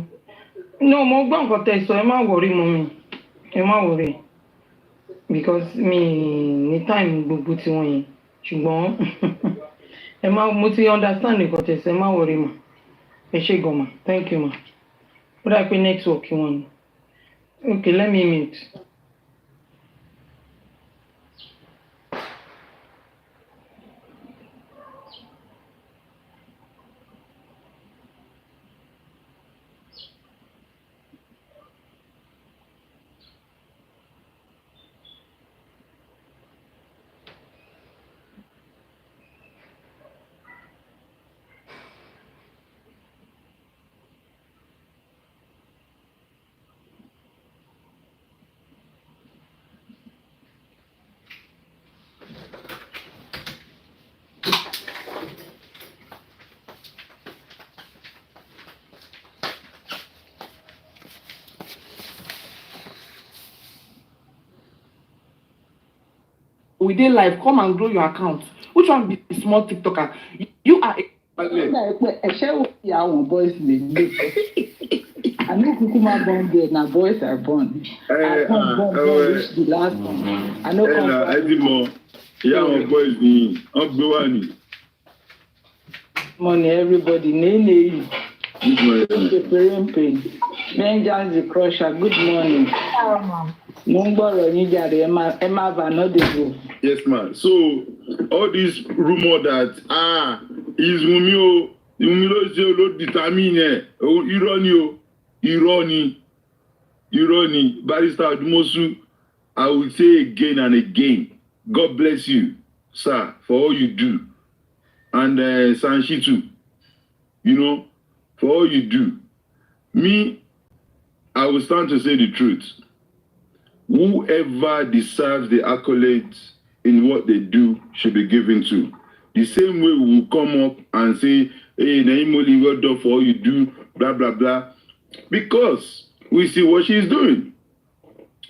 No, mo gbọ́ nǹkan tẹ́ sọ ẹ má worry mọ́ ẹ má worry because mi ní time gbogbo tí wọ́n yẹn ṣùgbọ́n mo ti understand nǹkan tẹ́ sọ ẹ má worry mọ́ ẹ ṣé gan ma thank you ma ó dà pé network wọn ni okay let me mute. We dey live, come and grow your account. Which one be the small TikToker? You are boys I know Kukuma born there, now boys are born. I born reach the last one. I know boys money, everybody, nay. The parent pain. Rangers the crusher, good morning. Yes, ma'am. So all this rumor that is Wunmi ló ṣe ló determine ironi Barrister Adumosu, I will say again and again, God bless you, sir, for all you do, and Sanshitu, for all you do. Me, I will stand to say the truth. Whoever deserves the accolades in what they do should be given to. The same way we will come up and say, hey, Naimoli, well done for all you do, blah, blah, blah. Because we see what she's doing.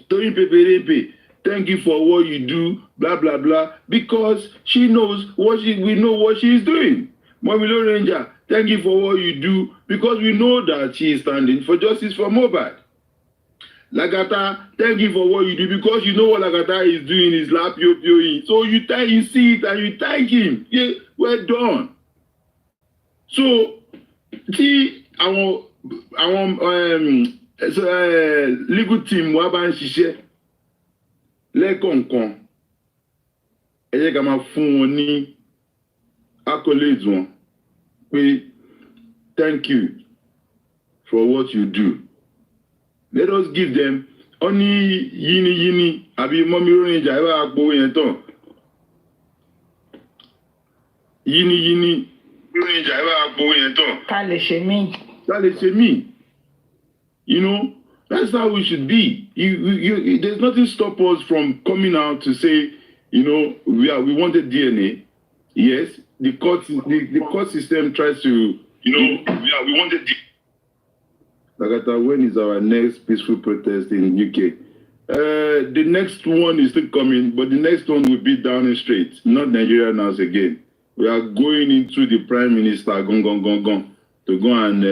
Tony Pepe, thank you for what you do, blah, blah, blah. Because she knows we know what she's doing. Momilo Ranger, thank you for what you do, because we know that she is standing for justice for Mohbad. Lagata, thank you for what you do, because you know what Lagata is doing is lapioing. So you see it and you thank him. Yeah, well done. So tí àwọn legal team wa bá ń ṣiṣẹ́ lẹ́kọ̀ọ̀kan ẹ jẹ́ ká máa fún wọn ní accolades wọn pé thank you for what you do. Let us give them only yini àbí mọ́mí orin ìjà ẹ bá gbowó yẹn tán yini orin ìjà ẹ bá gbowó yẹn tán. Ká lè ṣe mí. Ká lè ṣe mí. You know, that's how we should be. There's nothing stop us from coming out to say, you know, we wanted DNA. Yes, the court system tries to, you know, we wanted DNA. Lagata, when is our next peaceful protest in UK? The next one is still coming, but the next one will be down the street, not Nigeria now again. We are going into the Prime Minister, to go and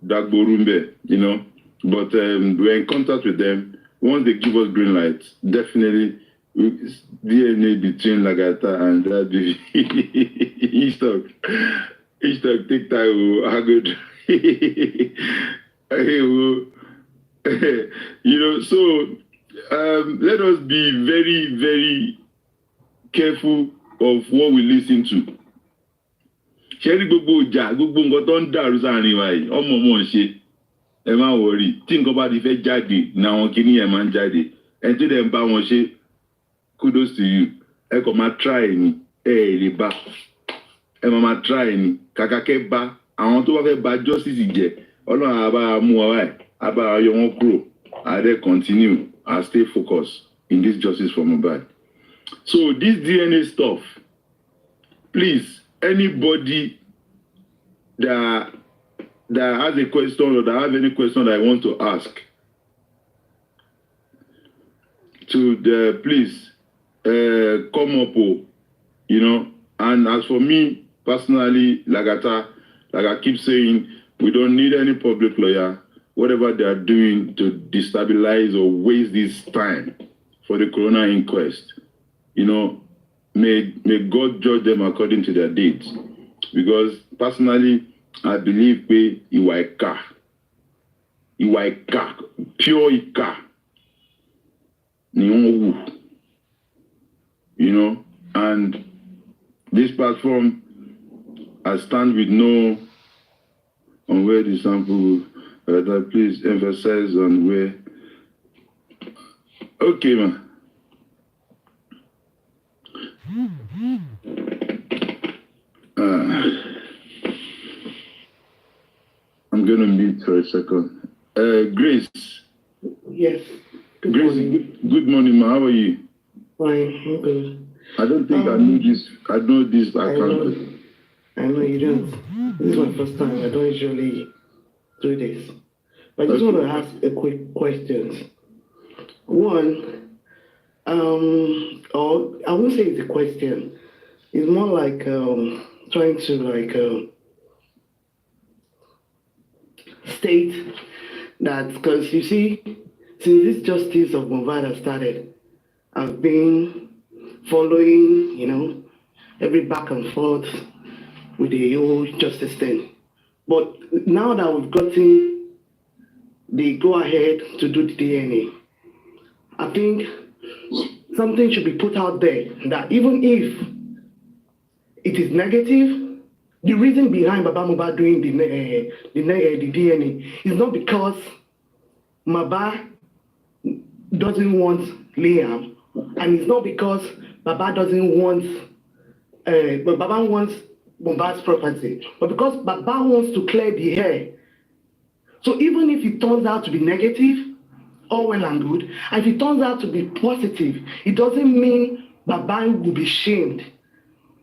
Dagborumbe, you know. But we're in contact with them. Once they give us green light, definitely DNA between Lagata and that baby. Each talk, take time, how good. You know, so let us be very, very careful of what we listen to. Ṣẹ́rí gbogbo ìjà gbogbo nǹkan tó ń dàrú sáàrin wa yìí ọmọ ṣe ẹ má wọrí tí nǹkan bá ti fẹ́ jáde ní àwọn kìíní ẹ̀ máa ń jáde ẹ tó dẹ̀ ń bá wọn ṣe kudos to you ẹ kàn máa try ni ẹ lè bá ẹ máa try ni kàkà kẹ́ bá àwọn tó bá fẹ́ bá justice jẹ ọlọ́run àbá mú ọ wáyé àbá yọ wọn kúrò àdé continue and stay focused in this justice for Mohbad. So this DNA stuff, please, anybody that has a question or that have any question that I want to ask, please come up, you know. And as for me personally, like I keep saying, we don't need any public lawyer. Whatever they are doing to destabilize or waste this time for the Corona Inquest, you know, may God judge them according to their deeds. Because personally, I believe pé ìwà ìkà, pure ìkà ni wọ́n wù, you know. And this platform, I stand with no on where the sample. Please emphasize on where. Okay, man. I'm gonna mute for a second. Grace. Yes. Grace, good morning, ma. How are you? Fine. I'm good. I don't think I know this. I know this account. I know you don't. This is my first time. I don't usually do this. But I just want to ask a quick question. One, or I won't say it's a question. It's more like trying to state that, because you see, since this justice of Mohbad has started, I've been following, you know, every back and forth with the whole justice thing. But now that we've gotten the go-ahead to do the DNA, I think something should be put out there that even if it is negative, the reason behind Baba Mohbad doing the DNA is not because Baba doesn't want Liam, and it's not because Baba doesn't want, but Baba wants Mohbad's property, but because Baba wants to clear the air. So even if it turns out to be negative, all well and good, and if it turns out to be positive, it doesn't mean Baba will be shamed.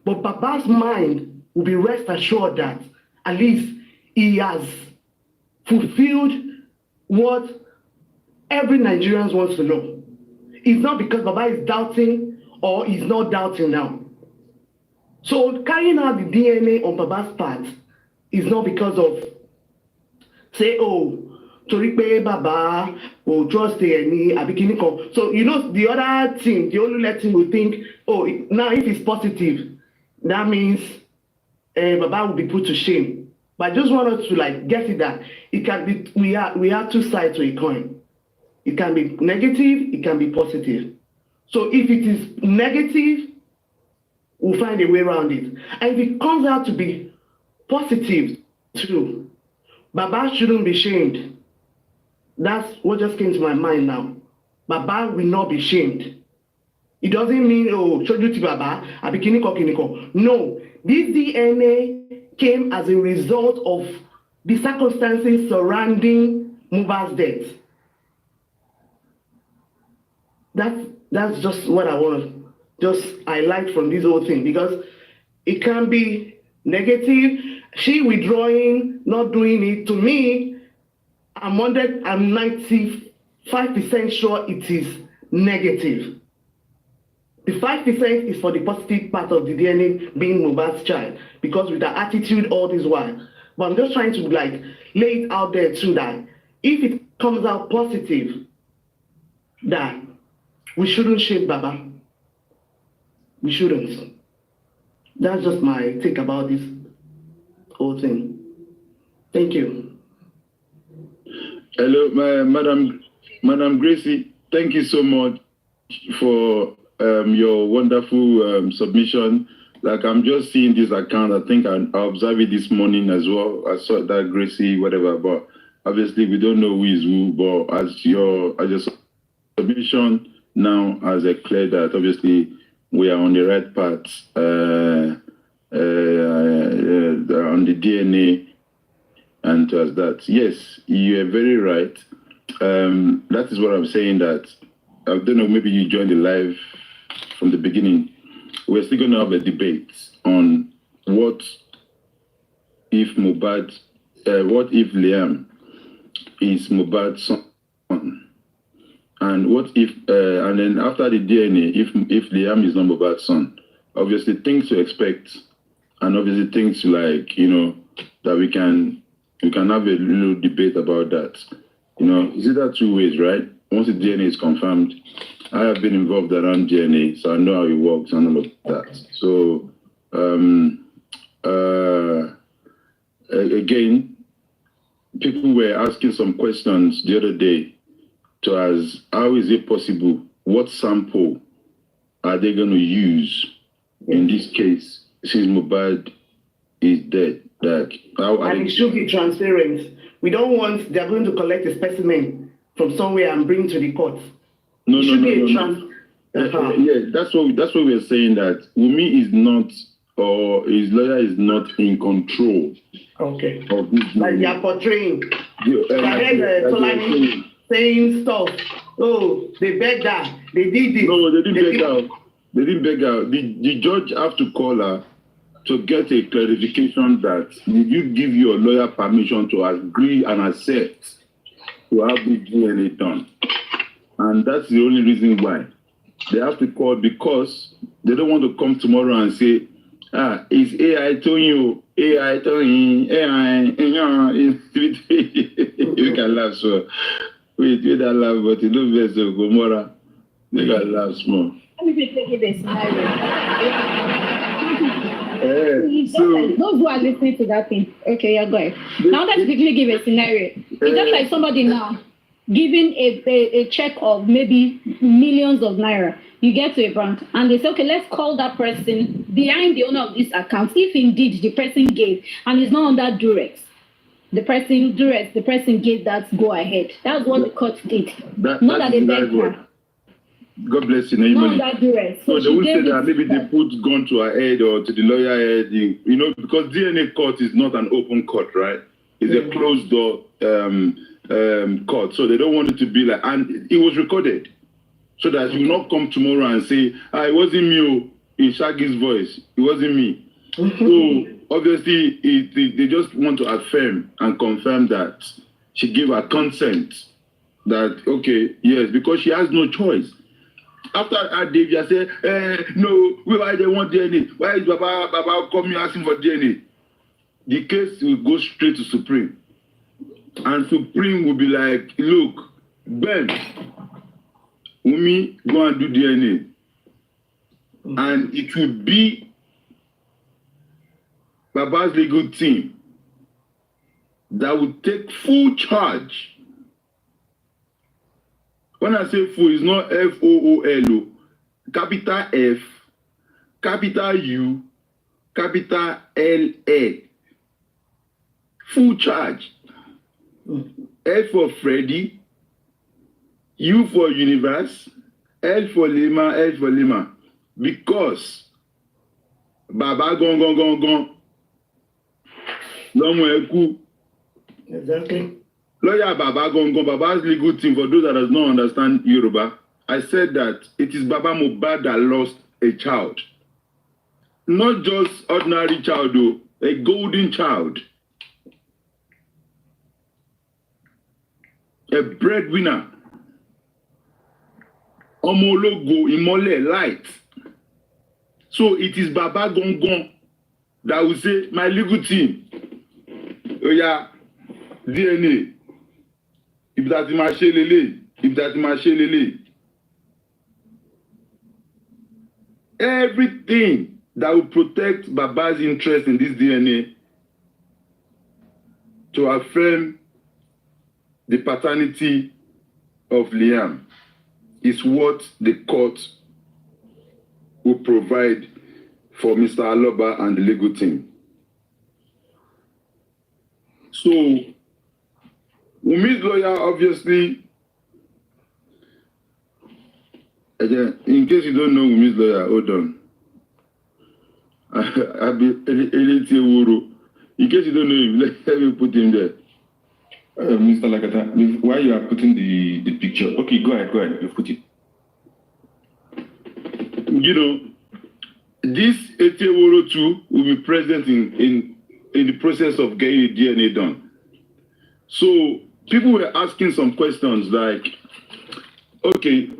But Baba's mind will be rest assured that at least he has fulfilled what every Nigerian wants to know. It's not because Baba is doubting or is not doubting now. So carrying out the DNA on Baba's part is not because of, say, oh, torí pé Baba will trust any abikini kan. So you know the other thing, the only thing will think, oh, now if it's positive, that means Baba will be put to shame. But I just want us to like get it that it can be we are two sides to a coin. It can be negative, it can be positive. So if it is negative, we'll find a way around it. And if it comes out to be positive too, Baba shouldn't be shamed. That's what just came to my mind now. Baba will not be shamed. It doesn't mean, oh, Choju ti Baba, Abikiniko. No, this DNA came as a result of the circumstances surrounding Mohbad's death. That's just what I want to just highlight from this whole thing, because it can be negative. She withdrawing, not doing it. To me, I'm 95% sure it is negative. The 5% is for the positive part of the DNA being Mohbad's child, because with the attitude all this while. But I'm just trying to like lay it out there too, that if it comes out positive, that we shouldn't shame Baba. We shouldn't. That's just my take about this whole thing. Thank you. Hello, Madam Gracie. Thank you so much for your wonderful submission. Like, I'm just seeing this account. I think I observed it this morning as well. I saw that Gracie, whatever. But obviously, we don't know who is who. But as your submission now has declared that obviously we are on the right path on the DNA, and as that, yes, you are very right. That is what I'm saying. That I don't know. Maybe you joined the live from the beginning. We're still going to have a debate on what if Mohbad, what if Liam is Mohbad's son. And what if, and then after the DNA, if Liam is not Mohbad's son, obviously things to expect, and obviously things like, you know, that we can have a little debate about that. You know, is it that two ways, right? Once the DNA is confirmed, I have been involved around DNA, so I know how it works and all of that. So, again, people were asking some questions the other day to ask, how is it possible? What sample are they going to use in this case since Mohbad is dead? Like, and it should be transparent. We don't want they're going to collect a specimen from somewhere and bring to the court. No. Yeah, that's what we're saying, that Wunmi is not, or his lawyer is not in control. Okay. Of this. Like they are portraying. Saying stuff. Oh, they begged her. They did this. No, they didn't beg her. They didn't beg her. The judge have to call her to get a clarification that did you give your lawyer permission to agree and accept to have the DNA done? And that's the only reason why they have to call, because they don't want to come tomorrow and say, it's AI telling you, AI telling you, you can laugh so. Wait, you don't laugh, but you don't vex so Gomorrah. You can laugh small. Let me take it a scenario. Those who are listening to that thing, okay, you're going. Now let's quickly give a scenario. It's just like somebody now giving a check of maybe millions of naira. You get to a bank and they say, okay, let's call that person behind the owner of this account. If indeed the person gave and is not under duress, the person gave that go ahead. That's what the court did. Not that they begged her. God bless you. Not that duress. So they would say that maybe they put gun to her head or to the lawyer head, you know, because DNA court is not an open court, right? It's a closed door court. So they don't want it to be like, and it was recorded, so that you will not come tomorrow and say, it wasn't me, in Shaggy's voice, it wasn't me. So obviously, they just want to affirm and confirm that she gave her consent that, okay, yes, because she has no choice. After Davia said, no, why they want DNA? Why is Baba coming asking for DNA? The case will go straight to Supreme. And Supreme will be like, look, Ben, Wunmi, go and do DNA. And it will be Baba's legal team that will take full charge. When I say full, it's not FOOL, capital F, capital U, capital LA. Full charge. F for Freddy, U for universe, L for Lima, because Baba gone. Exactly. Lawyer Baba gone. Baba's legal team, for those that does not understand Yoruba, I said that it is Baba Mohbad that lost a child. Not just ordinary child, though, a golden child. A breadwinner. Omologo, Imole, light. So it is Baba Gongon that will say, my legal team, oh yeah, DNA. If that is my lele. Everything that will protect Baba's interest in this DNA to affirm the paternity of Liam is what the court will provide for Mr. Aloba and the legal team. So, Wumi's lawyer, obviously, again, in case you don't know Wumi's lawyer, hold on. In case you don't know him, let me put him there. Mr. Lakata, why you are putting the picture? Okay, go ahead, you put it. You know, this Etieworo 2 will be present in the process of getting the DNA done. So people were asking some questions like, okay,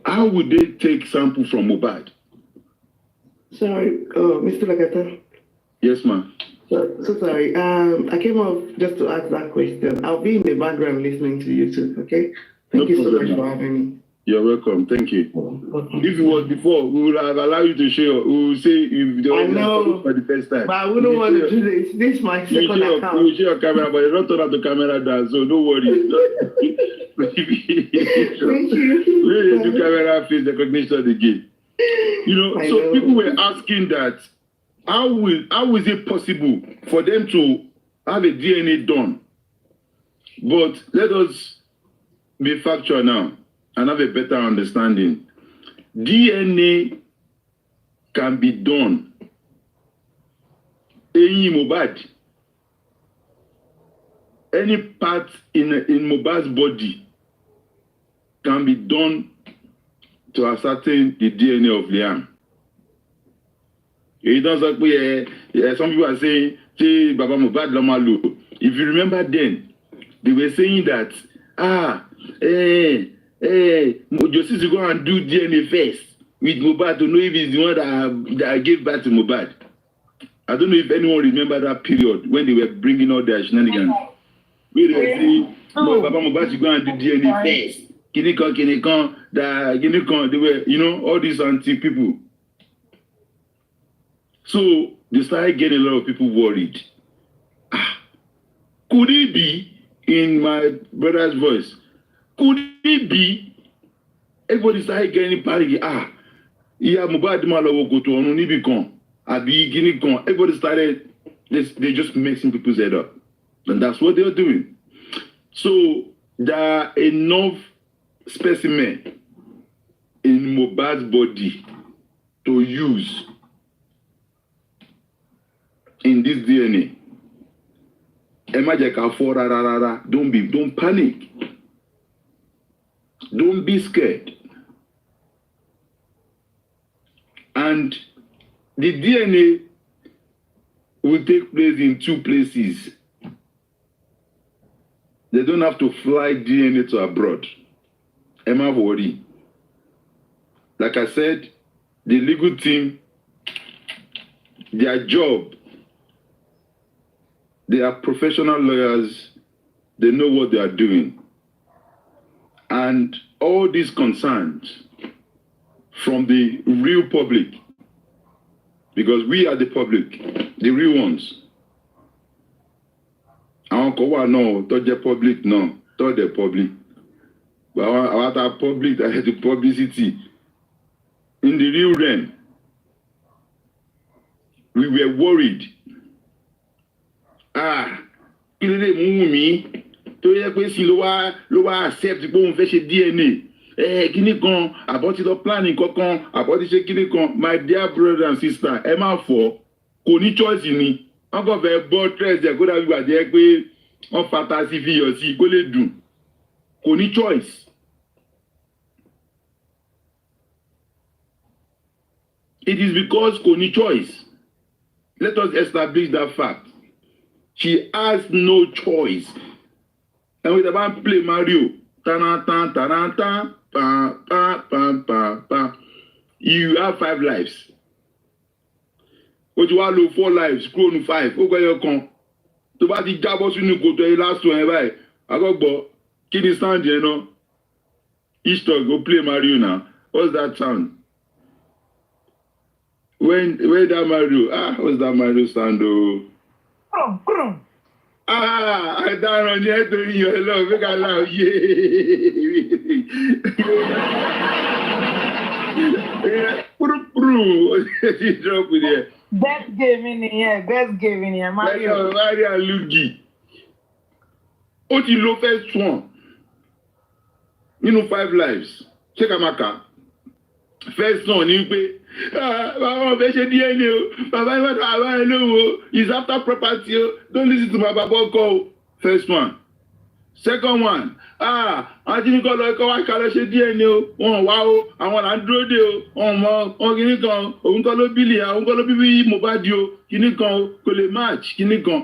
how would they take sample from Mohbad? Sorry, Mr. Lakata. Yes, ma'am. So sorry. I came up just to ask that question. I'll be in the background listening to you too, okay? Thank you so much for having me. You're welcome. Thank you. If it was before, we would have allowed you to share. We would say if they were for the first time. But I wouldn't want to do this. This is my second account. You will share your camera, but you don't turn out the camera down, so don't worry. Thank you. We do camera face recognition again. You know, so people were asking that how is it possible for them to have a DNA done? But let us be factual now and have a better understanding. DNA can be done. Any part in Mohbad's body can be done to ascertain the DNA of Liam. It doesn't some people are saying, say, Baba Mohbad Lamalu. If you remember then, they were saying that, Justice will go and do DNA first with Mohbad to know if he's the one that gave birth to Mohbad. I don't know if anyone remember that period when they were bringing out their shenanigans. Where they were saying, Baba Mohbad should go and do DNA first. Kinikon, they were, you know, all these anti-people. So they started getting a lot of people worried. Could it be, in my brother's voice, could it be, everybody started getting panicky, Mohbad Malawo go to Onunibikon, Abi, everybody started, they just messing people's head up. And that's what they're doing. So there are enough specimen in Mohbad's body to use in this DNA. Don't panic. Don't be scared. And the DNA will take place in 2 places. They don't have to fly DNA to abroad. Emma worry. Like I said, the legal team, their job, they are professional lawyers. They know what they are doing. And all these concerns from the real public, because we are the public, the real ones, àwọn kan wà náà tó jẹ́ public náà tó dẹ̀ public. But àwọn àtà public àti publicity in the real realm. We were worried. Kí ló lè mú mi tó yẹ pé sí ló wá accept pé òun fẹ́ ṣe DNA. Kíní kan àbọ̀tí lọ planning kankan àbọ̀tí ṣe kíní kan. My dear brother and sister, ẹ má fọ̀ kò ní choice ni. Wọ́n kàn fẹ́ bọ́ stress ẹ̀ kó dàbí gbàjẹ́ pé wọ́n fata sí fi yọ̀ sí kó lè dùn. Kò ní choice. It is because kò ní choice. Let us establish that fact. She has no choice. And with the band play Mario, tan-tan, tan-tan, pam, pam, pam, pam, pam. You have 5 lives. What you want to 4 lives, scroll to 5. Ó gbé yọ kan. Tó bá ti jábọ́ sínú kòtò ẹ last one ẹ báyìí. Àkọ́gbọ́, kí ni sound yẹn náà? Each talk go play Mario now. What's that sound? When that Mario, what's that Mario sound though? I don't know yet to you. Hello, make a laugh. Yeah. Drop with you. Best game in here, Mario. Mario Luigi. Ó ti lo first one. Nínú 5 lives. Check Amaka. First one ni pé bàbá ọ̀fẹ́ ṣe DNA o, bàbá ìfẹ́ àbá ẹ̀ lówó, is after property o, don't listen to my baba ọkọ o. First one. Second one, àti ní kọ́ lọ ẹ̀kọ́ wá kalẹ̀ ṣe DNA o, wọ́n wá o, àwọn là ń dúró dé o, wọ́n mọ wọn kìíní kan, òun kọ́ ló bílì à, òun kọ́ ló bíbí Mohbad o, kìíní kan o, kò lè match kìíní kan.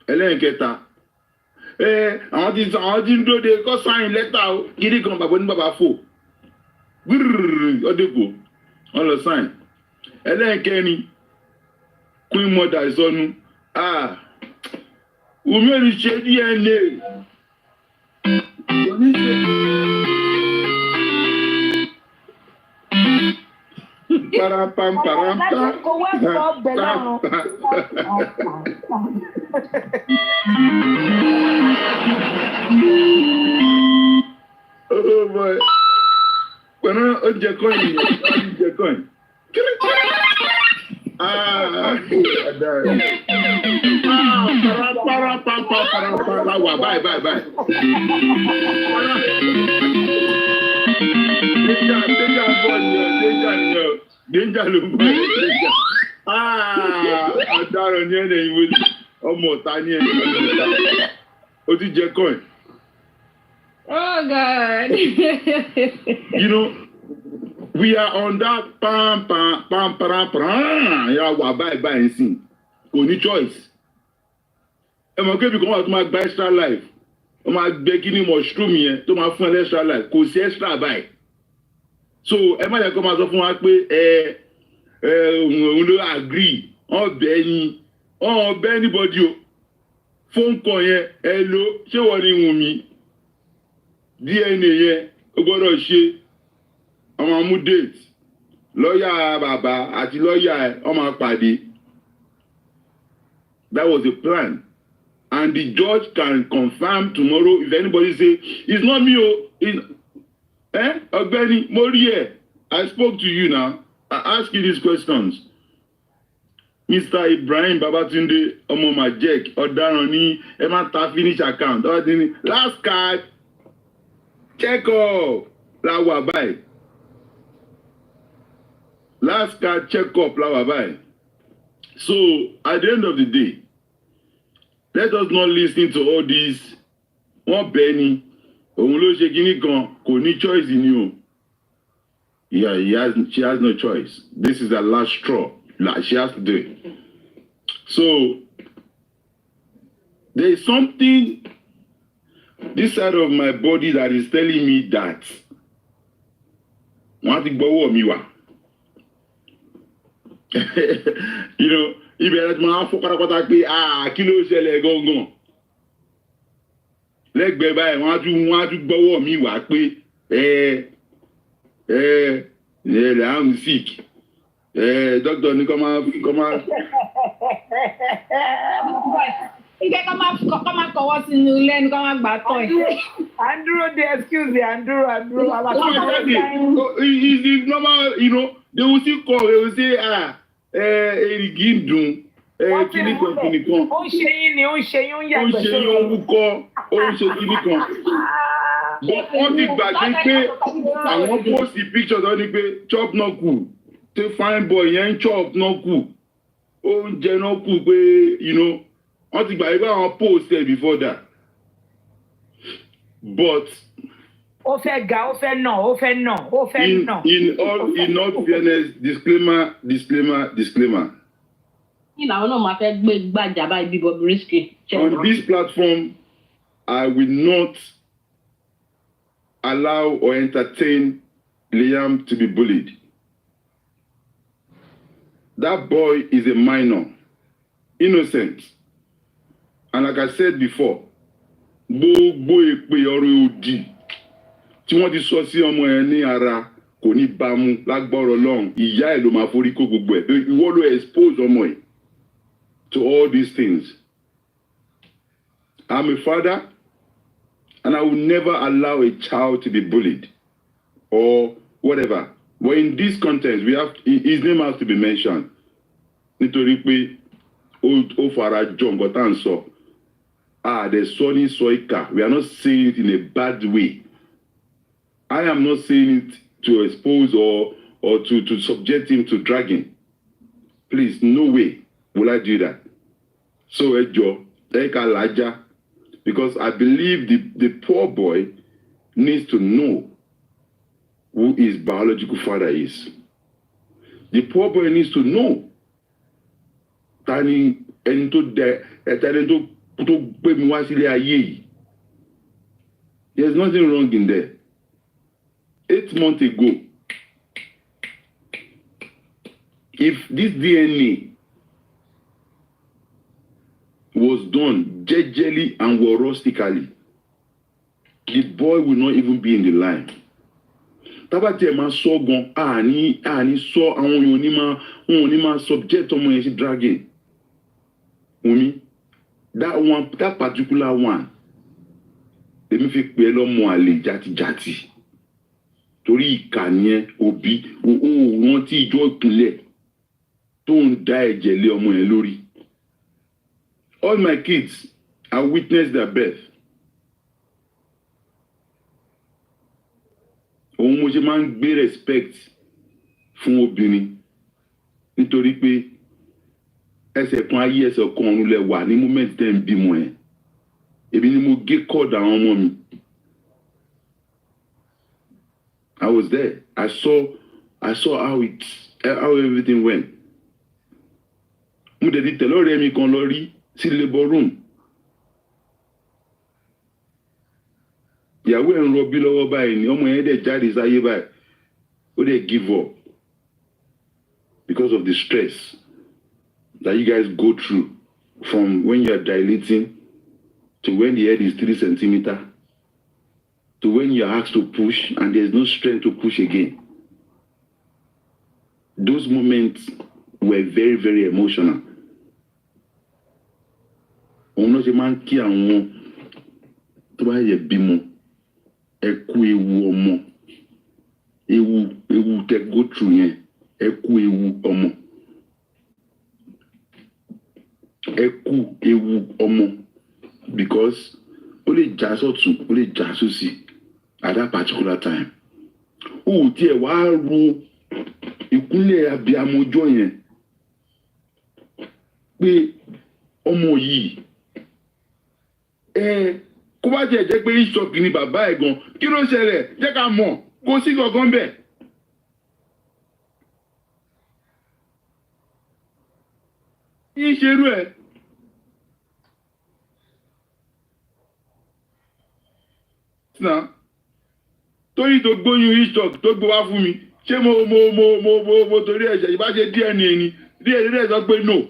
Ẹlẹ́nkẹta, àwọn ti ń dúró dé kọ́ sign letter o, kìíní kan bàbá ní bàbá fò. Ọdẹ́gbò wọ́n lọ sign. Ẹlẹ́ẹ̀kẹrin Queen Mother ìsọnù Wùmí ò ní ṣe DNA. Parampam parampam. Oh boy. Pẹ̀lú oúnjẹ coin yẹn, oúnjẹ coin. Láwà báyìí. Déjà bọ̀ ni ọ̀, déjà ló bọ̀ ni déjà. Ọ̀daràn ni ẹ̀nà ìwé ọmọ ọ̀tá ni ẹ̀nà ìwé. Ó ti jẹ coin. Oh God. You know, we are on that pam. Yeah, bye, sin. Kò ní choice. Ẹ mọ̀ kébi kan wà tó máa gba extra life. Ó máa gbé kíní mushroom yẹn tó máa fún ẹ extra life. Kò sí extra báyìí. So ẹ má yẹ kó máa sọ fún wa pé òun ló agree. Ọ̀bẹ anybody o. Phone call yẹn hello ṣé wọ́n ní Wùmí? DNA yẹn ó gbọ́dọ̀ ṣe ọmọ mú date lọ́ọ̀yà bàbá àti lọ́ọ̀yà ẹ̀ ọmọ pàdé. That was the plan, and the judge can confirm tomorrow if anybody say it's not me o ọ̀gbẹ́ni mo rí ẹ. I spoke to you now. I ask you these questions. Mr. Ibrahim Babatunde ọmọ Majek ọ̀daràn ní ẹ má ta finish account last card. Check up láwà báyìí. Last card check up láwà báyìí. So at the end of the day, let us not listen to all this. Wọ́n bẹ̀ ni, òun ló ṣe kíní kan, kò ní choice ni o. Yeah, she has no choice. This is the last straw. She has to do it. So there is something this side of my body that is telling me that wọ́n ti gbọ́wọ́ mi wá. You know, ìbẹ̀rẹ̀ tí wọ́n á fọ́ pátápátá pé kí ló ṣẹlẹ̀ gangan. Lẹ́gbẹ̀ẹ́ báyìí wọ́n á tún gbọ́wọ́ mi wá pé I'm sick. Doctor ní kọ́ máa. Ike ká máa kọwọ́ sínú ilé ẹni ká máa gbà tọ́ ẹ̀. Andrew, the excuse me, Andrew. It's the normal, you know, they will still call, they will say, erigi dùn, kíní kan. Ó ń ṣe yín ni, ó ń ṣe yín, ó ń yàgbẹ́. Ó ń ṣe yín, ó ń wúkọ́, ó ń ṣe kíní kan. Wọ́n ti gbàgbé pé àwọn post pictures wọn ni pé chop náà kù, tí fine boy yẹn ń chop náà kù, oúnjẹ náà kù pé, you know, wọ́n ti gbàgbé pé àwọn post there before that. But ó fẹ́ ga, ó fẹ́ nà, ó fẹ́ nà, ó fẹ́ nà. In all fairness, disclaimer. Ìlànà náà máa fẹ́ gbé gbàjà báyìí bí Bobrisky. On this platform, I will not allow or entertain Liam to be bullied. That boy is a minor, innocent. And like I said before, gbogbo èpè ọ̀rọ̀ òdì tí wọ́n ti sọ sí ọmọ ẹ̀ ní ara kò ní bá mu lágbọ́rọ̀ Ọlọ́run, ìyá ẹ̀ ló máa forí kó gbogbo ẹ̀. Ìwọ ló expose ọmọ ẹ̀ to all these things. I'm a father, and I will never allow a child to be bullied or whatever. But in this context, his name has to be mentioned. Nítorí pé ó fara jọ nǹkan tá à ń sọ. The Sonny Soika. We are not saying it in a bad way. I am not saying it to expose or to subject him to dragging. Please, no way will I do that. So, Ejo, Eka Laja, because I believe the poor boy needs to know who his biological father is. The poor boy needs to know Tani there's nothing wrong in there. 8 months ago, if this DNA was done jejely and warostically, the boy will not even be in the line. Tabati ema so gan ani so àwọn onima subject ọmọ yẹn sí dragging. Umi, that particular one, èmi fi pè é lọ́mọ àlè játijàti. Torí ìkànnì yẹn òbí wọ́n tí ìjọ ìpínlẹ̀ tó ń dá ẹ̀jẹ̀ lé ọmọ yẹn lórí. All my kids, I witnessed their birth. Òun mo ṣe máa ń gbé respect fún obìnrin nítorí pé ẹsẹ̀ kan ayé ẹsẹ̀ kan ọ̀run lẹ wà ní moment tẹ́ ń bímọ ẹ̀. Èmi ni mo gé cord àwọn ọmọ mi. I was there. I saw how everything went. Mo dẹ̀ ti tẹ̀lé ọ̀rẹ́ mi kan lọ rí sí labour room. Ìyàwó ẹ̀ ń rọbí lọ́wọ́ báyìí ni ọmọ yẹn dẹ̀ jáde sáyé báyìí. Ó dẹ̀ give up because of the stress that you guys go through from when you are dilating to when the head is 3 centimeters to when you are asked to push and there's no strength to push again. Those moments were very, very emotional. Òun náà ṣe máa ń kí àwọn tó bá yẹ bímọ ẹ kú ewu ọmọ ewu tẹ go through yẹn ẹ kú ewu ọmọ ẹ kú ewu ọmọ because ó lè já sọ́tún ó lè já sósì at that particular time. Ó tiẹ̀ wá ro ìkúnlẹ̀ abiyamọ ọjọ́ yẹn pé ọmọ yìí kó bá tiẹ̀ jẹ́ pé ìṣọ́kì ni bàbá ẹ̀ gan kí ló ṣẹlẹ̀ jẹ́ ká mọ̀ kó sí gangan bẹ́ẹ̀. Kí n ṣerú ẹ̀. Náà torí tó gbóyún ìṣọ́kì tó gbé wá fún mi ṣé mo torí ẹ̀ṣẹ̀ ìbá ṣe DNA ni DNA sọ pé no.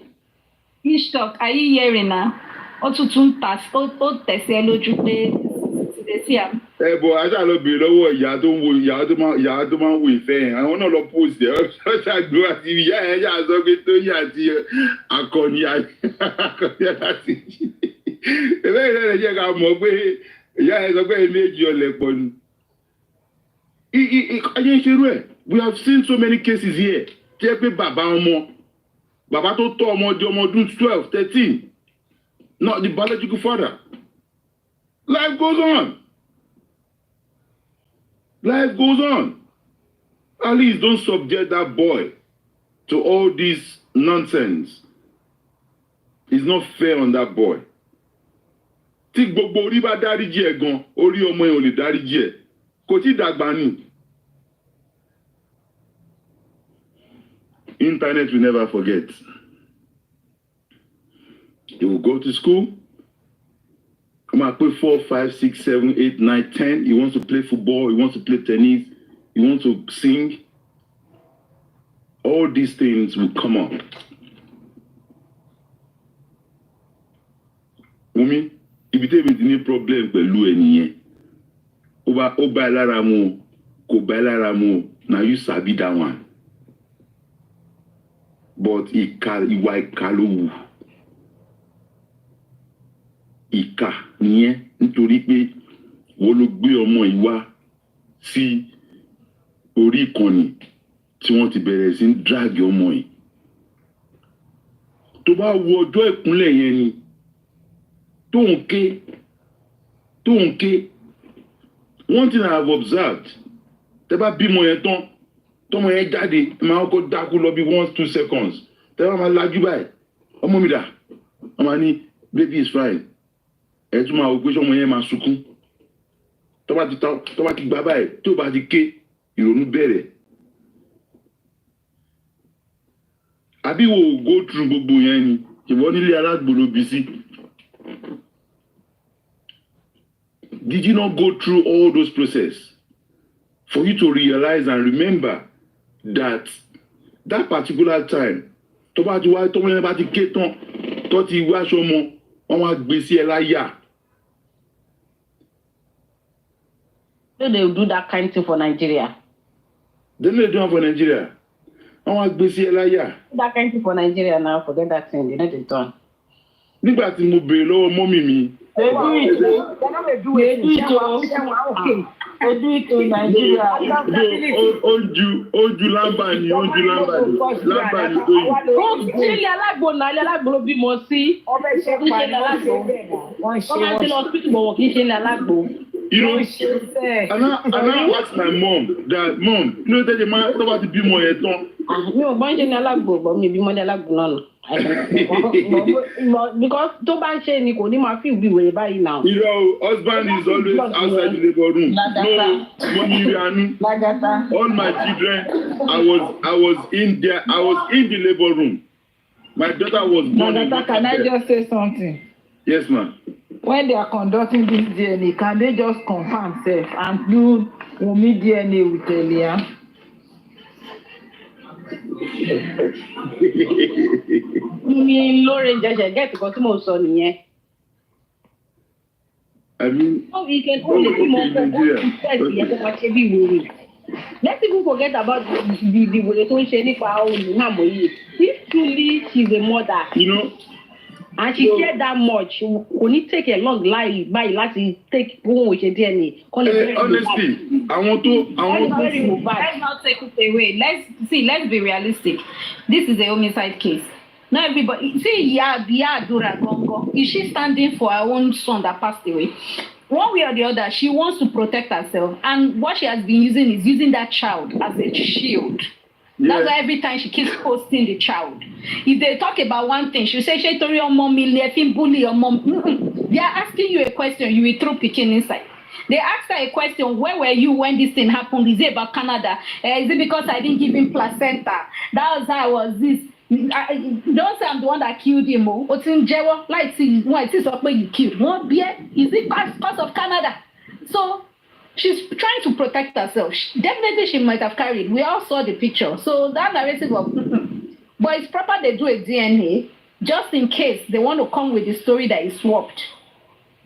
Ishtok, are you hearing now? Ó tuntun tẹ̀sí ẹ lójú pé ti sí am. Bọ̀ aṣá lọ bèrè lọ́wọ́ ìyá tó máa ń wo ìfẹ́ yẹn àwọn náà lọ post ẹ̀ ọ́ ṣàgbó àti ìyá yẹn yà sọ pé Tóyìn àti akọni láti jí. Jẹ́ ká mọ̀ pé ìyá ẹ̀ sọ pé méjì ọ̀lẹ̀ pọ̀ ni. Ayé ń ṣerú ẹ̀. We have seen so many cases here. Jẹ́ pé bàbá tó tọ́ ọmọ di ọmọ ọdún 12, 13, not the biological father. Life goes on. Life goes on. At least don't subject that boy to all this nonsense. It's not fair on that boy. Tí gbogbo orí bá dáríjì ẹ̀ gan, orí ọmọ yẹn ò lè dáríjì ẹ̀. Kò tí dàgbà ni. Internet will never forget. He will go to school. Come on, play 4, 5, 6, 7, 8, 9, 10. He wants to play football. He wants to play tennis. He wants to sing. All these things will come up. Wumi, if you have any problem pẹ̀lú ẹnìyẹn, ó bá ẹ lára mu, kò bá ẹ lára mu, now you sabi that one. But ìwà ìkà ló wù. Ìkà nìyẹn nítorí pé wọ́n ló gbé ọmọ ìwá sí orí ìkànnì tí wọ́n ti bẹ̀rẹ̀ sí ń drag ọmọ yìí. Tó bá wo ọjọ́ ìkúnlẹ̀ yẹn ni tó ń ké. One thing I have observed, tẹ́ bá bímọ yẹn tán, tọ́mọ yẹn jáde, máa kọ́kọ́ dákú lọ bí 1-2 seconds. Tẹ́ bá máa lajú báyìí, ọmọ mi dà, ọmọ ní baby is fine. Ẹ tún máa wò pé ọmọ yẹn máa sunkún. Tó bá ti gbá báyìí, tó bá ti ké, ìrònú bẹ̀rẹ̀. Àbí wo go through gbogbo yẹn ni, ìwọ nílé alágbòrò bí sí. Did you not go through all those processes for you to realize and remember that that particular time, tó bá ti wá tó wọ́n bá ti ké tán, tó ti wá aṣọ ọmọ, wọ́n wá gbé sí ẹ láyà. So they will do that kind of thing for Nigeria. They don't do it for Nigeria. Wọ́n wá gbé sí ẹ láyà. That kind of thing for Nigeria now, forget that thing, they know they done. Nígbà tí mo béèrè lọ́wọ́ mọ́mì mi. Ojú lámbà ni tó yìí. Ilé alágbó náà, ilé alágbó ló bímọ sí. Wọ́n máa ń lọ sí ìbọ̀wọ̀ kì í ṣe ilé alágbó. You know, and I asked my mom that, Mom, you know that the man about to be more yet. No, but in alágbó, but me be more alágbó náà. Because tó bá ń ṣe ni kò ní máa fi ìwé ìwé báyìí now. You know, husband is always outside the labor room. No, money. All my children, I was in there. I was in the labor room. My daughter was born. Nagata, can I just say something? Yes, ma'am. When they are conducting this DNA, can they just confirm self and do Wunmi DNA with Elia? Mi lóore jẹjẹ get nǹkan tí mo sọ nìyẹn. I mean, we can only do more let's even forget about the way tó ń ṣe nípa olùhàmọ̀ yìí. If truly she's a mother. You know. And she cared that much. Kò ní take a long lie báyìí láti take ohun òṣè DNA. Honestly, let's not take it away. Let's be realistic. This is a homicide case. Not everybody. See, Adura Gongo. Is she standing for her own son that passed away? One way or the other, she wants to protect herself. And what she has been using is using that child as a shield. Yeah. That's why every time she keeps posting the child. If they talk about one thing, she'll say, Tori your mom, bully your mom. They are asking you a question, you will throw picking inside. They asked her a question, where were you when this thing happened? Is it about Canada? Is it because I didn't give him placenta? That was how I was this. Don't say I'm the one that killed him. What's in jail? Like, what is up when you killed? What beer? Is it because of Canada? So she's trying to protect herself. Definitely she might have carried. We all saw the picture. So that narrative of but it's proper they do a DNA just in case they want to come with the story that is swapped.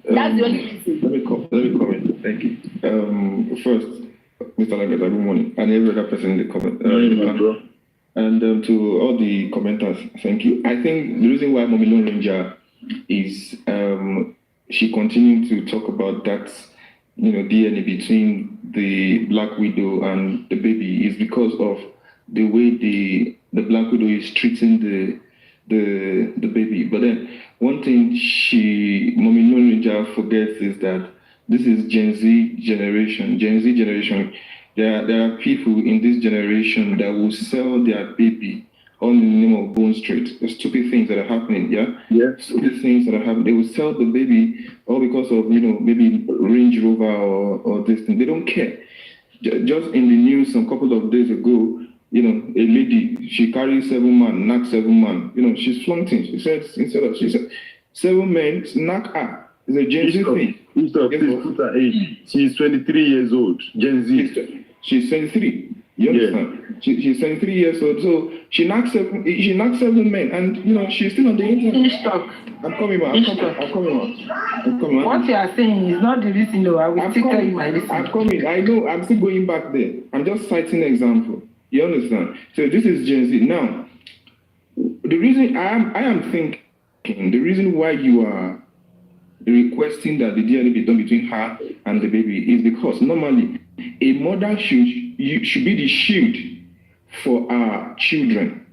That's the only reason. Let me comment. Thank you. First, Mr. Lagata, good morning. And every other person in the comment. And to all the commenters, thank you. I think the reason why Mommy Lone Ranger is she continued to talk about that, DNA between the Black Widow and the baby is because of the way the Black Widow is treating the baby. But then one thing Mommy Nonja forgets is that this is Gen Z generation. There are people in this generation that will sell their baby all in the name of Bone Street. The stupid things that are happening, stupid things that are happening. They will sell the baby all because of, maybe Range Rover or this thing. They don't care. Just in the news some couple of days ago, a lady, she carries 7 men, knock 7 men. She's flaunting. She said 7 men knock her. It's a Gen Z thing. Please put her age. She's 23 years old. Gen Z. She's 23. You understand? She's 23 years old. So she knocks 7 men, and she's still on the internet. Stop. I'm coming out. What you are saying is not the reason, though. I will still tell you my reason. I'm coming. I know. I'm still going back there. I'm just citing an example. You understand? So this is Gen Z. Now, the reason I am thinking, the reason why you are requesting that the DNA be done between her and the baby is because normally a mother should be the shield for our children.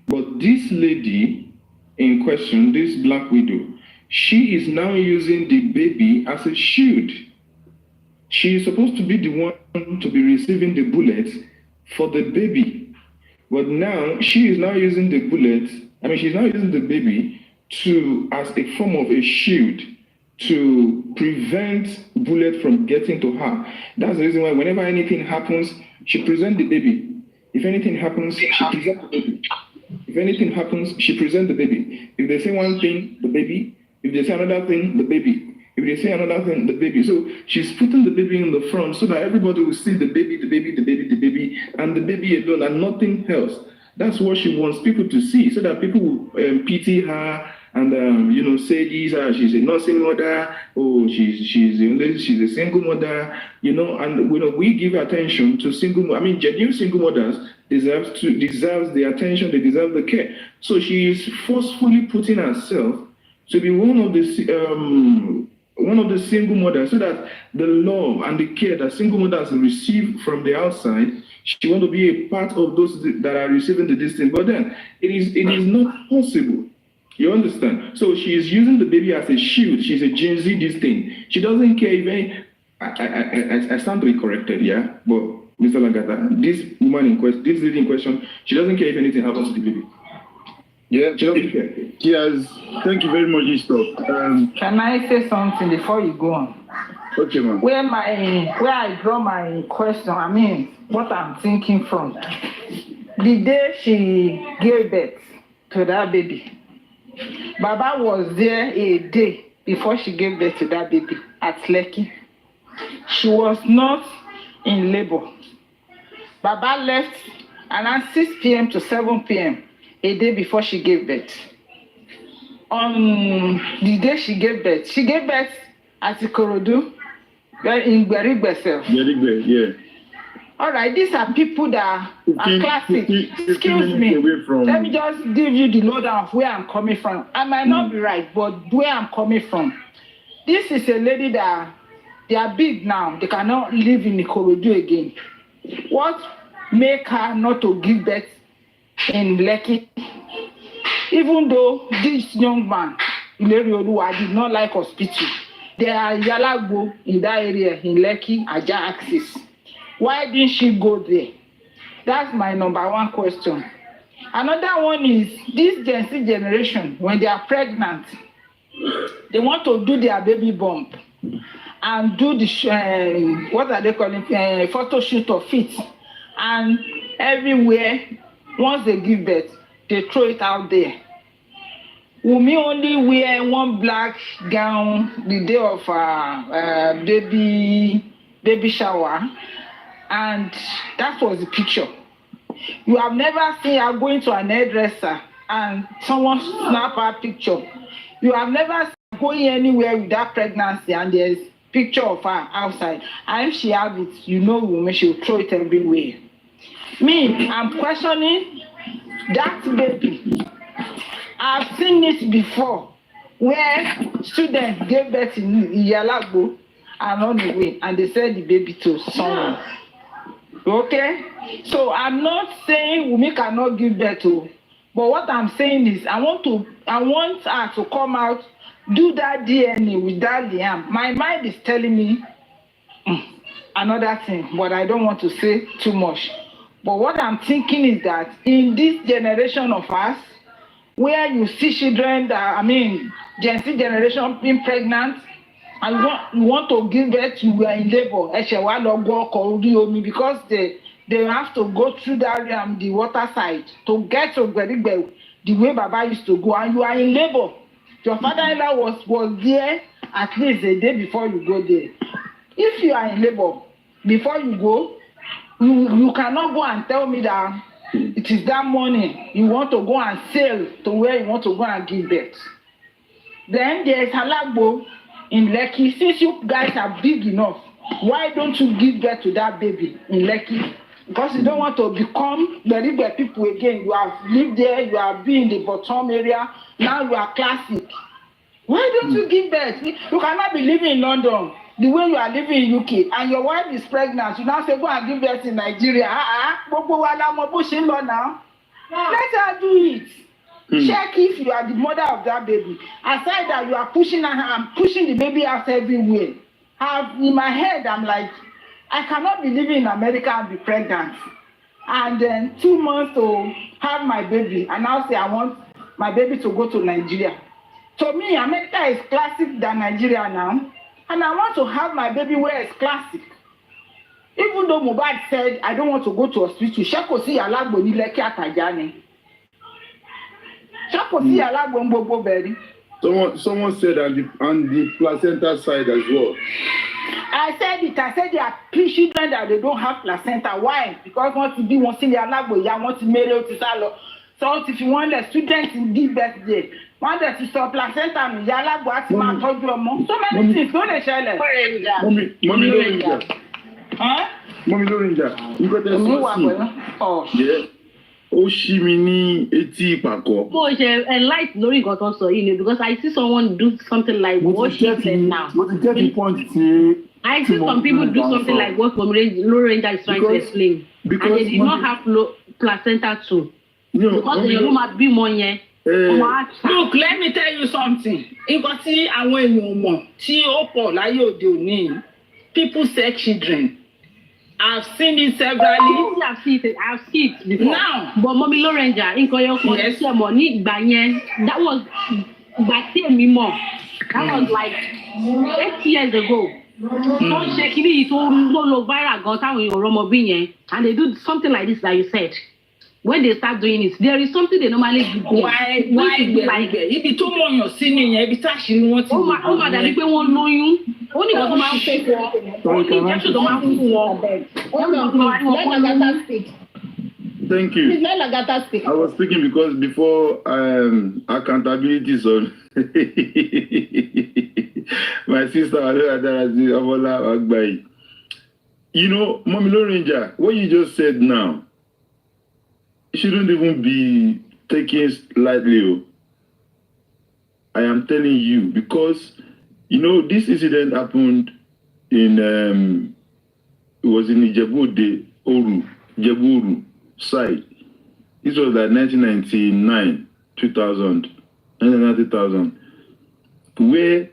But this lady in question, this Black Widow, she is now using the baby as a shield. She is supposed to be the one to be receiving the bullets for the baby. But now she is now using the bullets, she's now using the baby as a form of a shield to prevent bullet from getting to her. That's the reason why whenever anything happens, she presents the baby. If anything happens, she presents the baby. If anything happens, she presents the baby. If they say one thing, the baby. If they say another thing, the baby. If they say another thing, the baby. So she's putting the baby in the front so that everybody will see the baby, and the baby alone and nothing else. That's what she wants people to see, so that people will pity her and say this, she's a nursing mother, she's a single mother, and we give attention to genuine single mothers deserves the attention, they deserve the care. So she is forcefully putting herself to be one of the single mothers, so that the love and the care that single mothers receive from the outside, she wants to be a part of those that are receiving the distance. But then it is not possible. You understand? So she is using the baby as a shield. She's a Gen Z this thing. She doesn't care if any. I stand to be corrected, yeah. But Mr. Lagata, this woman in question, this lady in question, she doesn't care if anything happens to the baby. Yeah, she doesn't care. She has. Thank you very much, Istop. Can I say something before you go on? Okay, ma'am. Where I draw my question, what I'm thinking from. The day she gave birth to that baby, Baba was there a day before she gave birth to that baby at Lekki. She was not in labor. Baba left around 6 p.m. to 7 p.m. a day before she gave birth. On the day she gave birth at Ikorodu, in Gberigbe self. Yeah. All right, these are people that are classic. Excuse me. Let me just give you the lowdown of where I'm coming from. I might not be right, but where I'm coming from. This is a lady that they are big now. They cannot live in Ikorodu again. What make her not to give birth in Lekki? Even though this young man, Ilerioluwa, did not like hospital. There are Yalagbo in that area in Lekki, Aja axis. Why didn't she go there? That's my number one question. Another one is this Gen Z generation, when they are pregnant, they want to do their baby bump and do the, what are they calling, photo shoot of it. And everywhere, once they give birth, they throw it out there. Wunmi only wear one black gown the day of baby shower. And that was the picture. You have never seen her going to an hairdresser and someone snap her picture. You have never seen her going anywhere with that pregnancy and there's picture of her outside. And if she have it, Wunmi, she'll throw it everywhere. Me, I'm questioning that baby. I've seen it before where students gave birth in Iyalagbo and run away, and they sell the baby to someone. Okay? So I'm not saying Wunmi cannot give birth to, but what I'm saying is I want her to come out, do that DNA with that Liam. My mind is telling me another thing, but I don't want to say too much. But what I'm thinking is that in this generation of us, where you see children that, Gen Z generation being pregnant, and you want to give birth, you are in labor, because they have to go through that the water side to get to Gberigbe, the way Baba used to go, and you are in labor. Your father-in-law was there at least a day before you go there. If you are in labor, before you go, you cannot go and tell me that it is that morning you want to go and sail to where you want to go and give birth. Then there is Alagbo in Lekki. Since you guys are big enough, why don't you give birth to that baby in Lekki? Because you don't want to become the people again. You have lived there, you have been in the bottom area, now you are classic. Why don't you give birth? You cannot be living in London the way you are living in UK, and your wife is pregnant. You now say go and give birth in Nigeria. Now. Let her do it. Check if you are the mother of that baby. Aside that you are pushing her and pushing the baby out everywhere. In my head, I'm like, I cannot be living in America and be pregnant. And then 2 months to have my baby, and now say I want my baby to go to Nigeria. To me, America is classic than Nigeria now. And I want to have my baby where it's classic. Even though Mohbad said, I don't want to go to hospital, Shako si Alagbo ni Lekki Atajani. Shako si Alagbo Mbobo Berry. Someone said on the placenta side as well. I said it. I said there are children that they don't have placenta. Why? Because once you be one thing, Alagbo, you want to marry to Salo. So if you want the students in give birthday, one that is a placenta, Alagbo at my told you more. So many things don't they share? Mommy Lorinja. Huh? Mommy Lorinja. You got that? Oh. Yeah. Ó ṣí mi ní etí ìpàkọ́. Mo ṣe enlight lórí nǹkan tó sọ yìí ni because I see someone do something like what she said now. Mo ti get the point tí. I see some people do something like what Lorinja is trying to explain. Because and they did not have placenta too. No, because the room had been more yẹn. Look, let me tell you something. Nǹkan tí àwọn èèyàn mọ̀ tí ó pọ̀ láyé òde òní, people say children. I've seen it severally. I've seen it before. Now, but Mommy Lorenja, Inkoyoko, yes, money that was that was like 8 years ago. Don't check it, look viral, and they do something like this that you said. When they start doing it, there is something they normally do. Why like if you told me you're singing, every time she wants to. Oh my daddy, won't know you. Only was my fake war. Only just the man who war. Let Agatha speak. Thank you. Please let Agatha speak. I was speaking because before accountability is on. My sister Awola Agbai. You know, Mommy Lorinja, what you just said now, it shouldn't even be taken lightly. I am telling you, because you know this incident happened in it was in Ijebu Oru side. This was like 1999, 2000, where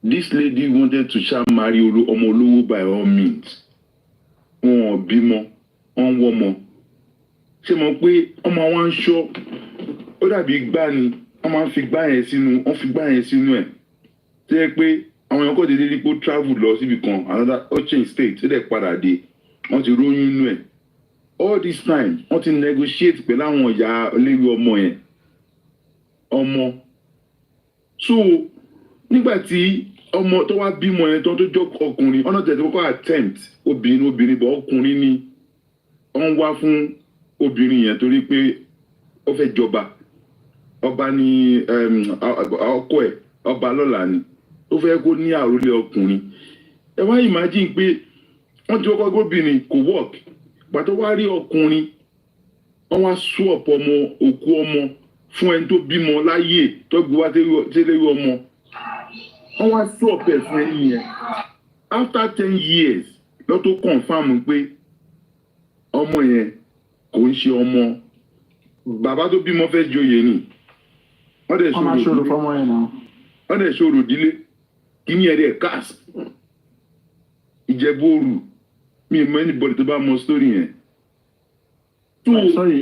this lady wanted to marry Omolowo by all means. On bimo, on woman. Ṣé mo pé ọmọ wa ń ṣọ́ ó dàbí igbá ni wọ́n máa ń fi igbá yẹn sínú wọ́n fi igbá yẹn sínú ẹ̀ tó yẹ pé àwọn èèyàn kò dédé rí pé ó travel lọ síbi kan another change state tó dẹ̀ padà dé wọ́n ti róyún inú ẹ̀ all this time wọ́n ti negotiate pẹ̀lú àwọn ìyá olórí ọmọ yẹn ọmọ so nígbà tí ọmọ tó wá bímọ yẹn tó jọ ọkùnrin ọ̀nà tẹ̀sí kọ́kọ́ attempt obìnrin bọ̀ ọkùnrin ni wọ́n wá fún obìnrin yẹn torí pé ó fẹ́ jọba ọba ní ọkọ ẹ̀ ọba lọ́la ni ó fẹ́ kó ní àròlé ọkùnrin ẹ wá imagine pé wọ́n ti kọ́kọ́ gómìnrin kò work pàtó wá rí ọkùnrin wọ́n wá swap ọmọ òkú ọmọ fún ẹni tó bímọ láyé tó gbé wá tẹ́lẹ̀ ọmọ wọ́n wá stop ẹ̀ fún ẹni yẹn after 10 years lọ́ tó confam pé ọmọ yẹn kò ń ṣe ọmọ bàbá tó bímọ fẹ́ joyè ni wọ́n dẹ̀ ṣòro fọmọ yẹn náà wọ́n dẹ̀ ṣòro dílé kí ni ẹ̀rẹ́ cast Ìjẹ̀bú Òru mi ì mọ anybody tó bá mọ story yẹn. Sorry,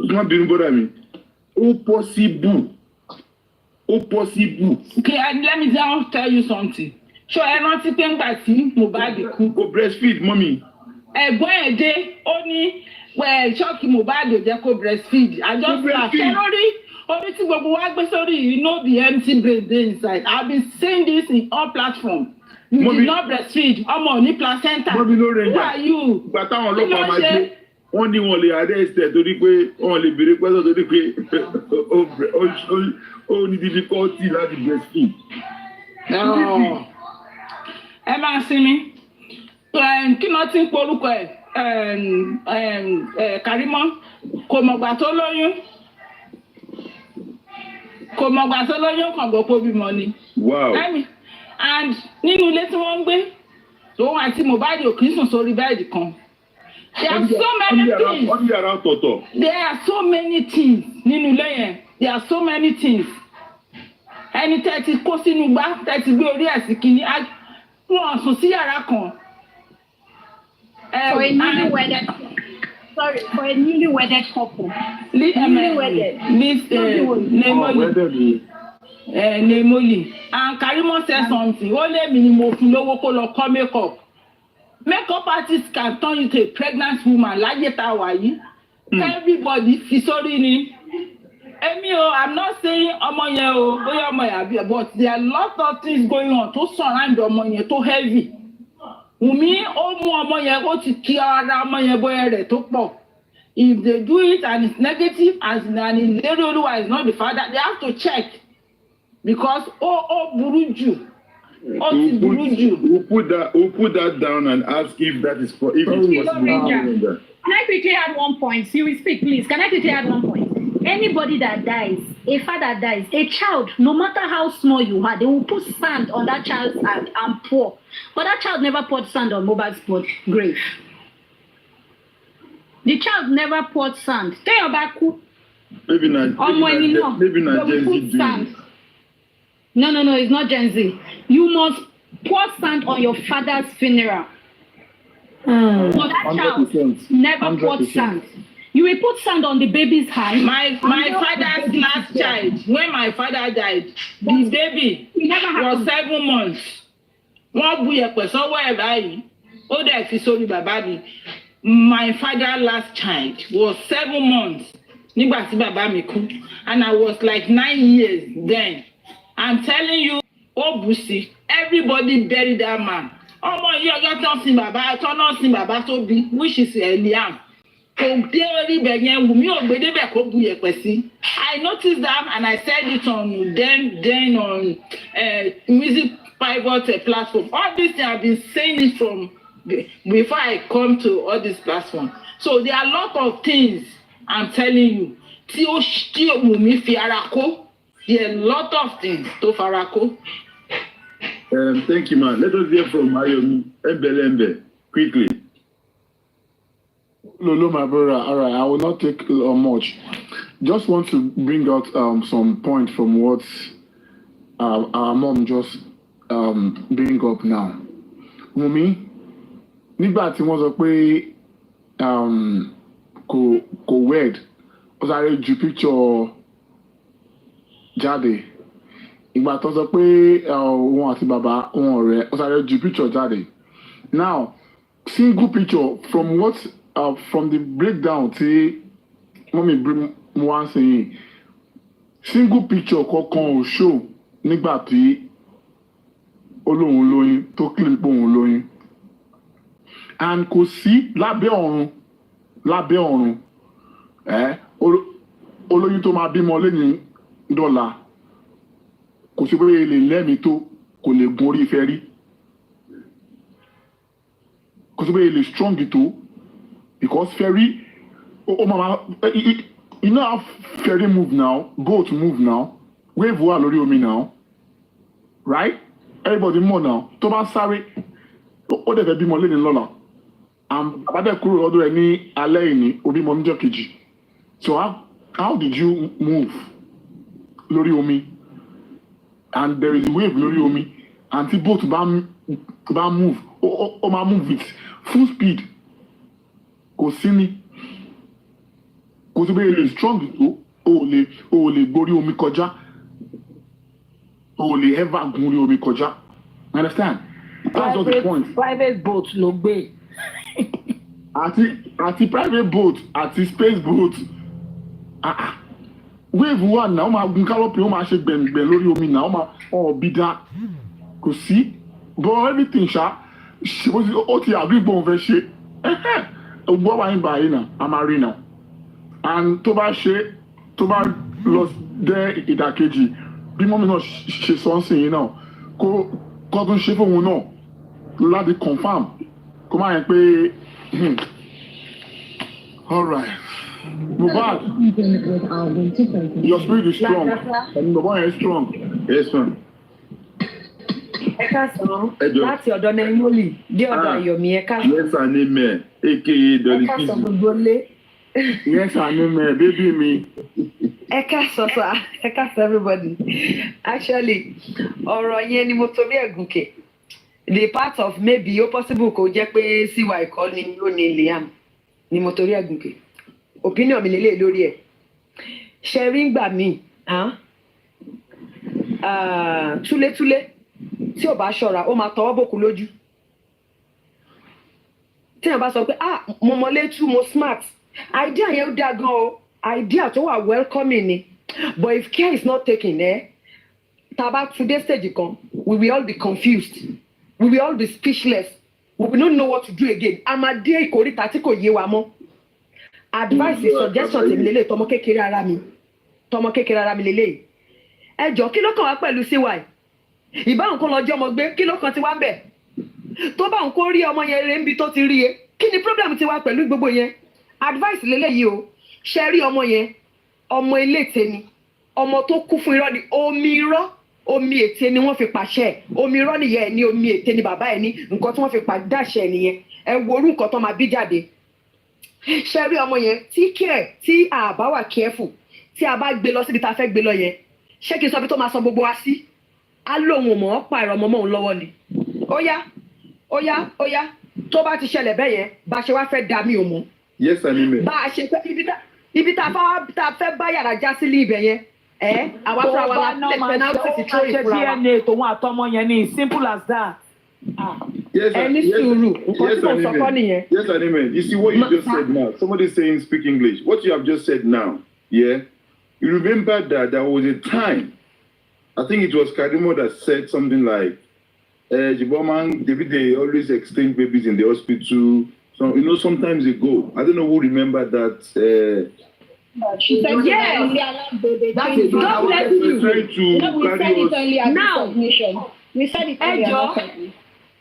wọ́n bínú bọ́dà mi ó possible. Okay, and let me now tell you something. So ẹ rántí pé ńgbà tí Mohbad kú. Kò breastfeed mọ́mì. Ẹ̀gbọ́n ẹ̀ dé ó ní ṣọ́ọ̀kì Mohbad ò jẹ́ kó breastfeed. Àjọṣe lórí orí tí gbogbo wa gbé sórí you know the empty brain dey inside. I been saying this in all platforms. You did not breastfeed. Ọmọ ní placenta. Mọ́mì ló rẹ̀ jà. Who are you? Ìgbà táwọn ọlọ́pàá máa dé. Wọ́n ní wọn lè arrest ẹ̀ torí pé wọ́n lè béèrè pẹ́sọ̀ torí pé ó ní difficulty láti breastfeed. Ẹ máa sinmi kí ló ti ń porúkọ ẹ̀ Kàrímọ́ kò mọ̀gbà tó lóyún kàn gbọ́ pé bímọ ni. Wow. And nínú ilé tí wọ́n ń gbé òun àti Mohbad ò kì í sùn sórí bẹ́ẹ̀dì kan. There are so many things. There are so many things nínú ilé yẹn. There are so many things. Ẹni tẹ́ ti kó sínú gbá tẹ́ ti gbé orí ẹ̀ sí kínní wọ́n sùn sí yàrá kan. For a newly wedded couple. Nemoli. And Karimo said something. Ó lé mi ni mo fún lówó kó lọ kọ́ makeup. Makeup artist can turn you to a pregnant woman láyé tá a wà yìí. Everybody fi sórí ni. I'm not saying ọmọ yẹn o, bóyá ọmọ yẹn àbí but there are a lot of things going on tó surround ọmọ yẹn tó heavy. Wùmí ó mú ọmọ yẹn ó ti kí ara ọmọ yẹn bóyá rẹ̀ tó pọ̀. If they do it and it's negative and Ìlérí Olúwa is not the father, they have to check because ó burú jù. We'll put that down and ask if that is if it's possible. Can I quickly add one point? You will speak, please. Can I quickly add one point? Anybody that dies, a father dies, a child, no matter how small you are, they will put sand on that child's hand and pour. But that child never poured sand on Mohbad's grave. The child never poured sand. Tell your back. Maybe not Gen Z sand. No, it's not Gen Z. You must pour sand on your father's funeral. So that 100%. Child never poured sand. You will put sand on the baby's hand. My father's last child, when my father died, the baby was 7 months. Wọ́n bu yẹ̀pẹ̀ sọ́wọ́ ẹ̀ báyìí. Ó dẹ̀ fi sórí bàbá mi. My father's last child was 7 months. Nígbà tí bàbá mi kú. And I was like 9 years then. I'm telling you, Obusi, everybody buried that man. Ọmọ yìí ọjọ́ tó ń sin bàbá tó náà sin bàbá tó bí, which is Eliam. Kò dé orí ibẹ̀ yẹn Wùmí ò gbé débẹ̀ kó bu yẹ̀pẹ̀ sí. I noticed that and I said it on then on music pivot platform. All this thing I've been saying it from before I come to all this platform. So there are a lot of things I'm telling you. Tí Wùmí fi ara kó. There are a lot of things to farako. Thank you, man. Let us hear from Ayomi Embelembe quickly. Lolo, my brother. All right, I will not take much. Just want to bring out some points from what our mom just bring up now. Wùmí, nígbà tí wọ́n sọ pé kò wed, ó sáré ju picture jáde. Ìgbà tó sọ pé òun àti bàbá òun ọ̀rẹ́ ó sáré ju picture jáde. Now, single picture from what from the breakdown tí mọ́mí bring wá sí yìí, single picture kankan ò show nígbà tí olóhùn lóyún tó claim pé òun lóyún. And kò sí lábẹ́ ọ̀run olóyún tó máa bímọ lẹ́yìn dọ́là kò sí pé lè lẹ́mìí tó kò lè gun orí ìfẹ́ rí kò sí pé lè strong tó because fẹ́ rí ó you know how ferry move now, boat move now, wave wà lórí omi now, right? Everybody more now. Tó bá sáré, ó dẹ̀ fẹ́ bímọ lẹ́ni lọ́la. Àbádẹ́ kúrò lọ́dún ẹ̀ ní alẹ́ ìní, ó bímọ níjọ́ kejì. So how did you move lórí omi? And there is wave lórí omi. And the boat bá move, ó máa move with full speed. Kò sí ní. Kò sí bẹ́ẹ̀ lè strong tó, ó lè borí omi kọjá. Ó lè ever gun orí omi kọjá. Understand? That's just the point. Private boat ló gbé. Àti private boat àti space boat. Wave wà náà, ó máa gun kálọ́pì, ó máa ṣe gbẹ̀ngbẹ̀ lórí omi náà, ó máa bí dá. Kò sí. But everything ṣá, ó ti agree gbóhùn fẹ́ ṣe. Gbọ́ wà ní báyìí náà, a máa rí náà. And tó bá lọ dé ìdàkejì, bí mọ́mí náà ṣe sọ́nsìn yìí náà, kó tún ṣe fóun náà láti confirm. Kó máa yẹn pé, all right. Mohbad, your spirit is strong. And the boy is strong. Yes, ma'am. Ẹ káàsán láti ọ̀dọ̀ Nẹ́mọ́lì dé ọ̀dọ̀ Ayọ̀mí ẹ káàsán. Yes, and amen. AKA Dolly Ẹ káàsán gbogbo lé. Yes, and amen. Baby me. Ẹ káàsán sir, ẹ káàsán everybody. Actually, ọ̀rọ̀ yẹn ni mo torí ẹ̀ gùnkè. The part of maybe ó possible kò jẹ́ pé CY kọ́ ni ó ní Liam ni mo torí ẹ̀ gùnkè. Opinion mi lélẹ̀ lórí ẹ̀. Ṣé rí ń gbà mí? Túlétúlé. Tí ò bá ṣọ́ra ó máa tọwọ́ bòkú lójú. Tí èèyàn bá sọ pé mo mọlé tú mo smart, idea yẹn ó dáa gan o, idea tó wà welcoming ni, but if care is not taken tá a bá today stage kan, we will all be confused, we will all be speechless, we will not know what to do again. A máa dé ìkórìtà tí kò yé wa mọ́. Advice suggestion tèmi lélẹ̀ tọmọ kékeré ara mi lélẹ̀. Ẹ jọ̀ọ́ kí ló kàn wá pẹ̀lú CY? Ìbáwọn kó lọ jẹ́ ọmọ gbé kí ló kan ti wá ń bẹ̀ tó bá ń kó rí ọmọ yẹn rẹ̀ níbi tó ti rí e kí ni problem ti wá pẹ̀lú gbogbo yẹn. Advice lélẹ́yìí o, ṣe rí ọmọ yẹn ọmọ eléte ni, ọmọ tó kú fún irọ́ ni, omi ète ni wọ́n fi pàṣẹ, omi irọ́ nìyẹn ni, omi ète ni bàbá ẹ̀ ní, nǹkan tí wọ́n fi pàdáṣẹ nìyẹn. Ẹ wo orú nǹkan tó máa bí jáde. Ṣe rí ọmọ yẹn tí a bá wà careful, tí a bá gbé lọ síbi tá a fẹ́ gbé lọ yẹn, ṣé kí n sọ bí tó máa sọ gbogbo wa sí? Á lóhun mọ̀ ọ́ pa ẹ̀rọ ọmọ òun lọ́wọ́ ni. Ó yá tó bá ti ṣẹlẹ̀ bẹ́ẹ̀ yẹn bá ṣe wá fẹ́ dá mi ò mọ̀. Yes, and amen. Bá a ṣe fẹ́ ibi tá a fẹ́ bá yàrá já sí ní ibẹ̀ yẹn àwa fúnra wa la play penalty ti throw ìfura wa. DNA tòun àtọmọ yẹn ni simple as that. Ẹni sùúrù nǹkan tí mo sọ kọ́ nìyẹn. Yes, and amen. You see what you just said now. Somebody saying speak English. What you have just said now, yeah. You remember that there was a time. I think it was Kadimo that said something like, Jiboman, they always exchange babies in the hospital. So, sometimes ago, I don't know who remember that. She said, yes. That is God bless you. We said it only as a submission. We said it only as a submission.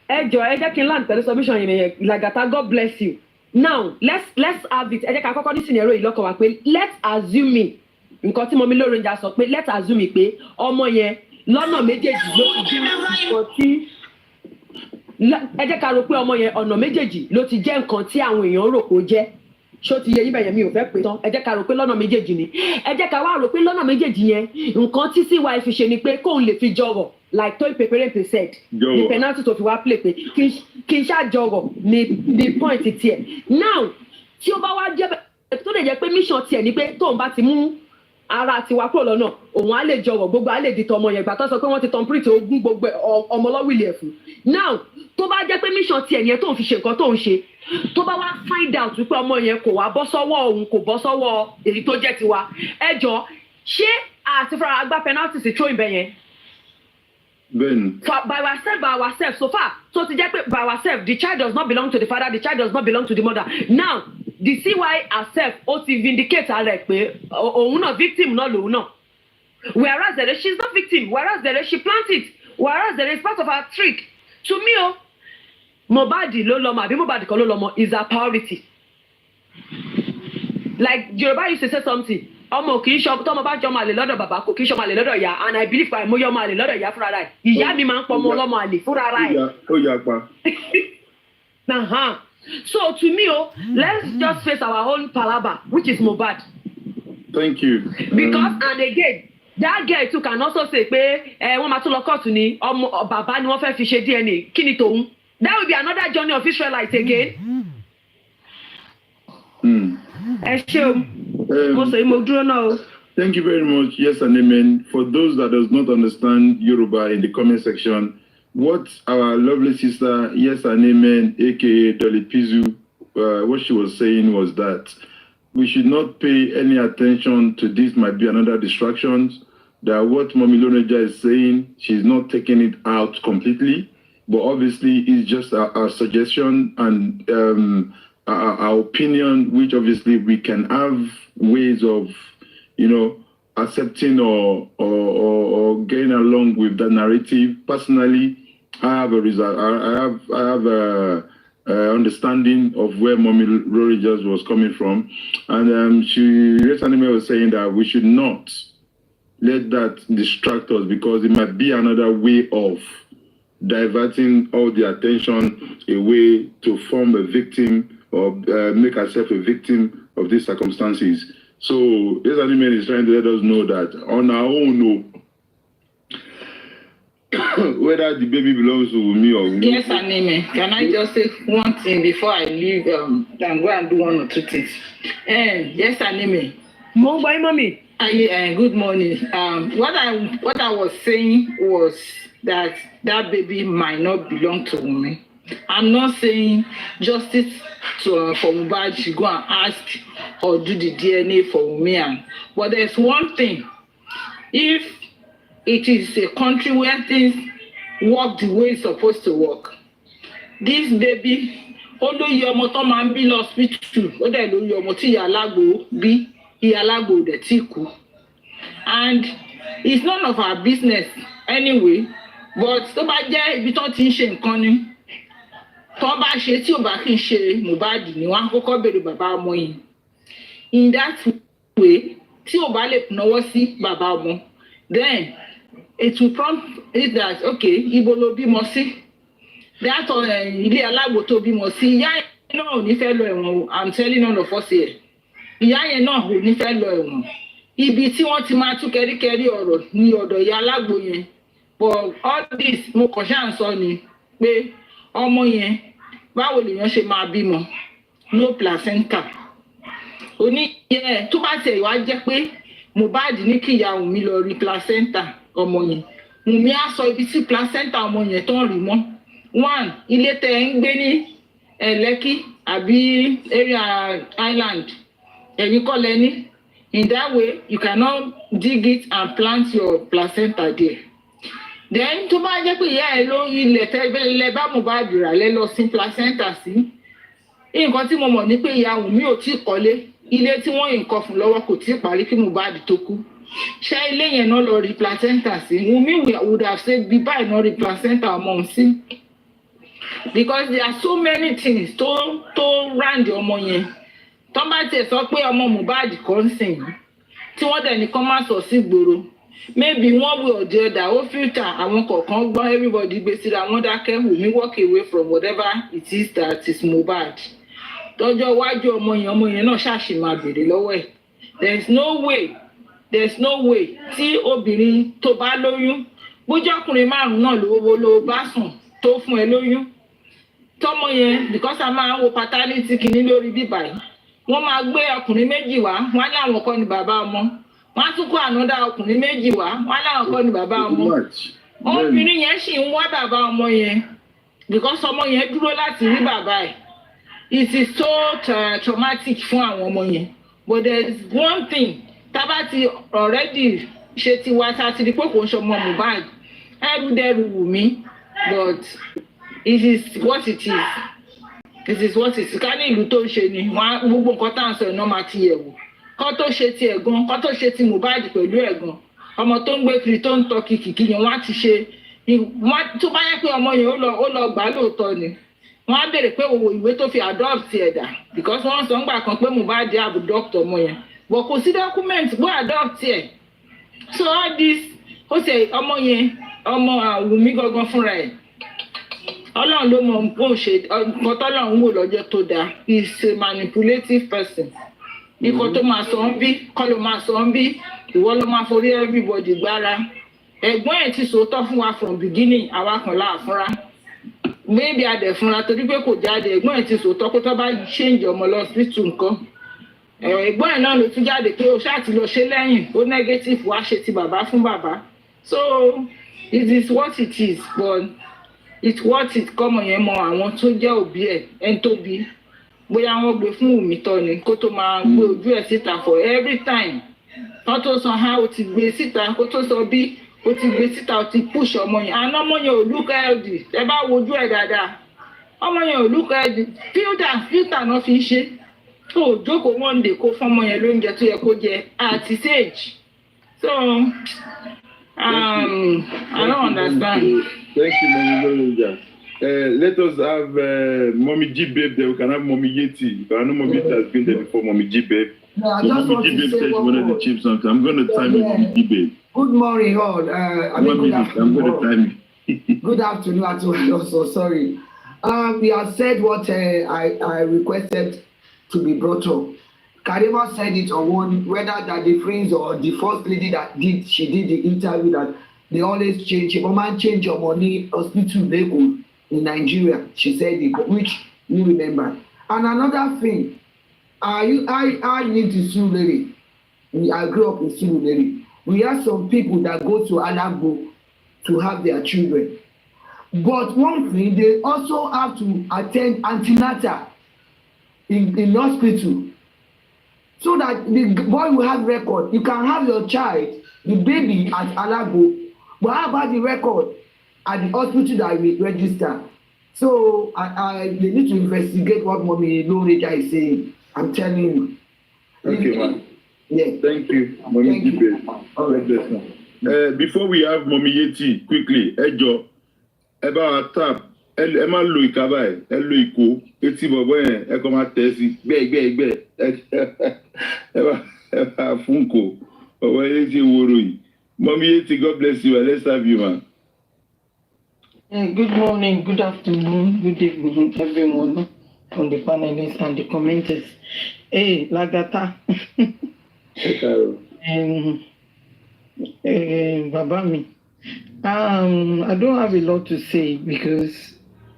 Ẹ jẹ́ kí n land pẹ̀lú submission yẹn Lagata, God bless you. Now, let's have it. Ẹ jẹ́ ká kọ́kọ́ ní scenario yìí lọ́kàn wá pé let's assume nǹkan tí mo mi lóore ń jà sọ pé let's assume pé ọmọ yẹn lọ́nà méjèèjì ló ti jẹ́ nǹkan tí ẹ jẹ́ ká rò pé ọmọ yẹn ọ̀nà méjèèjì ló ti jẹ́ nǹkan tí àwọn èèyàn rò kó jẹ́. Ṣó ti yẹ yín bẹ̀yẹn mi ò fẹ́ pé tán. Ẹ jẹ́ ká rò pé lọ́nà méjèèjì ni. Ẹ jẹ́ ká wá rò pé lọ́nà méjèèjì yẹn nǹkan tí CY fi ṣe ni pé kóun lè fi jọrọ̀ like Toyin Peperempe said. The penalty tó fi wá play pé kí n ṣáà jọrọ̀ ni point tiẹ̀. Now tí ó bá wá jẹ́ tó lè jẹ́ pé mission tiẹ̀ ni pé tóun bá ti mú ara tiwa kúrò lọ́nà òun á lè jọrọ̀ gbogbo á lè di tọmọ yẹn gbà tó sọ pé wọ́n ti tọmprìtì ogún gbogbo ọmọ lọ́wìlì ẹ̀ fún. Now tó bá jẹ́ pé mission tiẹ̀ yẹn tóun fi ṣe nǹkan tóun ṣe tó bá wá find out wípé ọmọ yẹn kò wá bọ́ sọ́wọ́ òun kò bọ́ sọ́wọ́ èyí tó jẹ́ tiwa ẹ jọ ṣé àti fúnra agbá penalty sí throwing bẹ́ẹ̀ yẹn. Then by ourselves so far so ti jẹ́ pé by ourselves the child does not belong to the father, the child does not belong to the mother. Now the CY herself ó ti vindicate ara ẹ̀ pé òun náà victim náà lòun náà, whereas there is she is not victim, whereas there is she plant it, whereas there is part of her trick. To me Mohbad ló lọ́mọ àbí Mohbad kan ló lọ́mọ is her priority. like Yoruba used to say something. Ọmọ kì í ṣọ tọ́mọ bá jọmọ àlè lọ́dọ̀ bàbá kò kì í ṣọmọ àlè lọ́dọ̀ ìyá and I believe pa mo yọmọ àlè lọ́dọ̀ ìyá fúnra rẹ̀. Ìyá mi máa ń pọmọ ọlọ́mọ àlè fúnra rẹ̀. Ó yà pa. So to me, let's just face our own palaba, which is Mohbad. Thank you. Because and again, that girl too can also say pé wọ́n máa tún lọ kóòtù ni ọmọ bàbá ni wọ́n fẹ́ fi ṣe DNA kí ni tòun. That will be another journey of Israelites again. Thank you very much. Yes and amen. For those that does not understand Yoruba in the comment section, what our lovely sister, yes and amen, aka Dolly Pizu, what she was saying was that we should not pay any attention to this might be another distraction. That what Mommy Loneja is saying, she's not taking it out completely, but obviously it's just our suggestion and our opinion, which obviously we can have ways of, accepting or getting along with that narrative. Personally, I have a understanding of where Mommy Loneja was coming from, and she recently was saying that we should not let that distract us because it might be another way of diverting all the attention away to form a victim or make ourselves a victim of these circumstances. So this animal is trying to let us know that on our own, whether the baby belongs to me or me. Yes, Anime. Can I just say one thing before I leave and go and do one or two things? Yes, Anime. Mommy. Good morning. What I was saying was that baby might not belong to me. I'm not saying justice for Mohbad should go and ask or do the DNA for me. But there's one thing. If it is a country where things work the way it's supposed to work, this baby, although your mother man be lost hospital, although your mother yalago be yalago the tiku, and it's none of our business anyway. But tó bá jẹ́ ibi tó ti ń ṣe nǹkan ni tó bá ṣe tí ò bá kí n ṣe Mohbad ni wọ́n á kọ́kọ́ béèrè bàbá ọmọ yìí. In that way, tí ò bá lè náwó sí bàbá ọmọ, then it will prompt it that okay, ibo ló bímọ sí. That ilé alágbo tó bímọ sí, ìyá yẹn náà ò ní fẹ́ lọ ẹ̀wọ̀n. I'm telling all of us here. Ìyá yẹn náà ò ní fẹ́ lọ ẹ̀wọ̀n. Ibi tí wọ́n ti máa tú kẹ́ríkẹ́rí ọ̀rọ̀ ní ọ̀dọ̀ ìyá alágbo yẹn. But all this mo kàn ṣáà ń sọ ni pé ọmọ yẹn báwo lèèyàn ṣe máa bímọ no placenta. Tó bá tẹ̀ wá jẹ́ pé Mohbad ní kí ìyá Wùmí lọ rí placenta ọmọ yẹn. Wùmí á sọ ibi tí placenta ọmọ yẹn tó ń rí mọ́. One, ilé tẹ́ ń gbé ní Lekki àbí area island. Ẹ̀yin kọ́ lẹ ní. In that way, you cannot dig it and plant your placenta there. Then tó bá jẹ́ pé ìyá ẹ̀ ló ilẹ̀ tẹ́lẹ̀ bá Mohbad rà lẹ́ lọ sí placenta sí. Nǹkan tí mo mọ̀ ní pé ìyá Wùmí ò tí kọ́lé. Ilé tí wọ́n nǹkan fún lọ́wọ́ kò tí parí kí Mohbad tó kú. Ṣé ilé yẹn náà lọ rí placenta sí? Wùmí would have said bí báyìí náà rí placenta ọmọ sí. Because there are so many things tó round ọmọ yẹn. Tó bá tiẹ̀ sọ pé ọmọ Mohbad kan sìn tí wọ́n dẹ̀ nìkan má sọ sí gbòòrò. Maybe one way or the other, ó filter àwọn kọ̀ọ̀kan gbọ́n everybody gbé síra wọ́n dákẹ́ Wùmí walk away from whatever it is that is Mohbad. Tọ́jọ́ iwájú ọmọ yẹn náà ṣàṣì máa béèrè lọ́wọ́ ẹ̀. There is no way tí obìnrin tó bá lóyún bójú ọkùnrin márùn-ún náà ló bá sùn tó fún ẹ lóyún. Tọ́mọ yẹn because a máa ń wo paternity kìíní lórí bíbá yìí. Wọ́n máa gbé ọkùnrin méjì wá, wọ́n á láwọn kọ́ ni bàbá ọmọ. Wọ́n á tún kó ànádà ọkùnrin méjì wá, wọ́n á láwọn kọ́ ni bàbá ọmọ. Obìnrin yẹn sì ń wá bàbá ọmọ yẹn because ọmọ yẹn dúró láti rí bàbá ẹ̀. It is so traumatic fún àwọn ọmọ yẹn. But there is one thing, tábà ti already ṣe ti wá tá a ti di pé kò ń ṣọmọ Mohbad. Ẹrù Wùmí, but it is what it is. This is what it is. Ká ní ìlú tó ń ṣe ni gbogbo nǹkan tá à ń sọ iná máa ti yẹ̀wò. Kọ́ tó ṣe ti ẹ̀gan, kọ́ tó ṣe ti Mohbad pẹ̀lú ẹ̀gan. Ọmọ tó ń gbé kiri tó ń tọ́ kìkì yẹn wọ́n á ti ṣe. Tó bá yẹ pé ọmọ yẹn ó lọ gbà lóòótọ́ ni. wọ́n á béèrè pé owó ìwé tó fi adopt ẹ̀dà because wọ́n sọ ńgbà kan pé Mohbad adopt ọmọ yẹn but kò sí document bó adopt ẹ̀ so all this ó ṣe ọmọ yẹn ọmọ Wùmí gangan fúnra ẹ̀ Ọlọ́run ló mọ bó ṣe nǹkan tọ́lọ́run wò lọ́jọ́ tó dáa he is a manipulative person nǹkan tó máa sọ ń bí kọ́ ló máa sọ ń bí ìwọ ló máa forí everybody gbára ẹ̀gbọ́n ẹ̀ ti sòótọ́ fún wa from beginning àwa kan láàfúnra maybe adẹ̀ fúnra torí pé kò jáde ẹ̀gbọ́n ẹ̀ ti sòótọ́ pé tó bá change ọmọ lọ hospital nǹkan ẹ̀gbọ́n ẹ̀ náà ló tún jáde pé o ṣáà ti lọ ṣe lẹ́yìn ó negative wá ṣe ti bàbá fún bàbá so it is what it is but it's what it kọ́mọ yẹn mọ àwọn tó jẹ́ òbí ẹ̀ ẹni tó bí bóyá wọ́n gbé fún Wùmí tọ́ ni kó tó máa gbé ojú ẹ̀ síta for every time wọ́n tó sọ ha ó ti gbé síta kó tó sọ bí ó ti gbé síta ó ti push ọmọ yẹn àná ọmọ yẹn ò look healthy ẹ bá wojú ẹ̀ dáadáa ọmọ yẹn ò look healthy filter náà fi ń ṣe tó jókòó one day kó fọ́mọ yẹn lóúnjẹ tó yẹ kó jẹ at his age so I don't understand. Thank you, Mommy. Let us have Mommy G Babe there. We can have Mommy Yeti. I know Mommy Yeti has been there before, Mommy G Babe. No, I so just Mommy want G to Babe say said she one wanted more. to chip something. I'm going to time you, Mommy G Babe. Good morning, all. Good I'm afternoon. going to time you. Good afternoon, also. Sorry. We have said what I requested to be brought up. Karima said it on one, whether that the friends or the first lady that she did the interview that they always change. If a man change your money, hospital vehicle in Nigeria, she said it, which you remember. And another thing, I need to Surulere. I grew up in Surulere. We have some people that go to Alagbo to have their children. But one thing, they also have to attend antenatal in hospital. So that the boy will have record. You can have your child, the baby at Alagbo, but how about the record at the hospital that we register? So they need to investigate what Mommy Loreja is saying. I'm telling you. Okay, man. Yeah. Thank you, Mommy G Babe. All right. Before we have Mommy Yeti, quickly, Ejo, about tap. Ẹ máa lo ìka báyìí, ẹ lo ìkó, etí bọ̀bọ̀ yẹn, ẹ kọ́ máa tẹ̀ sí gbẹ́gbẹ́gbẹ́, ẹ bá fún kò, ọ̀wọ́ ẹ ṣe woro yìí. Mommy Yeti, God bless you, let's have you, man. Good morning, good afternoon, good evening, everyone from the panelists and the commenters. Hey, Lagata. Baba mi. I don't have a lot to say because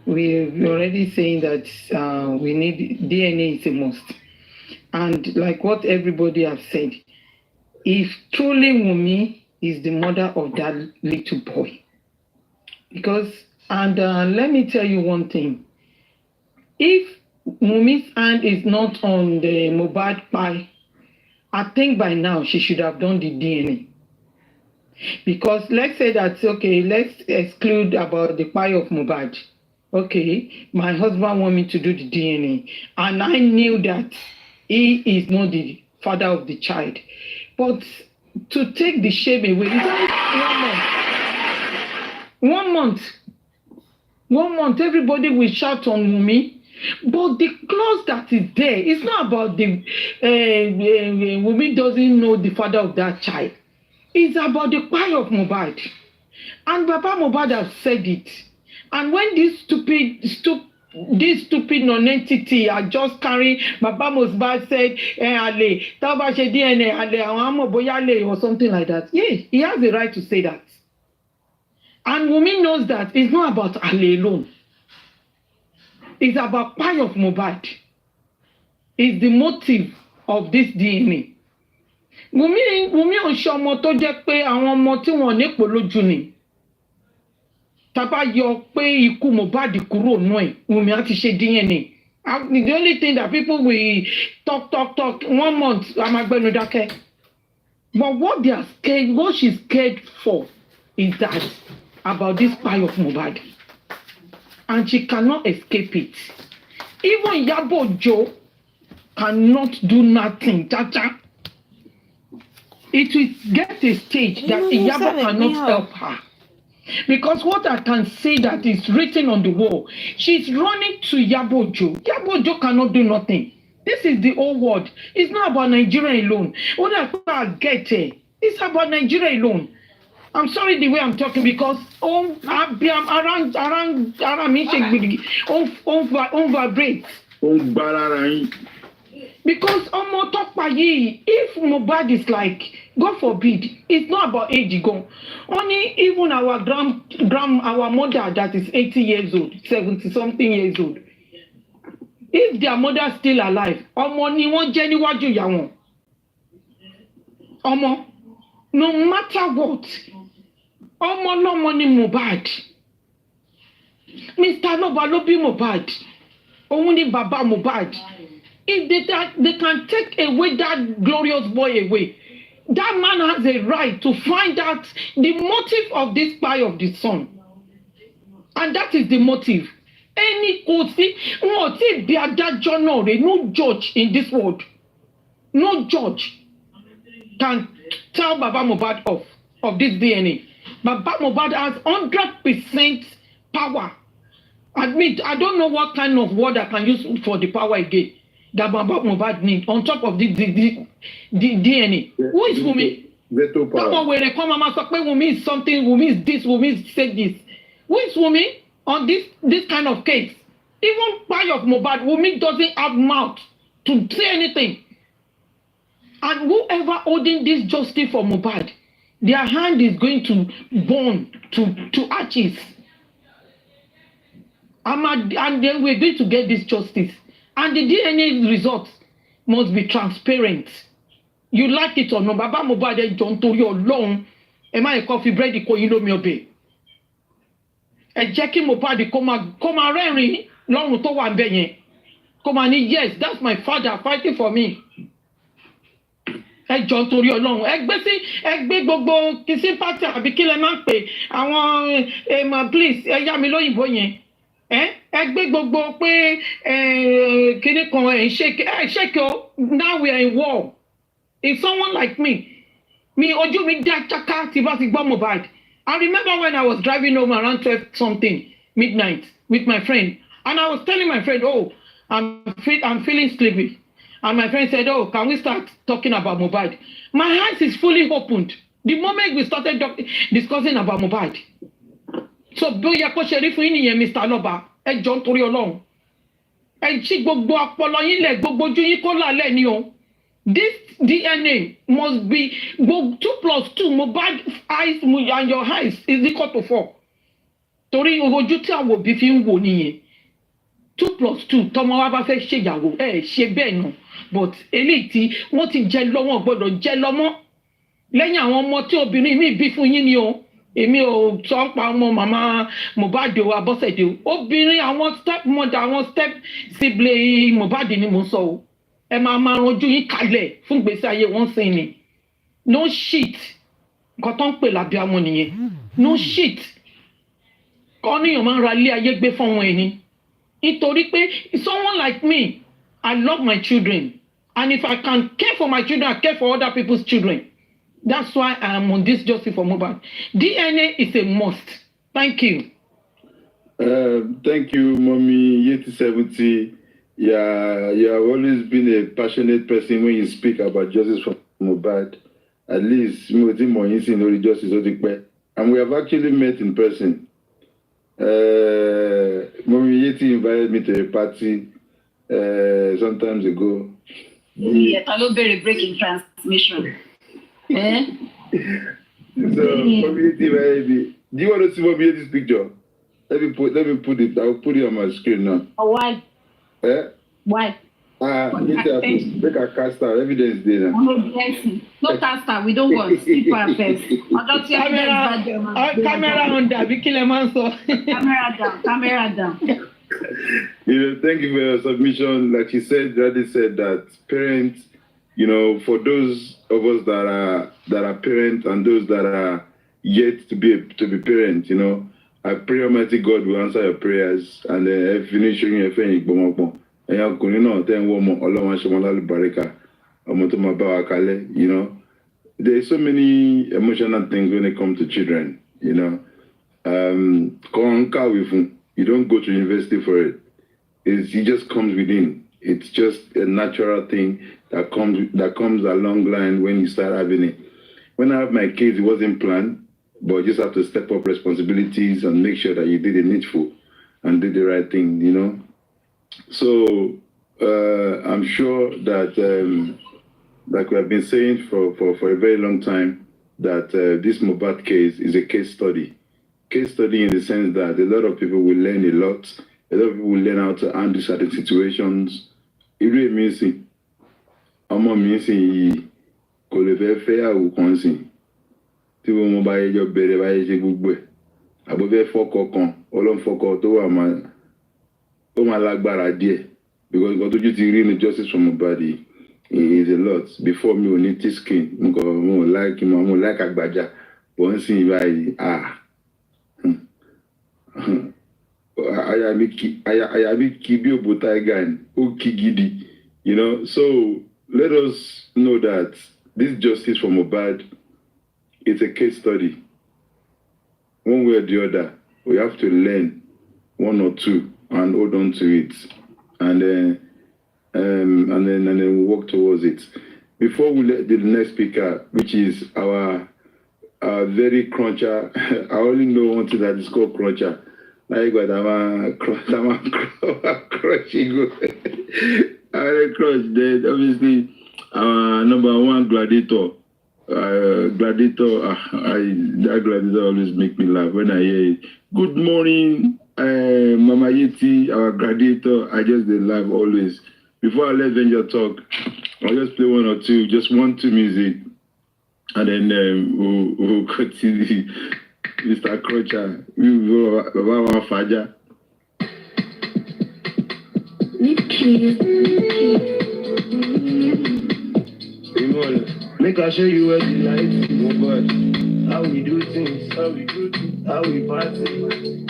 we're already saying that we need DNA is a must. And like what everybody has said, if truly Wunmi is the mother of that little boy, because, and let me tell you one thing, if Wunmi's hand is not on the Mohbad pie, I think by now she should have done the DNA. Because let's say that, okay, let's exclude about the pie of Mohbad. Okay, my husband want me to do the DNA, and I knew that he is not the father of the child. But to take the shame away, it's only 1 month, everybody will shout on Wunmi. But the clause that is there, it's not about the Wunmi doesn't know the father of that child. It's about the pie of Mohbad. And Baba Mohbad has said it. And when this stupid non-entity are just carrying, Baba Mohbad said, Ale, Tabashe DNA, Ale, Awamo Boyale, or something like that. Yes, he has the right to say that. And Wunmi knows that it's not about Ale alone. It's about pie of Mohbad. It's the motive of this DNA. Wunmi ò ṣe ọmọ tó jẹ́ pé àwọn ọmọ tí wọ́n nípò lójú ni. Tàbá yọ pé ikú Mohbad kúrò nù ẹ̀, Wunmi á ti ṣe DNA. The only thing that people will talk 1 month, I'm agbẹnu dákẹ́. But what they are scared, what she's scared for is that about this pie of Mohbad. And she cannot escape it. Even Iyabo Ojo cannot do nothing. Chacha. It will get a stage that Iyabo cannot help her. Because what I can say that is written on the wall, she's running to Yabojo. Yabojo cannot do nothing. This is the whole world. It's not about Nigeria alone. What I get it, it's about Nigeria alone. I'm sorry the way I'm talking because around me vibrate. Because if Mohbad is like, God forbid, it's not about age go. Only even our our mother that is 80 years old, 70 something years old. If their mother is still alive, ni won je niwaju ya won. No matter what, no money Mohbad. Mr. Loba ló bí Mohbad. Òun ni bàbá Mohbad. If they can take away that glorious boy away, that man has a right to find out the motive of this spy of the son. And that is the motive. Any court, no judge in this world, no judge can tell Baba Mohbad of this DNA. Baba Mohbad has 100% power. Admit, I don't know what kind of word I can use for the power again that Baba Mohbad needs on top of the DNA. Who is Wumi? Veto power. Come on, where they come and say Wumi is something, Wumi is this, Wumi is say this. Who is Wumi on this kind of case? Even by of Mohbad, Wumi doesn't have mouth to say anything. And whoever holding this justice for Mohbad, their hand is going to burn to ashes. And then we're going to get this justice. And the DNA results must be transparent. You like it or not, Baba Mohbad don't to your long. Am I a coffee bread? You know me obey. A Jackie Mohbad come and rẹ́rìn lọ́rùn tó wà ńbẹ̀ yẹn. Come and yes, that's my father fighting for me. Ẹ jọ̀ọ́ torí Ọlọ́run. Ẹ gbé gbogbo kìsí pátì àbí kí lẹ máa ń pè àwọn please ẹ yá mi lóyìnbó yẹn. Ẹ gbé gbogbo pé kíní kan shake o. Now we are in war. If someone like me ojú mi dá chaka tí bá ti gbọ́ Mohbad. I remember when I was driving home around 12 something midnight with my friend, and I was telling my friend, "Oh, I'm feeling sleepy," and my friend said, "Oh, can we start talking about Mohbad?" My eyes is fully opened the moment we started discussing about Mohbad. So bóyá kó ṣe rí fún yín nìyẹn, Mr. Loba, ẹ jọ̀ọ́ nítorí Ọlọ́run. Ẹ jí gbogbo ọpọlọ yín lẹ̀, gbogbo ojú yín kó lálẹ́ ni o. This DNA must be 2 + 2. Mohbad eyes and your eyes is equal to 4. Torí ojú tí àwọn òbí fi ń wò nìyẹn. 2 + 2 tọmọ wa bá fẹ́ ṣèyàwó ṣe bẹ́ẹ̀ náà, but eléyìí tí wọ́n ti jẹ lọ́wọ́ gbọ́dọ̀ jẹ lọ́mọ́ lẹ́yìn àwọn ọmọ tí obìnrin mi bí fún yín ni o. Èmi ò sọ ń pa ọmọ màmá Mohbad o, Abọ́sẹ̀dé o. Obìnrin àwọn step mother, àwọn step sibling Mohbad ni mo sọ o. Ẹ máa rojú yín kalẹ̀ fún gbèsè ayé wọn sìn ni. No shit. Nǹkan tó ń pè lábíàmọ nìyẹn. No shit. Kọ́ níyàn máa ń ra ilé ayé gbé fún wọn ẹni. Nítorí pé someone like me, I love my children. And if I can care for my children, I care for other people's children. That's why I am on this justice for Mohbad. DNA is a must. Thank you. Thank you, Mommy Yeti 70. Yeah, you have always been a passionate person when you speak about justice for Mohbad. At least, and we have actually met in person. Mommy Yeti invited me to a party some times ago. Yeah, hello, very breaking transmission. So, Mommy Yeti invited me. Do you want to see Mommy Yeti's picture? Let me put it. I'll put it on my screen now. Oh, why? Why? Make a cast out. Evidence there. No cast out. We don't want. Keep our face. Camera on that. Camera down. Thank you for your submission. Like she said, Daddy said that parents, for those of us that are parents and those that are yet to be parents, I pray Almighty God will answer your prayers and finish your thing. There's so many emotional things when it comes to children, You don't go to university for it. It just comes within. It's just a natural thing that comes along line when you start having it. When I have my kids, it wasn't planned, but you just have to step up responsibilities and make sure that you did the needful and did the right thing, you know. So I'm sure that, like we have been saying for a very long time, that this Mohbad case is a case study. Case study in the sense that a lot of people will learn a lot. A lot of people will learn how to handle certain situations. It really means ọmọ mi sì kò lè fẹ́ fẹ́yàwó kan sí tí wọ́n bá yẹ jọ bẹ̀rẹ̀ bá yẹ ṣe gbogbo ẹ̀ àbọ̀fẹ́ fọ́kọ kan ọlọ́fọ́kọ tó wà máa lágbára díẹ̀ because nǹkan tójú ti rí ní justice for Mohbad is a lot. Before me ò ní thick skin mo like àgbàjà wọ́n sì báyìí ayabi kibi obuta again okigidi, you know. So let us know that this justice for Mohbad is a case study. One way or the other, we have to learn one or two and hold on to it, and then work towards it. Before we let the next speaker, which is our very cruncher, I only know one thing that is called cruncher. I got a crushing. I crush then obviously number one gladiator. That gladiator always make me laugh when I hear it. Good morning, Mama Yeti, our gladiator. I just laugh always. Before I let Venture talk, I'll just play one or two, just 1-2 music, and then we'll continue. Mr. Crutcher, we go about Faja. Make I show you what you like, how we do things, how we party,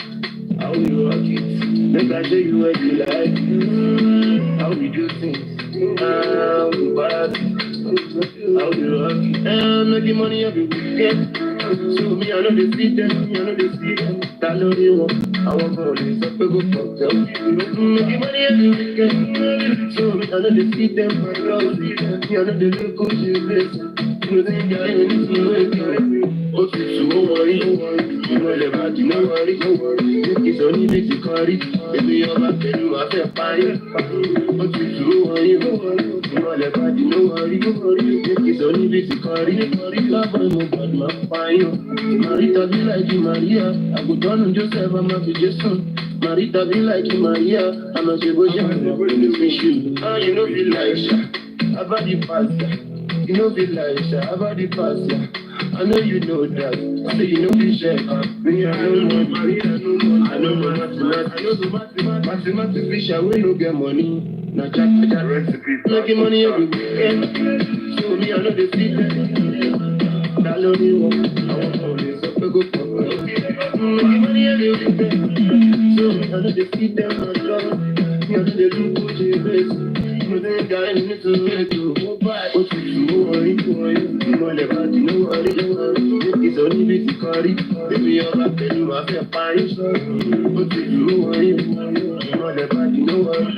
how we rock it. Make I show you what you like, how we do things, how we party, how we rock it. Making money every weekend. So me, I know they see them, that know they want. I want police, I go fuck them. Making money every weekend. So me, I know they see them, I know they look good, you listen. You think I ain't anything. Oh, so worry, you know the bad, no worry. It's only big to carry. Baby, you're back, I feel fine. Oh, so worry, you know the bad, no worry. It's only big to carry. Love my fine. Marita be like you, Maria. I go down on Joseph, I'm a Jason. Marita be like you, Maria. I'm a Jeboja. You know, be like Sha. About the past. You know, be like Sha. About the past. I know you know that. I know you know be share. Me, I know more, Maria, I know more mathematics. Fish, I will get money. Now, Jack recipe. Making money every weekend. So me, I know the secret. I know you want. I want all this. I go for it. Making money every weekend. So me, I know the see them on love. Me, I know they look good to your face. You think I need to wait to go back. What you worry, you know the bad, no worry. It's only bit to carry. Baby, you're back, you have a fine. What you worry, you know the bad, no worry.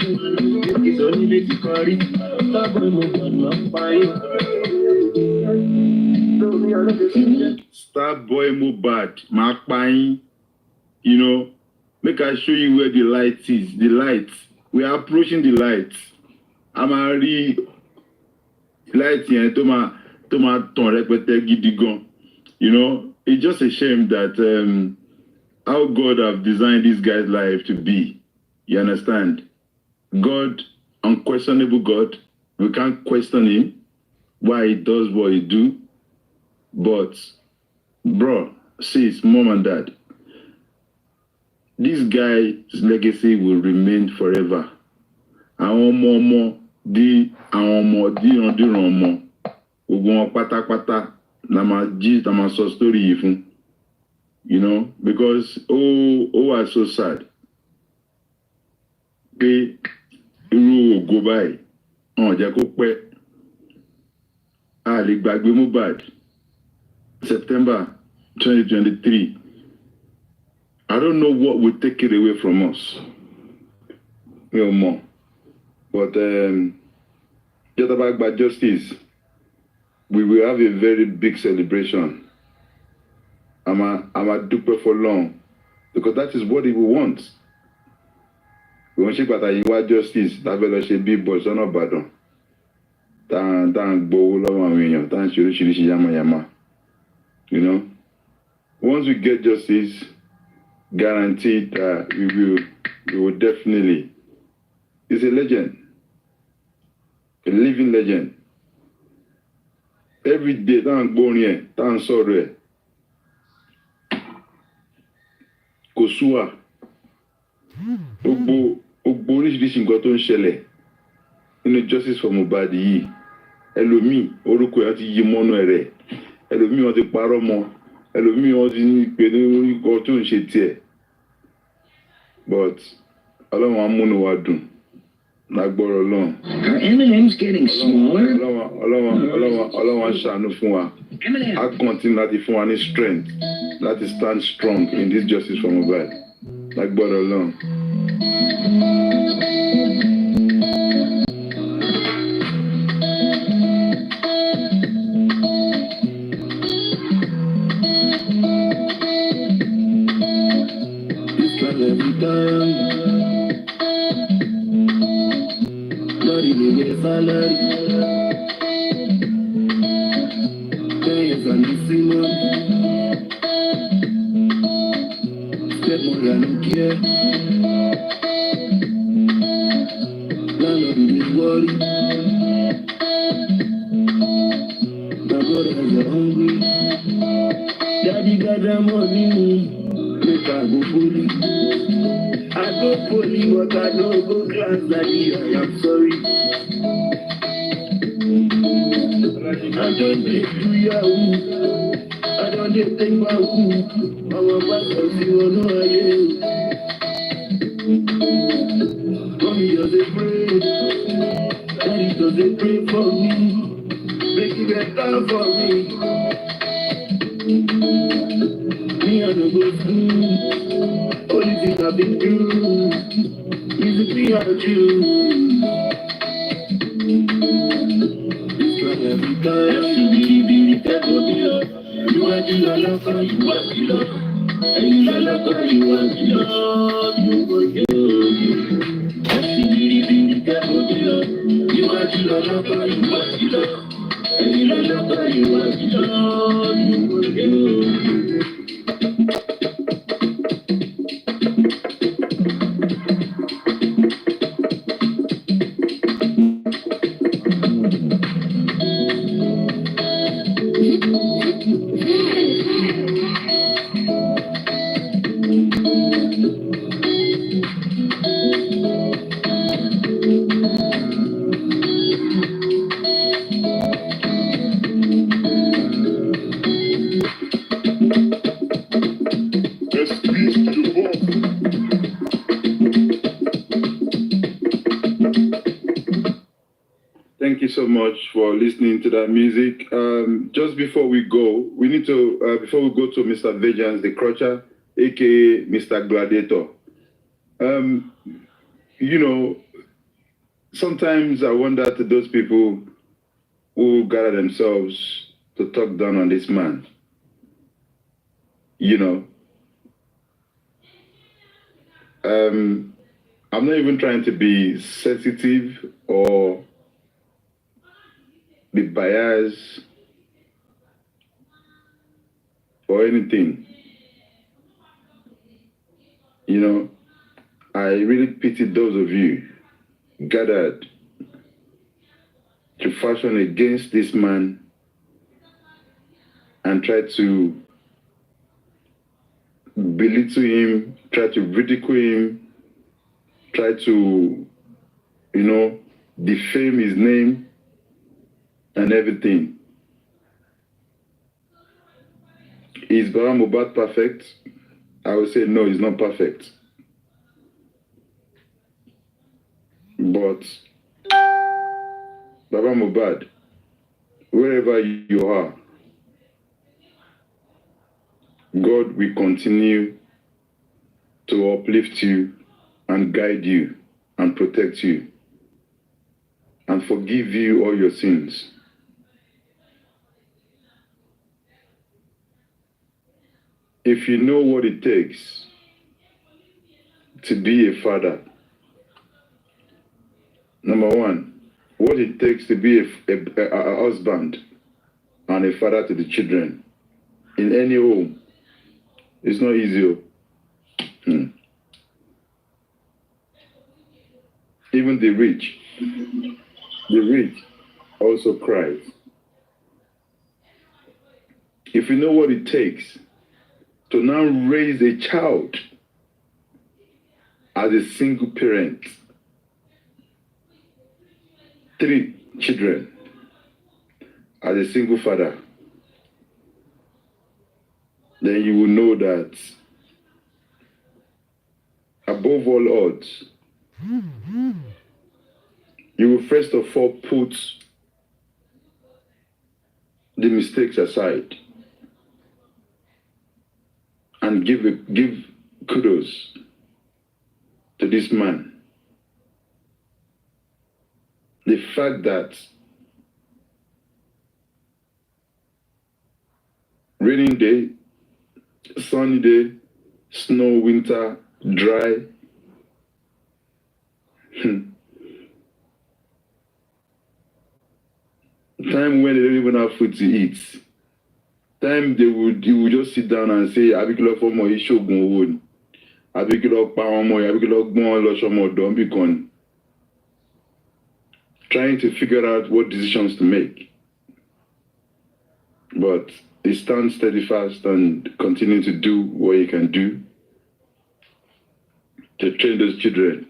It's only bit to carry. Stop going move on, fine. Star boy Mohbad, Mark Pine, you know, make I show you where the light is. The light. We are approaching the light. I'm already light here to my gidigon. You know, it's just a shame that how God have designed this guy's life to be. You understand? God, unquestionable God. We can't question him why he does what he do. But, bro, sis, mom and dad, this guy's legacy will remain forever. Àwọn ọmọ díran ọmọ gbogbo wọn pátápátá la máa sọ story yìí fún, you know, because was so sad pé irú ògo báyìí wọn jẹ́ kó pẹ́. A lè gbàgbé Mohbad September 2023 I don't know what will take it away from us. No more. But just about justice, we will have a very big celebration. I'm a duper for long. Because that is what we want. We want to about justice, that will be big boys, not bad. You know, once we get justice, guaranteed that we will definitely. It's a legend, a living legend. Every day, sorry. Kosua, Ogbo oríṣiríṣi nǹkan tó ń ṣẹlẹ̀ nínú justice for Mohbad yìí. Ẹlòmíì orúkọ ẹ̀ ti yí mọ́nú ẹ̀rẹ̀. Ẹlòmíì wọ́n ti parọ́ mọ́. Ẹlòmíì wọ́n ti ní pé ní orúkọ tó ń ṣe tiẹ̀. But Ọlọ́run á múnú wa dùn. Lágbọ́rọ̀ Ọlọ́run. Are M&M's getting smaller? Ọlọ́run á ṣàánú fún wa. Á continue láti fún wa ní strength láti stand strong in this justice for Mohbad. Lágbọ́rọ̀ Ọlọ́run. Every time, bloody nigga salary. Days on the cinema, step more than I care. Landlord is worried. My brothers are hungry. Daddy got that money. Make I go fully. I go fully, but I don't go class, daddy. I am sorry. I don't take to Yahoo. I don't take my who. I'm a pastor, you know I am. Mommy does it pray. Daddy does it pray for me. Make it better for me. Me, I don't go school. Only thing I've been through is to be out you. It's like every time you take what you love. You want to love, you want to love. And you love, you want to love. You want to love. You take what you love. You want to love, you want to love. And you love, you want to love. You want to love. Thank you so much for listening to that music. Just before we go, we need to, before we go to Mr. Vejans, the Crutcher, aka Mr. Gladiator. You know, sometimes I wonder to those people who gather themselves to talk down on this man. You know, I'm not even trying to be sensitive or be biased or anything. You know, I really pity those of you gathered to fashion against this man and try to belittle him, try to ridicule him, try to, you know, defame his name and everything. Is Baba Mohbad perfect? I would say no, he's not perfect. But Baba Mohbad, wherever you are, God will continue to uplift you and guide you and protect you and forgive you all your sins. If you know what it takes to be a father, number one, what it takes to be a husband and a father to the children in any home, it's not easy. Even the rich also cries. If you know what it takes to now raise a child as a single parent, 3 children as a single father, then you will know that above all odds, you will first of all put the mistakes aside and give kudos to this man. The fact that raining day, sunny day, snow, winter, dry, time when they don't even have food to eat, time you would just sit down and say, Abikilo for more ishogun wood, Abikilo power more, Abikilo gbon lo shomo don be gone. Trying to figure out what decisions to make. But he stands steadfast and continue to do what he can do to train those children.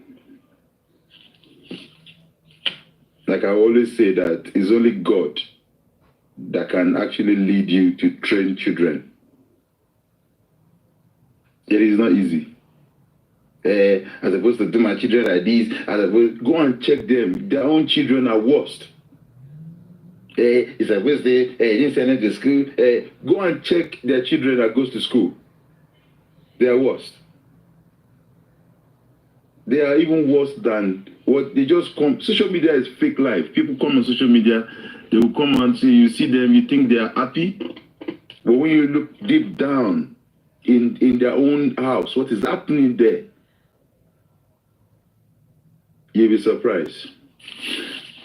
Like I always say, that it's only God that can actually lead you to train children. It is not easy. As opposed to do my children like this, go and check them. Their own children are worst. It's supposed to didn't send them to school. Go and check their children that goes to school. They are worst. They are even worse than what they just come. Social media is fake life. People come on social media, they will come and say, you see them, you think they are happy. But when you look deep down in their own house, what is happening there, you'll be surprised.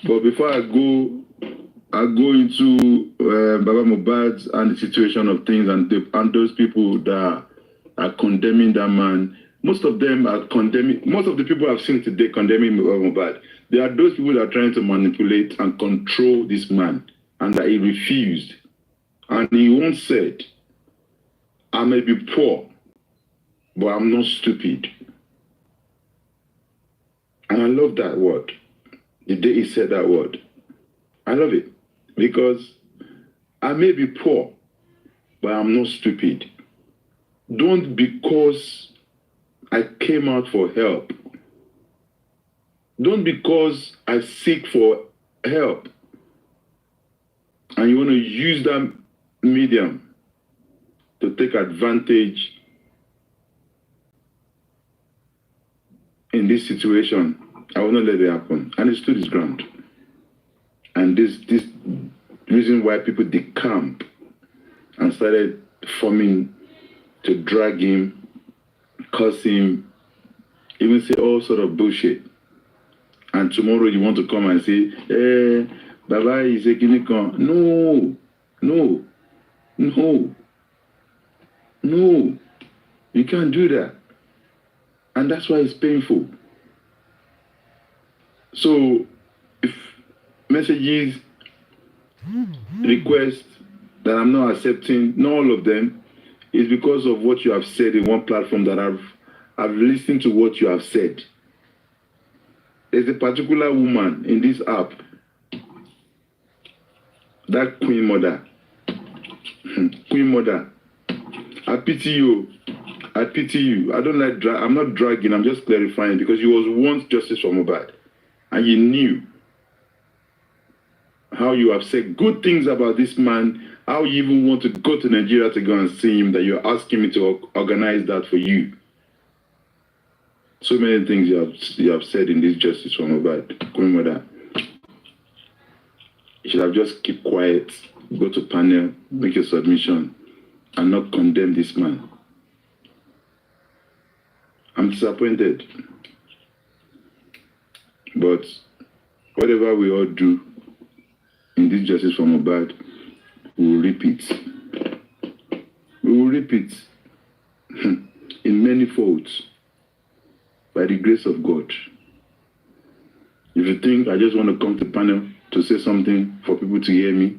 But before I go into Baba Mohbad and the situation of things and those people that are condemning that man. Most of them are condemning, most of the people I've seen today condemning Mohbad. They are those people that are trying to manipulate and control this man, and that he refused. And he once said, I may be poor, but I'm not stupid. And I love that word. The day he said that word, I love it. Because I may be poor, but I'm not stupid. Don't because I came out for help. Don't because I seek for help and you want to use that medium to take advantage in this situation. I will not let it happen. And it stood his ground. And this reason why people decamped and started forming to drag him, curse him, even say all sort of bullshit. And tomorrow you want to come and say, Baba is a Guinea-con. No. You can't do that. And that's why it's painful. So, if messages, requests that I'm not accepting, not all of them, is because of what you have said in one platform that I've listened to what you have said. There's a particular woman in this app, that Queen Mother. Queen Mother, I pity you. I pity you. I don't like I'm not dragging, I'm just clarifying, because you was once justice for Mohbad. And you knew how you have said good things about this man, how you even want to go to Nigeria to go and see him, that you're asking me to organize that for you. So many things you have said in this justice for Mohbad. Mother, you should have just keep quiet, go to panel, make a submission, and not condemn this man. I'm disappointed. But whatever we all do in this justice for Mohbad, we will repeat. We will repeat in many folds by the grace of God. If you think I just want to come to panel to say something for people to hear me,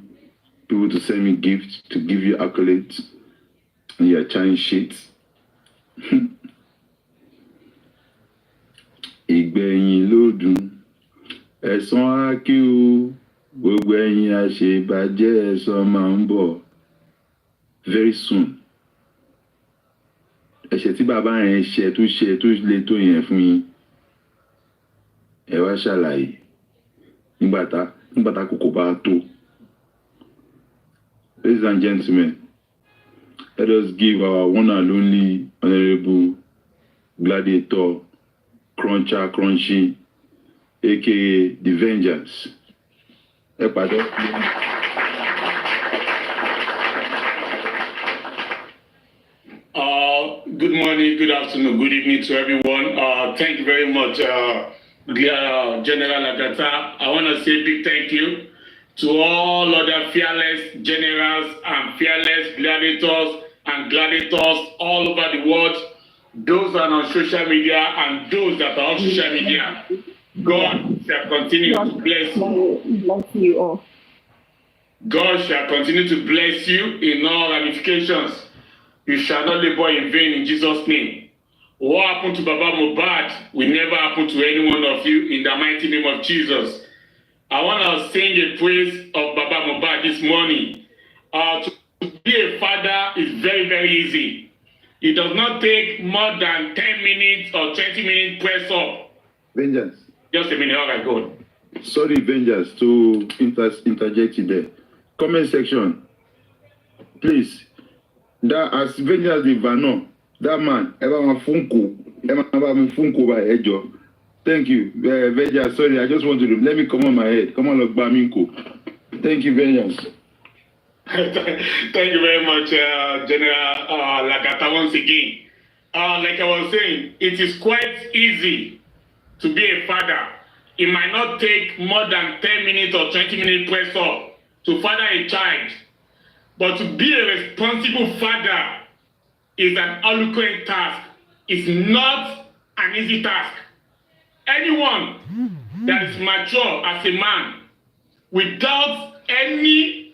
people to send me gifts, to give you accolades, and you're trying shit. Ìgbẹ̀yìn ló dùn, ẹ̀san á kí o, gbogbo ẹ̀yin àṣebàjẹ́ ẹ̀san máa ń bọ̀. Very soon. Ẹ̀ṣẹ̀ tí bàbá yẹn ṣe tó le tó yẹn fún yín. Ẹ wá ṣàlàyé nígbà tá kòkò bá tó. Ladies and gentlemen, let us give our one and only Honorable Gladiator Crunchy, aka The Vengeance. Good morning, good afternoon, good evening to everyone. Thank you very much, General Agata. I want to say a big thank you to all other fearless generals and fearless gladiators and gladiators all over the world, those that are on social media and those that are on social media. God shall continue to bless you. Bless you all. God shall continue to bless you in all ramifications. You shall not labor in vain in Jesus' name. What happened to Baba Mohbad will never happen to any one of you in the mighty name of Jesus. I want to sing a praise of Baba Mohbad this morning. To be a father is very, very easy. It does not take more than 10 minutes or 20 minutes press up. Vengeance. Just a minute, all right, go on. Sorry, Vengeance, to interject you there. Comment section. Please. That as Vengeance the Vano, that man, Funko by Ejo. Thank you, Vengeance. Sorry, I just want to let me come on my head. Come on, look, Baminko. Thank you, Vengeance. Thank you very much, General Lagata, once again. Like I was saying, it is quite easy to be a father. It might not take more than 10 minutes or 20 minutes press up to father a child. But to be a responsible father is an eloquent task. It's not an easy task. Anyone that is mature as a man without any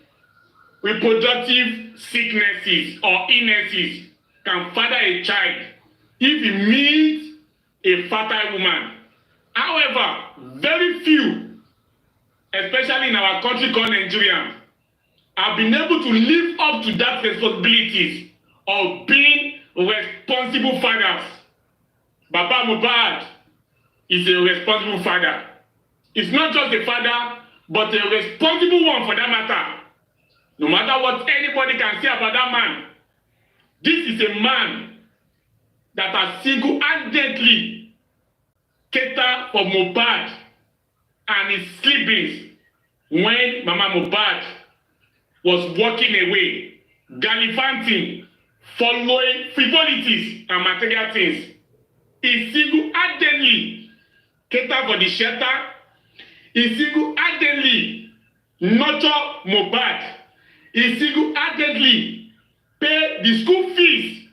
reproductive sicknesses or illnesses can father a child if he meets a fertile woman. However, very few, especially in our country called Nigeria, have been able to live up to that responsibilities of being responsible fathers. Baba Mohbad is a responsible father. It's not just a father, but a responsible one for that matter. No matter what anybody can say about that man, this is a man that has single-handedly catered for Mohbad and his siblings when Mama Mohbad was walking away, gallivanting, following frivolities and material things. He single-handedly catered for the shelter. He single-handedly nurtured Mohbad. He single-handedly paid the school fees.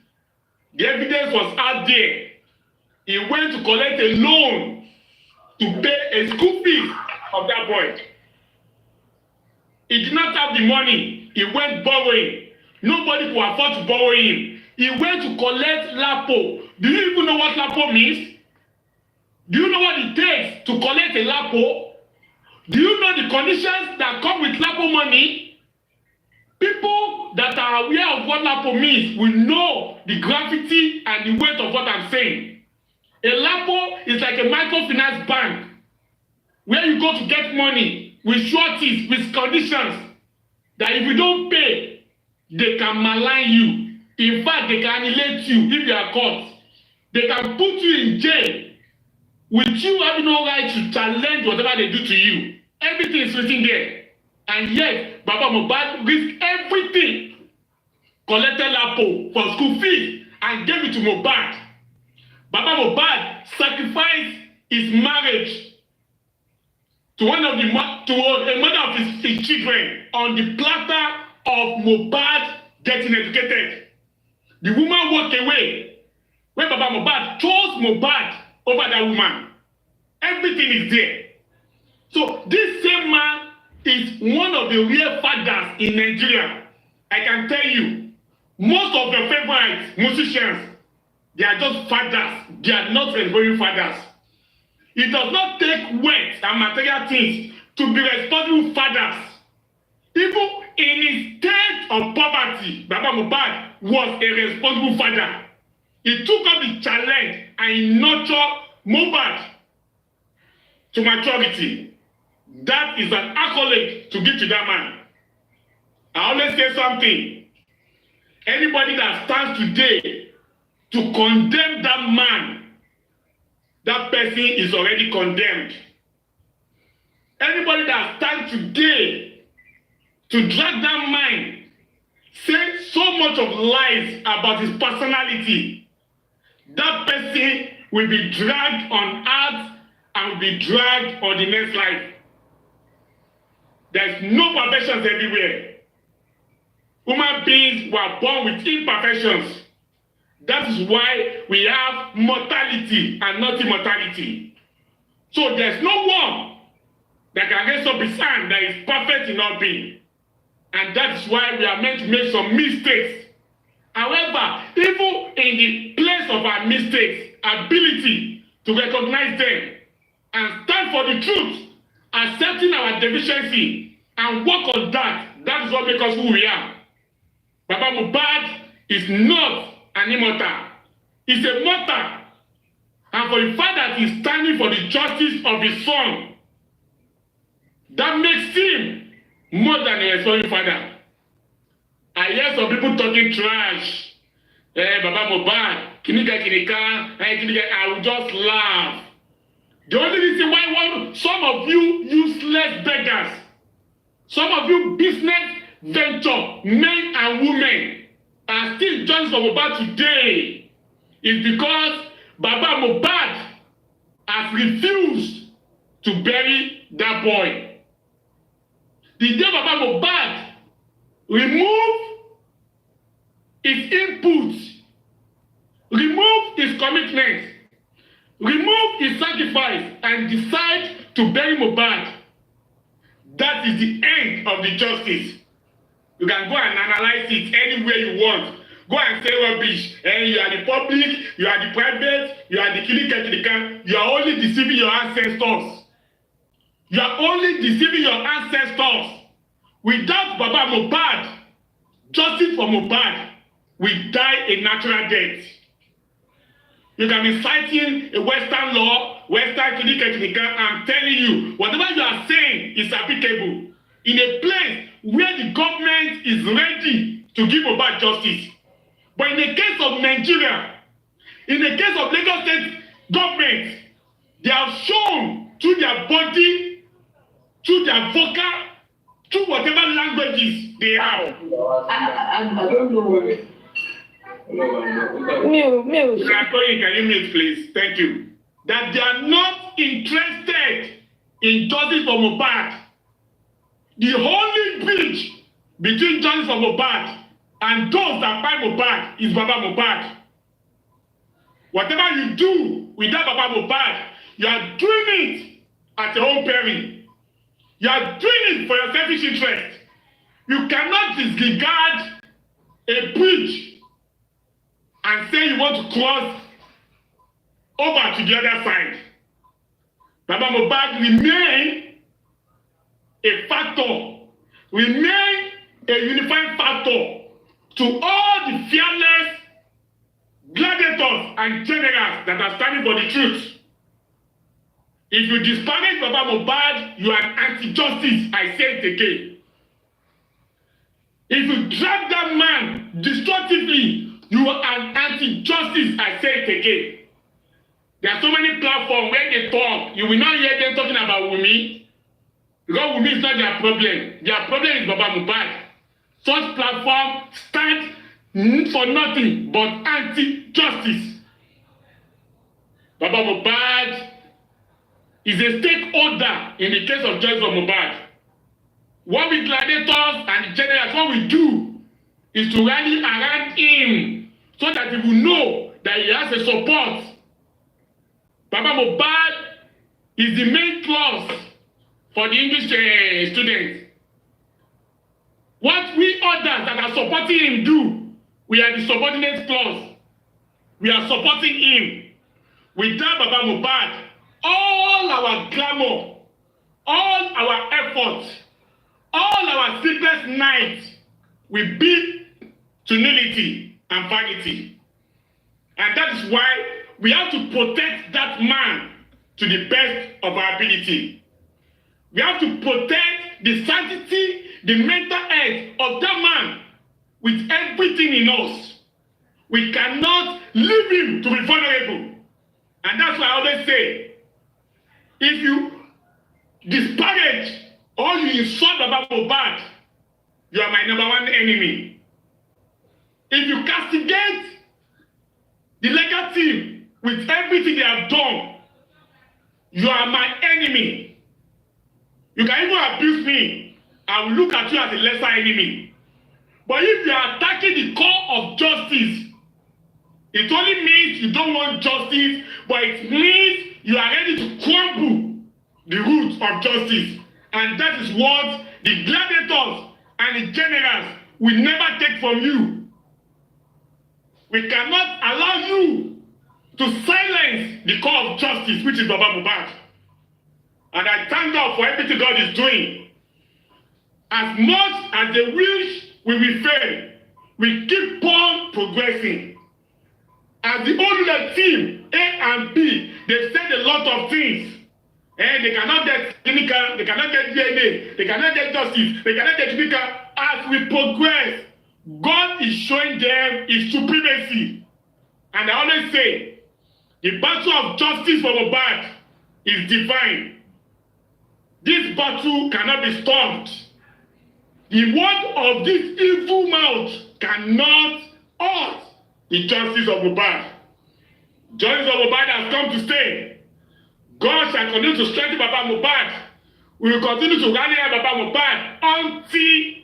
The evidence was out there. He went to collect a loan to pay a school fee of that boy. He did not have the money. He went borrowing. Nobody could afford to borrow him. He went to collect LAPO. Do you even know what LAPO means? Do you know what it takes to collect a LAPO? Do you know the conditions that come with LAPO money? People that are aware of what LAPO means will know the gravity and the weight of what I'm saying. A LAPO is like a microfinance bank where you go to get money with sureties, with conditions that if you don't pay, they can malign you. In fact, they can annihilate you if you are caught. They can put you in jail with you having no right to challenge whatever they do to you. Everything is written there. And yet, Baba Mohbad risked everything, collected Lapo for school fees, and gave it to Mohbad. Baba Mohbad sacrificed his marriage to a mother of his children on the platter of Mohbad getting educated. The woman walked away when Baba Mohbad chose Mohbad over that woman. Everything is there. So this same man is one of the real fathers in Nigeria. I can tell you, most of the favorite musicians, they are just fathers. They are not responsible fathers. It does not take wealth and material things to be responsible fathers. Even in his state of poverty, Baba Mohbad was a responsible father. He took up the challenge and he nurtured Mohbad to maturity. That is an accolade to give to that man. I always say something. Anybody that stands today to condemn that man, that person is already condemned. Anybody that stands today to drag that man, say so much of lies about his personality, that person will be dragged on earth and will be dragged on the next life. There's no perfections everywhere. Human beings were born with imperfections. That is why we have mortality and not immortality. So there's no one that can raise up his hand that is perfect in all being. And that is why we are meant to make some mistakes. However, even in the place of our mistakes, ability to recognize them and stand for the truth, accepting our deficiency and work on that, that is what makes us who we are. Baba Mohbad is not an immortal. He's a mortal. And for the fact that he's standing for the justice of his son, that makes him more than a responsible father. I hear some people talking trash. Baba Mohbad, I will just laugh. The only reason why some of you useless beggars, some of you business venture men and women are still joining for Mohbad today is because Baba Mohbad has refused to bury that boy. The day Baba Mohbad remove his input, remove his commitment, remove his sacrifice and decide to bury Mohbad, that is the end of the justice. You can go and analyze it anywhere you want. Go and say rubbish. You are the public, you are the private, you are the clinical. You are only deceiving your ancestors. You are only deceiving your ancestors. Without Baba Mohbad, justice for Mohbad will die a natural death. You can be citing a Western law, Western clinical. I'm telling you, whatever you are saying is applicable in a place where the government is ready to give Mohbad justice. But in the case of Nigeria, in the case of Lagos State government, they have shown through their body, through their vocal, through whatever languages they have. I don't know. Can you mute, please? Thank you. That they are not interested in justice for Mohbad. The only bridge between justice for Mohbad and those that buy Mohbad is Baba Mohbad. Whatever you do without Baba Mohbad, you are doing it at your own peril. You are doing it for your selfish interest. You cannot disregard a bridge and say you want to cross over to the other side. Baba Mohbad remain a factor, remain a unifying factor to all the fearless gladiators and generals that are standing for the truth. If you disparage Baba Mohbad, you are an anti-justice. I say it again. If you drag that man destructively, you are an anti-justice. I say it again. There are so many platforms where they talk. You will not hear them talking about Wunmi. Because Wunmi is not their problem. Their problem is Baba Mohbad. Such platform stand for nothing but anti-justice. Baba Mohbad is a stakeholder in the case of justice of Mohbad. What we gladiators and generals, what we do is to rally around him so that he will know that he has a support. Baba Mohbad is the main clause for the English students. What we others that are supporting him do, we are the subordinate clause. We are supporting him. Without Baba Mohbad, all our glamour, all our efforts, all our sleepless nights will be to nullity and vanity. And that is why we have to protect that man to the best of our ability. We have to protect the sanctity, the mental health of that man with everything in us. We cannot leave him to be vulnerable. And that's why I always say, if you disparage or you insult Baba Mohbad, you are my number one enemy. If you castigate the legal team with everything they have done, you are my enemy. You can even abuse me. I will look at you as a lesser enemy. But if you are attacking the core of justice, it only means you don't want justice, but it means you are ready to crumble the roots of justice. And that is what the gladiators and the generals will never take from you. We cannot allow you to silence the core of justice, which is Baba Mohbad. And I thank God for everything God is doing. As much as they wish we will fail, we keep on progressing. As the older team, A and B, they've said a lot of things. And they cannot get clinical, they cannot get DNA, they cannot get justice, they cannot get clinical. As we progress, God is showing them his supremacy. And I always say, the battle of justice for Mohbad is divine. This battle cannot be stopped. The word of this evil mouth cannot halt the justice of Mohbad. Justice of Mohbad has come to stay. God shall continue to strengthen Baba Mohbad. We will continue to rally Baba Mohbad until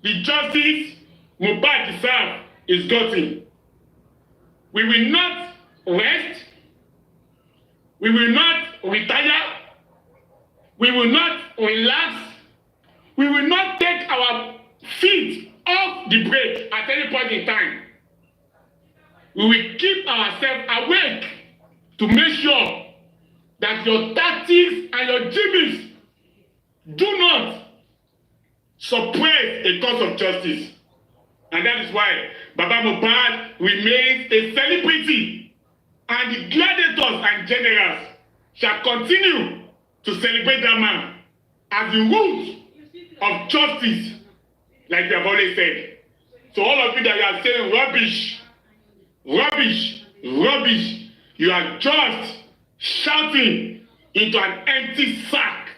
the justice Mohbad deserves is gotten. We will not rest. We will not retire. We will not relax. We will not take our feet off the brake at any point in time. We will keep ourselves awake to make sure that your tactics and your gimmicks do not suppress a cause of justice. And that is why Baba Mohbad remains a celebrity, and the gladiators and generals shall continue to celebrate that man as the root of justice, like we have always said. So all of you that are saying rubbish, rubbish, rubbish, you are just shouting into an empty sack.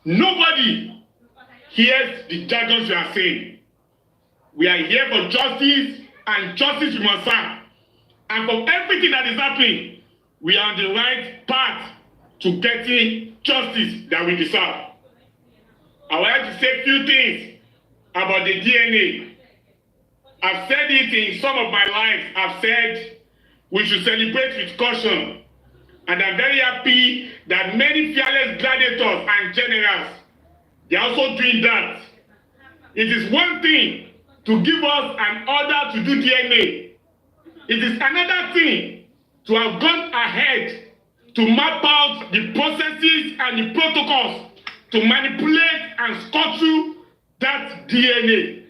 Nobody hears the jargons you are saying. We are here for justice, and justice we must have. And for everything that is happening, we are on the right path to getting justice that we deserve. I would like to say a few things about the DNA. I've said it in some of my lives. I've said we should celebrate with caution. And I'm very happy that many fearless gladiators and generals, they are also doing that. It is one thing to give us an order to do DNA. It is another thing to have gone ahead to map out the processes and the protocols to manipulate and scuttle that DNA.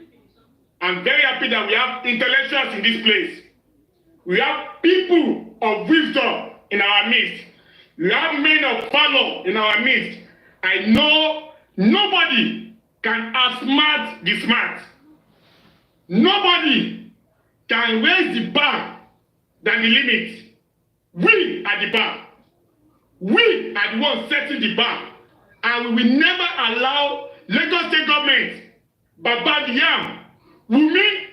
I'm very happy that we have intellectuals in this place. We have people of wisdom in our midst. We have men of valor in our midst. I know nobody can outsmart the smart. Nobody can raise the bar than the limit. We are the bar. We are the ones setting the bar. And we will never allow Lagos State government, Baba Liam, Wumi,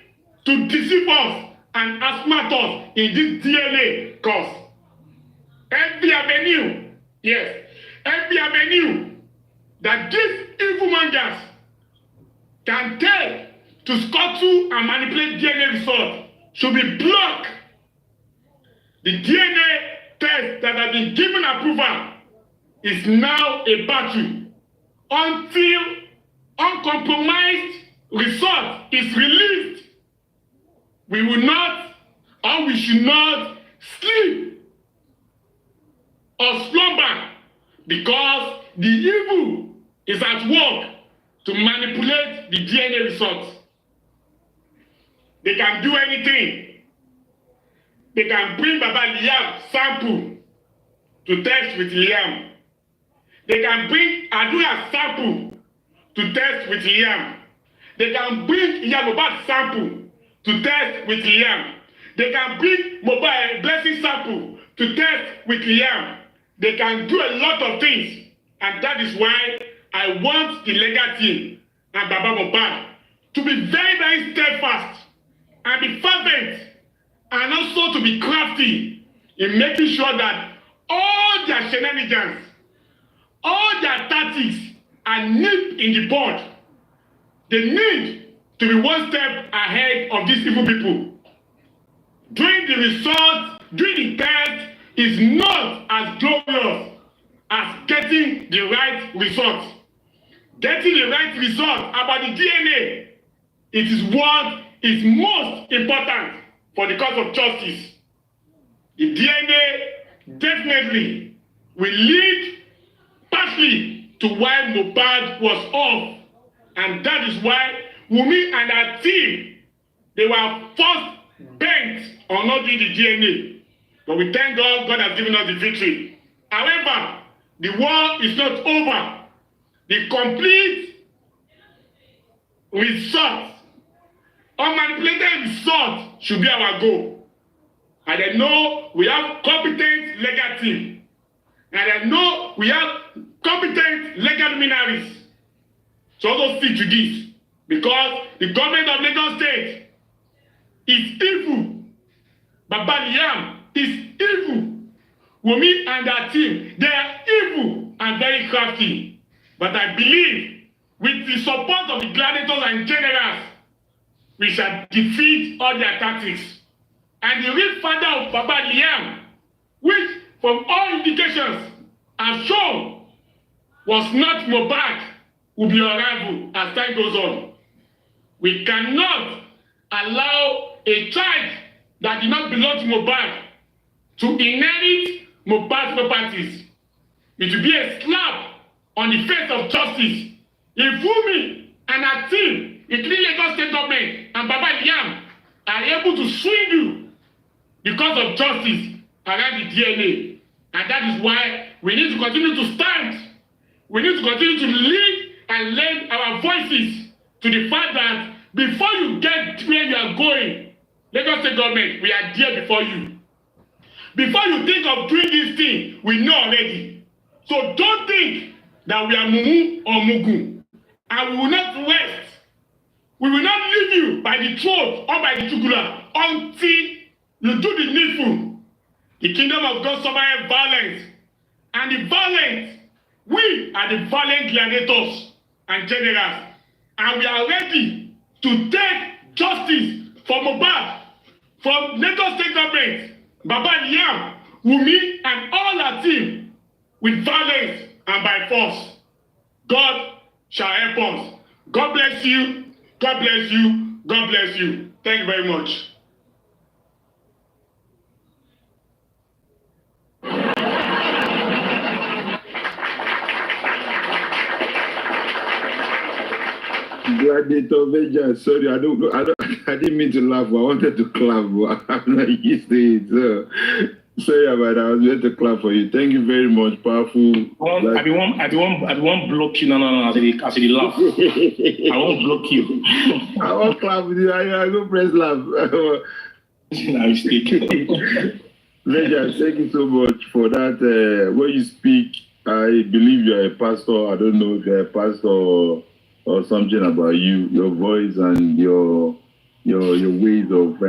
to deceive us and outsmart us in this DNA cause. Every avenue, yes, every avenue that these evil mongers can take to scuttle and manipulate DNA results should be blocked. The DNA test that has been given approval is now a battle until uncompromised result is released. We will not, or we should not sleep or slumber, because the evil is at work to manipulate the DNA results. They can do anything. They can bring Baba Liam sample to test with Liam. They can bring Adura sample to test with Liam. They can bring Yabobat sample to test with Liam. They can bring Mobile Blessing sample to test with Liam. They can do a lot of things. And that is why I want the legal team and Baba Mohbad to be very, very steadfast and be fervent, and also to be crafty in making sure that all their shenanigans, all their tactics are nipped in the bud. They need to be one step ahead of these evil people. Doing the result, doing the test is not as glorious as getting the right result. Getting the right result about the DNA, it is what is most important for the cause of justice. The DNA definitely will lead partly to why Mohbad was off. And that is why Wunmi and her team, they were first bent on not doing the DNA. But we thank God, God has given us the victory. However, the war is not over. The complete result, unmanipulated result, should be our goal. And I know we have competent legal team. And I know we have competent legal luminaries to also stick to this. Because the government of Lagos State is evil. Baba Liam is evil. Wunmi and her team, they are evil and very crafty. But I believe with the support of the gladiators and generals, we shall defeat all their tactics. And the real father of Baba Liam, which from all indications have shown was not Mohbad, will be unraveled as time goes on. We cannot allow a child that did not belong to Mohbad to inherit Mohbad's properties. It will be a slap on the face of justice if Wunmi and her team, including Lagos State government and Baba Liam, are able to swindle the cause of justice around the DNA. And that is why we need to continue to stand. We need to continue to lead and lend our voices to the fact that before you get where you are going, Lagos State government, we are there before you. Before you think of doing this thing, we know already. So don't think that we are Mumu or Mugu. And we will not rest. We will not leave you by the throat or by the jugular until you do the needful. The kingdom of God survives violence. And the violent, we are the violent gladiators and generals. And we are ready to take justice from Mohbad, from Lagos State government, Baba Liam, Wunmi, and all our team with violence and by force. God shall help us. God bless you. God bless you. God bless you. Thank you very much. Gladiator vengeance. Sorry, I didn't mean to laugh. I wanted to clap, but I'm not used to it. So sorry about that. I was meant to clap for you. Thank you very much, powerful. Well, I won't block you. No. As it laugh. I won't block you. I won't clap with you. I go press laugh. No mistake. Major, thank you so much for that. When you speak, I believe you're a pastor. I don't know if you're a pastor or something about you, your voice and your ways of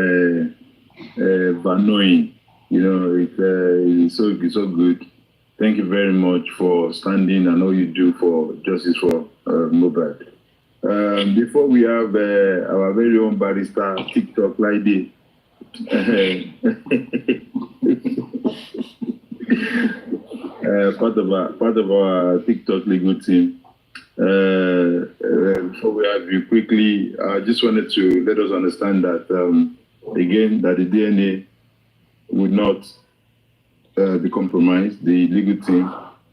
annoying. You know, it's so good. Thank you very much for standing and all you do for justice for Mohbad. Before we have our very own barrister TikTok lady. Part of our TikTok legal team. Before we have you quickly, I just wanted to let us understand that again that the DNA would not be compromised. The legal team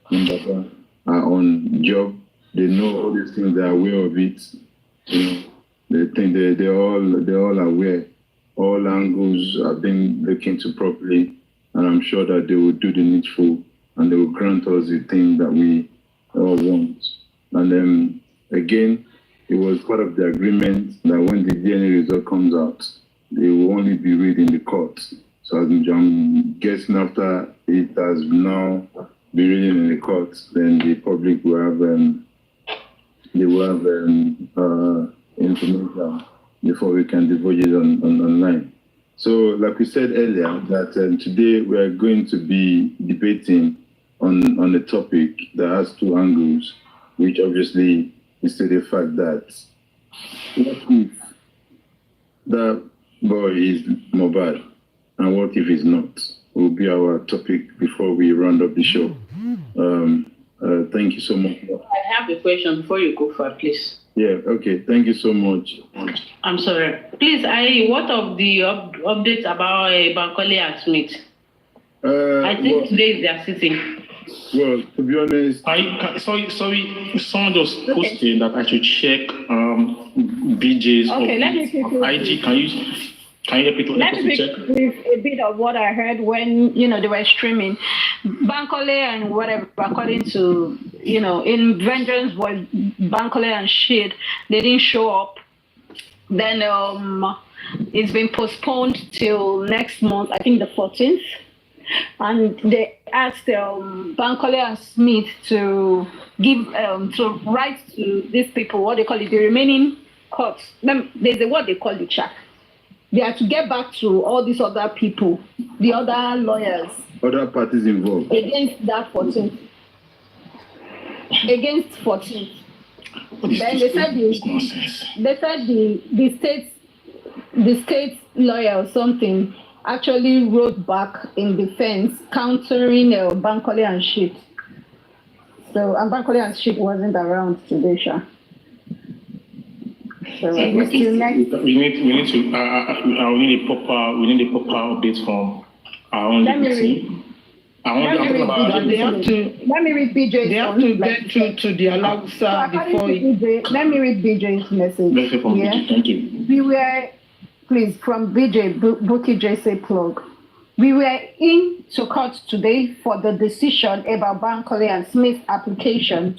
in Baba are on job. They know all these things. They are aware of it. You know, they think they're all aware. All angles have been looked into properly, and I'm sure that they will do the needful and they will grant us the thing that we all want. And then again, it was part of the agreement that when the DNA result comes out, they will only be read in the court. So I'm guessing after it has now been reading in the court, then the public will have information before we can divulge it online. So, like we said earlier, that today we are going to be debating on a topic that has two angles, which obviously is to the fact that what if that boy is Mohbad and what if he's not? Will be our topic before we round up the show. Thank you so much. I have a question before you go for please. Yeah, okay. Thank you so much. I'm sorry. Please, what of the updates about Bankole and Smith? I think today is their sitting. Well, to be honest, sorry. Someone just posted that I should check BJ's IG. Can you help me to check? With a bit of what I heard when they were streaming, Bankole and whatever, according to in Vengeance was Bankole and shit, they didn't show up. Then it's been postponed till next month, I think the 14th, and they asked Bankole and Smith to give to write to these people what they call it, the remaining courts. There's what they call the check. They are to get back to all these other people, the other lawyers. Other parties involved. Against that 14th. Against 14th. Then they said the state lawyer or something actually wrote back in defense, countering Bankole and shit. So, and Bankole and shit wasn't around today, Sha. So we need to. We need a proper update from our own team. Let me read BJ's. They have to get to the Alausa before it. Let me read BJ's message. Thank you. We were, please, from BJ, Bookie JC plug. We were in to court today for the decision about Bankole and Smith's application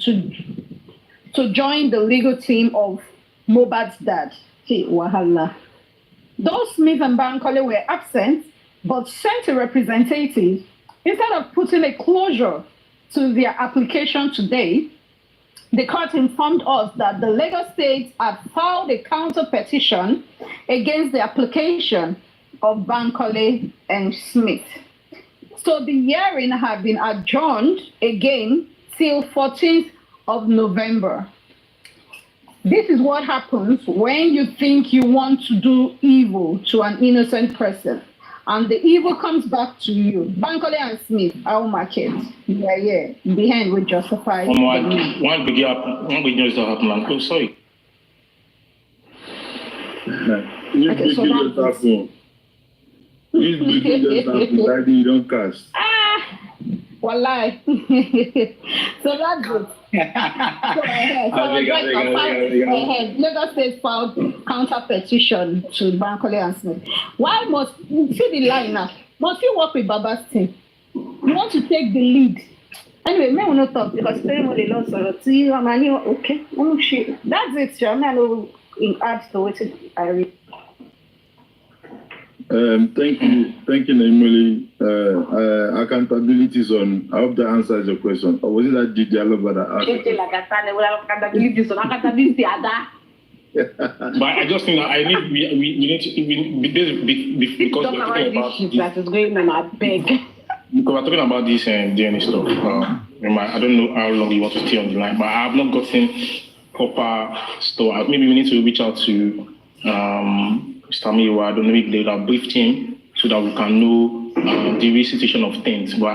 to join the legal team of Mohbad's dad. Hey, wahala. Though Smith and Bankole were absent, but sent a representative, instead of putting a closure to their application today, the court informed us that the Lagos State had filed a counter petition against the application of Bankole and Smith. So the hearing had been adjourned again till 14th of November. This is what happens when you think you want to do evil to an innocent person, and the evil comes back to you. Bankole and Smith, our market. Yeah. Behind we justify. One big news that happened. I'm sorry. You don't cast. Wallahi. So that's it. Lagos State filed counter petition to Bankole and Smith. Why must you see the line now? Must you work with Baba's team? You want to take the lead. Anyway, may we not talk because today we lost okay. That's it, sure. I know in add to what I read. Thank you, Naimoli. Accountability zone. I hope that answers your question. Or was it that Diallo that asked? But I just think that we need to because we're talking about because we're talking about this DNA stuff. I don't know how long you want to stay on the line, but I have not gotten proper stuff. Maybe we need to reach out to Mr. Miwa. I don't know if they would have briefed him so that we can know the real situation of things. But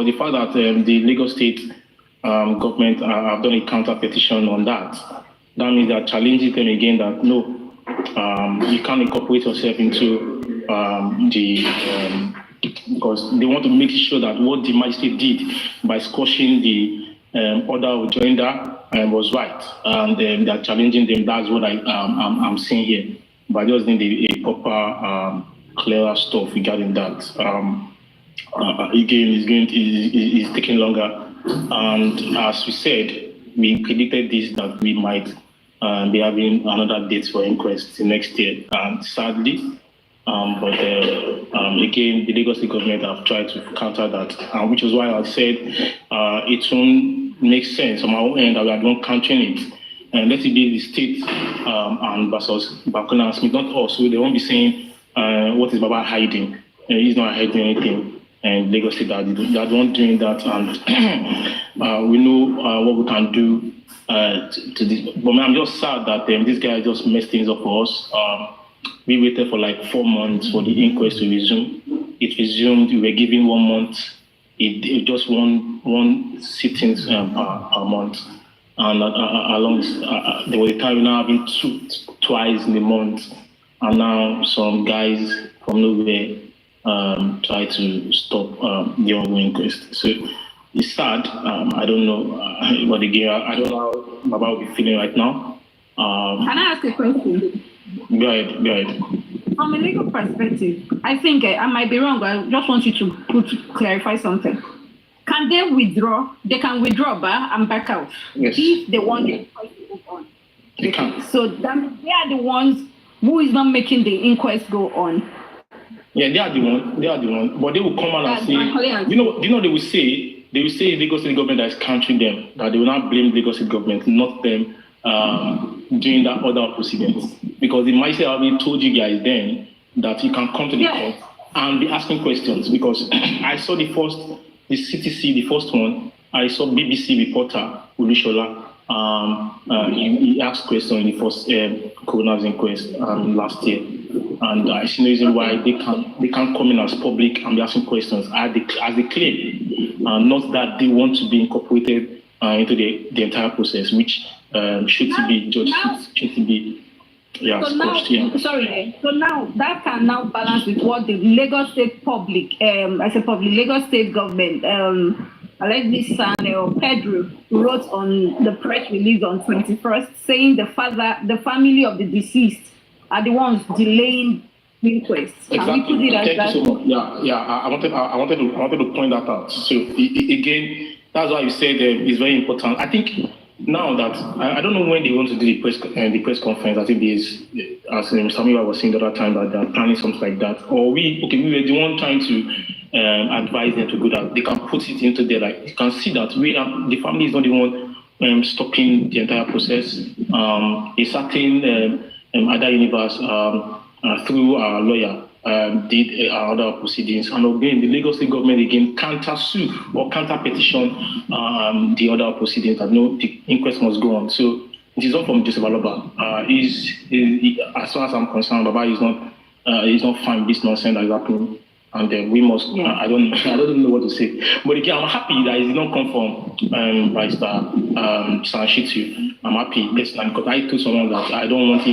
the fact that the Lagos State government have done a counter petition on that means they're challenging them again that no, you can't incorporate yourself into because they want to make sure that what the magistrate did by squashing the order of joinder was right, and they're challenging them. That's what I'm saying here. But I just need a proper, clearer stuff regarding that. Again, it's taking longer, and as we said, we predicted this that we might be having another date for inquest next year, and sadly. But again, the Lagos State government have tried to counter that, which is why I said it won't make sense on our end that we are not countering it. And let it be the state and versus Bakuna and Smith, not us. So they won't be saying, what is Baba hiding? He's not hiding anything. And Lagos State that not doing that. And we know what we can do to this. But I'm just sad that this guy just messed things up for us. We waited for like 4 months for the inquest to resume. It resumed. We were given 1 month. It just one sitting per month. And there was a time we now having twice in the month. And now some guys from nowhere try to stop the ongoing inquest. So it's sad. I don't know. But again, I don't know how Baba will be feeling right now. Can I ask a question? Go ahead. From a legal perspective, I think I might be wrong, but I just want you to clarify something. Can they withdraw? They can withdraw and back out. Yes. If they want the inquest to go on. They can. So they are the ones who is not making the inquest go on. Yeah, they are the one. But they will come out and say, you know, they will say Lagos State government that is countering them, that they will not blame Lagos State government, not them. Doing that other proceedings, because the magistrate already told you guys then that you can come to the court and be asking questions. Because I saw the CTC, the first one, I saw BBC reporter Ulishola. He asked questions in the first coroner's inquest last year, and I see no reason why they can't come in as public and be asking questions as they claim, not that they want to be incorporated into the entire process, which should be judged, should be squashed. So now that can now balance with what the Lagos State Lagos State government, Alexis or Pedro wrote on the press release on 21st, saying the family of the deceased are the ones delaying the inquest. Exactly. Can we put it as that? So much. Yeah. I wanted to point that out. So again, that's why you said it's very important. I think now that I don't know when they want to do the press conference. I think there's, as Samuel was saying the other time, that they're planning something like that. Or we were the one trying to advise them to go that they can put it into there. Like you can see that the family is not the one stopping the entire process. A certain other universe through our lawyer did other proceedings, and again the Lagos State government again counter sue or counter petition the other proceedings that no, the inquest must go on. So it is not from Joseph Aloba. As far as I'm concerned, Baba is not fine with this nonsense that is happening, and we must. I don't know what to say. But again, I'm happy that it did not come from Barrister Sanshitu. I'm happy personally because I told someone that I don't want him